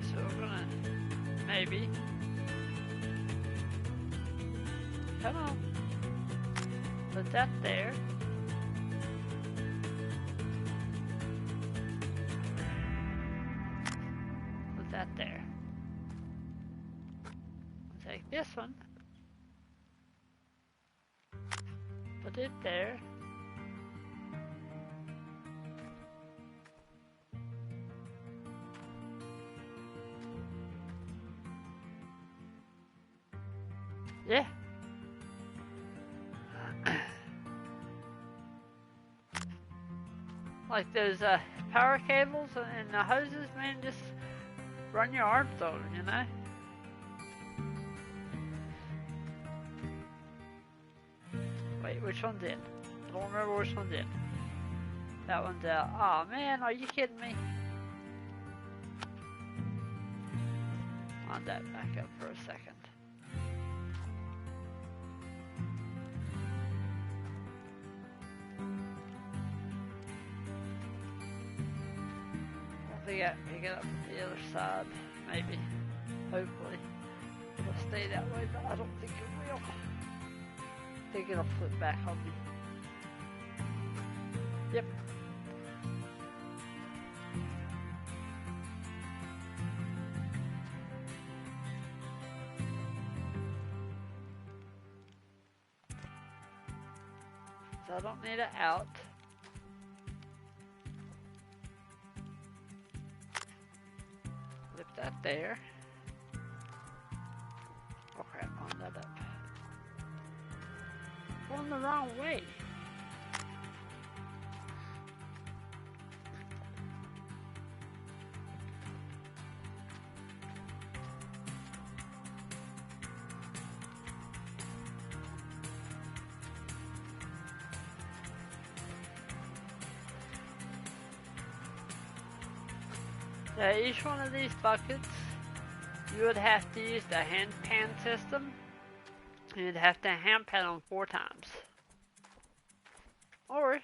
So we're gonna maybe. Come on. Put that there. Put that there. Take this one. Put it there. Yeah. Like those power cables and the hoses, man, just run your arm through them, you know? Wait, which one's in? I don't remember which one's in. That one's out. Oh man, are you kidding me? On that back up for a second. Pick it up from the other side, maybe. Hopefully. It'll stay that way, but I don't think it will. I think it'll flip back on me. Yep. So I don't need it out. Flip that there. Oh crap, on that up. Going the wrong way. Now each one of these buckets, you would have to use the hand pan system. You'd have to hand pan them 4 times. Or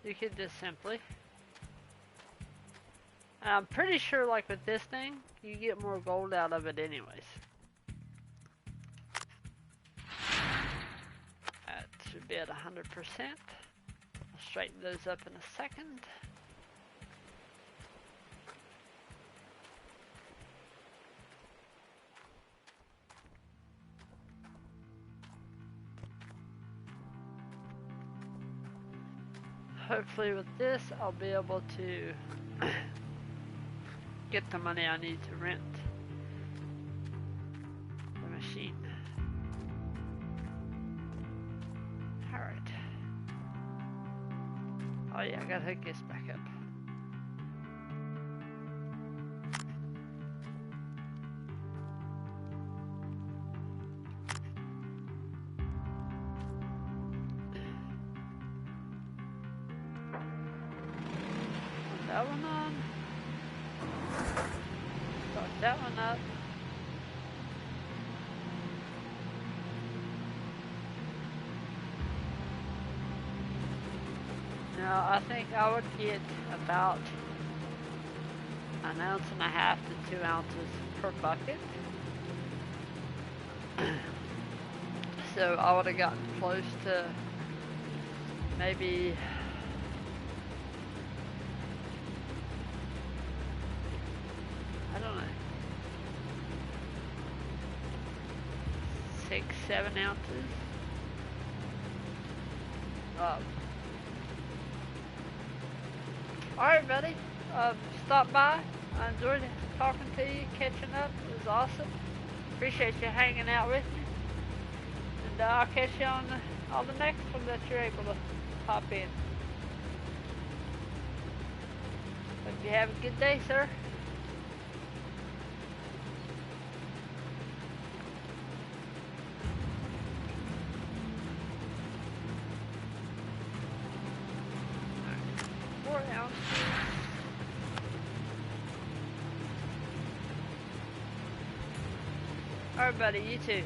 you could just simply, and I'm pretty sure like with this thing, you get more gold out of it anyways. That should be at 100%. I'll straighten those up in a second. hopefully with this, I'll be able to get the money I need to rent the machine. Alright. Oh yeah, I gotta hook this back up. Put that one on. Start that one up. Now, I think I would get about 1.5 ounces to 2 ounces per bucket. So I would have gotten close to maybe I don't know, 6-7 ounces. Alright, buddy. Stop by. I enjoyed talking to you, catching up. It was awesome. Appreciate you hanging out with me. And I'll catch you on the next one that you're able to pop in. Hope you have a good day, sir. Alright, buddy, you too.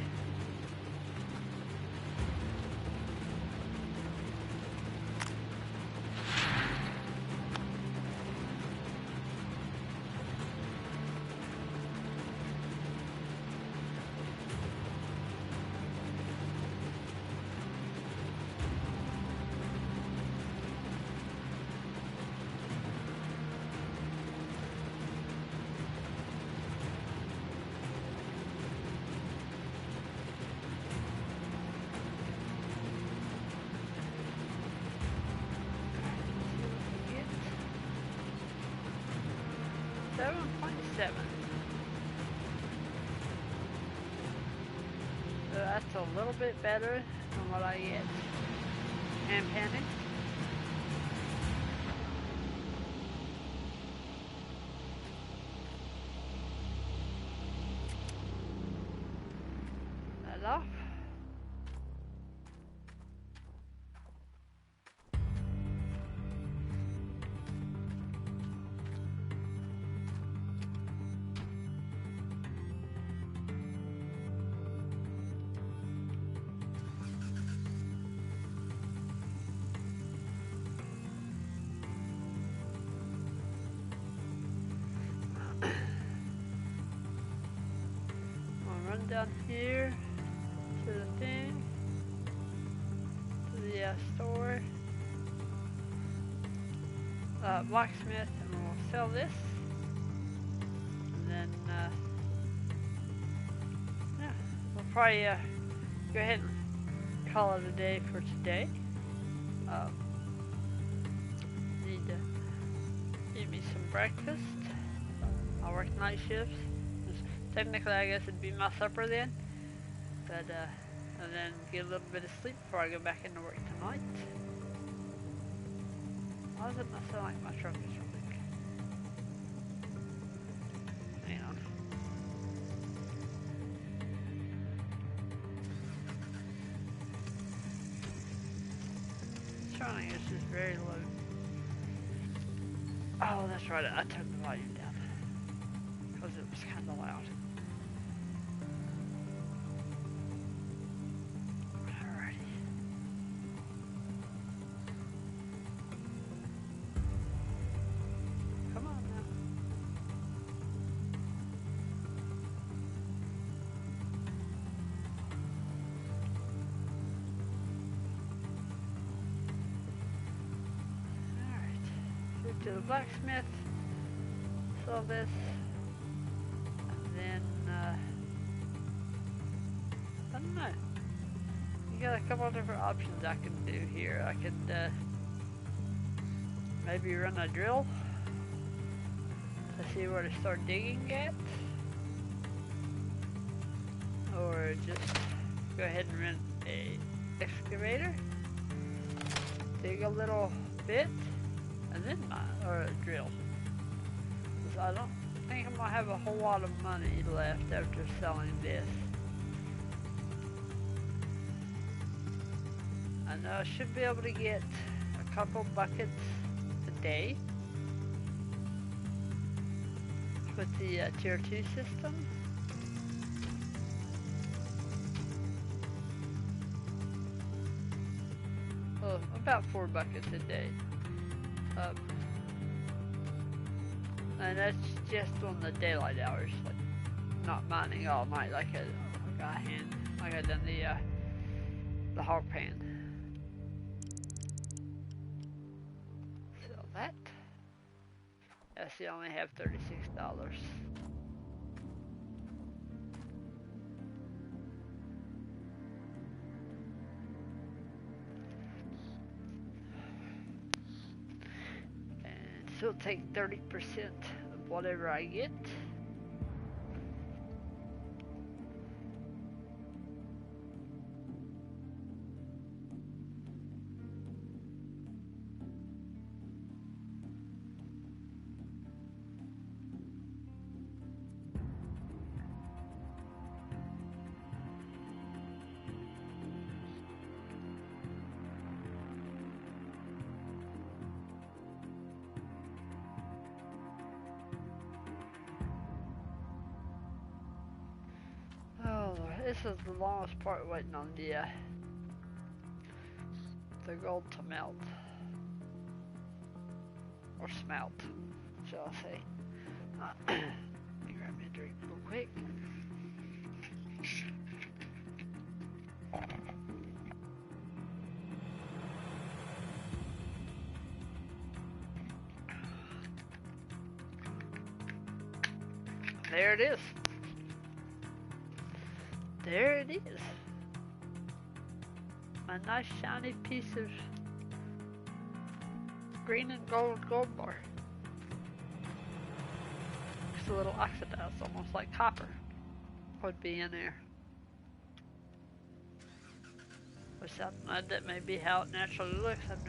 So that's a little bit better than what I get. And penny. That off. Down here to the thing, to the store, blacksmith, and we'll sell this, and then yeah, we'll probably go ahead and call it a day for today. Need to eat me some breakfast. I work night shifts. Technically, I guess it'd be my supper then, but and then get a little bit of sleep before I go back into work tonight. Why does it not sound like my truck is running? Hang on. Turning is just very low. Oh, that's right. I turned the volume down because it was kind of loud. To the blacksmith, sell this, and then I don't know. You got a couple of different options I can do here. I could maybe run a drill to see where to start digging at, or just go ahead and rent a excavator, dig a little bit, and then mine, or a drill. Because I don't think I'm gonna have a whole lot of money left after selling this. I know I should be able to get a couple buckets a day with the tier 2 system. Well, about 4 buckets a day. And that's just on the daylight hours, like not mining all night like I done the hog pan. Sell that. I see I only have $36. And so take 30% of whatever I get. This is the longest part waiting on the gold to melt. Or smelt, shall I say. Let me grab me a drink real quick. There it is. There it is. A nice shiny piece of green and gold bar. It's a little oxidized, almost like copper would be in there. Which that may be how it naturally looks. I've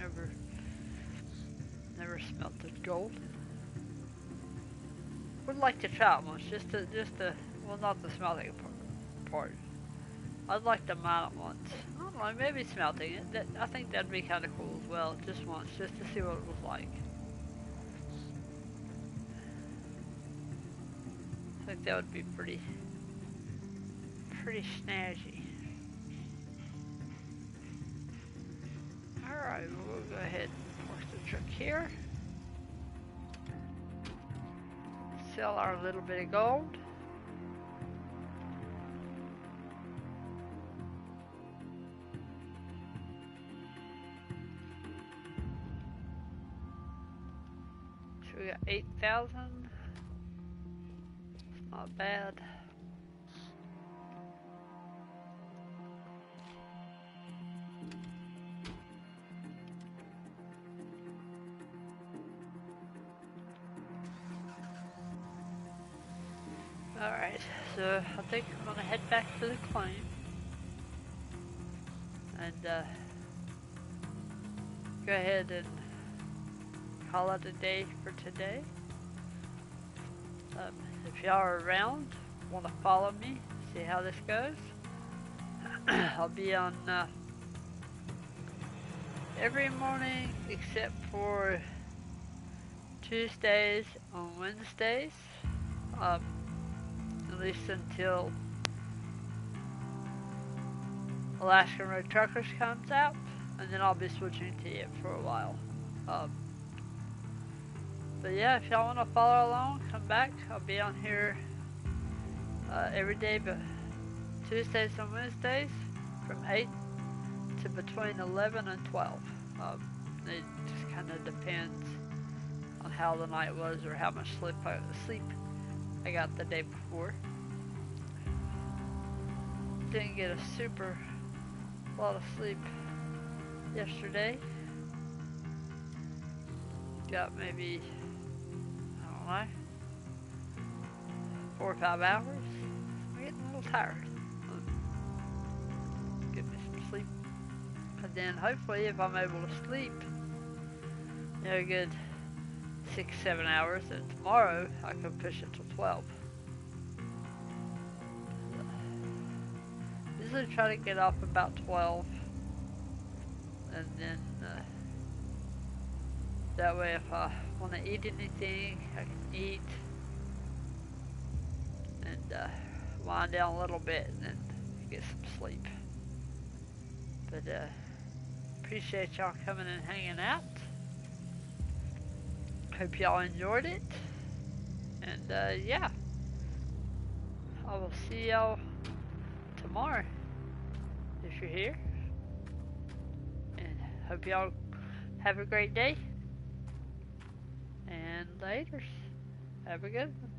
never smelted gold. Would like to try it once, just to well, not the smelting part. I'd like to mine it once. I don't know, maybe smelting it. I think that'd be kind of cool as well, just once, just to see what it was like. I think that would be pretty snazzy. Alright, we'll go ahead and park the truck here. Sell our little bit of gold. So we got 8,000. It's not bad. Alright, so I think I'm gonna head back to the claim and go ahead and call it a day for today. If y'all are around, want to follow me, see how this goes, I'll be on every morning except for Tuesdays on Wednesdays. At least until Alaskan Road Truckers comes out, and then I'll be switching to it for a while. But yeah, if y'all want to follow along, come back. I'll be on here every day, but Tuesdays and Wednesdays from 8 to between 11 and 12. It just kind of depends on how the night was or how much sleep I got the day before. Didn't get a super lot of sleep yesterday. got maybe, I don't know, 4 or 5 hours. I'm getting a little tired. Get me some sleep. And then hopefully if I'm able to sleep, a good 6, 7 hours, and tomorrow I can push it to 12. Usually try to get up about 12, and then that way if I want to eat anything, I can eat, and wind down a little bit, and then get some sleep. But appreciate y'all coming and hanging out. Hope y'all enjoyed it. And yeah, I will see y'all tomorrow if you're here. And hope y'all have a great day. And laters. Have a good one.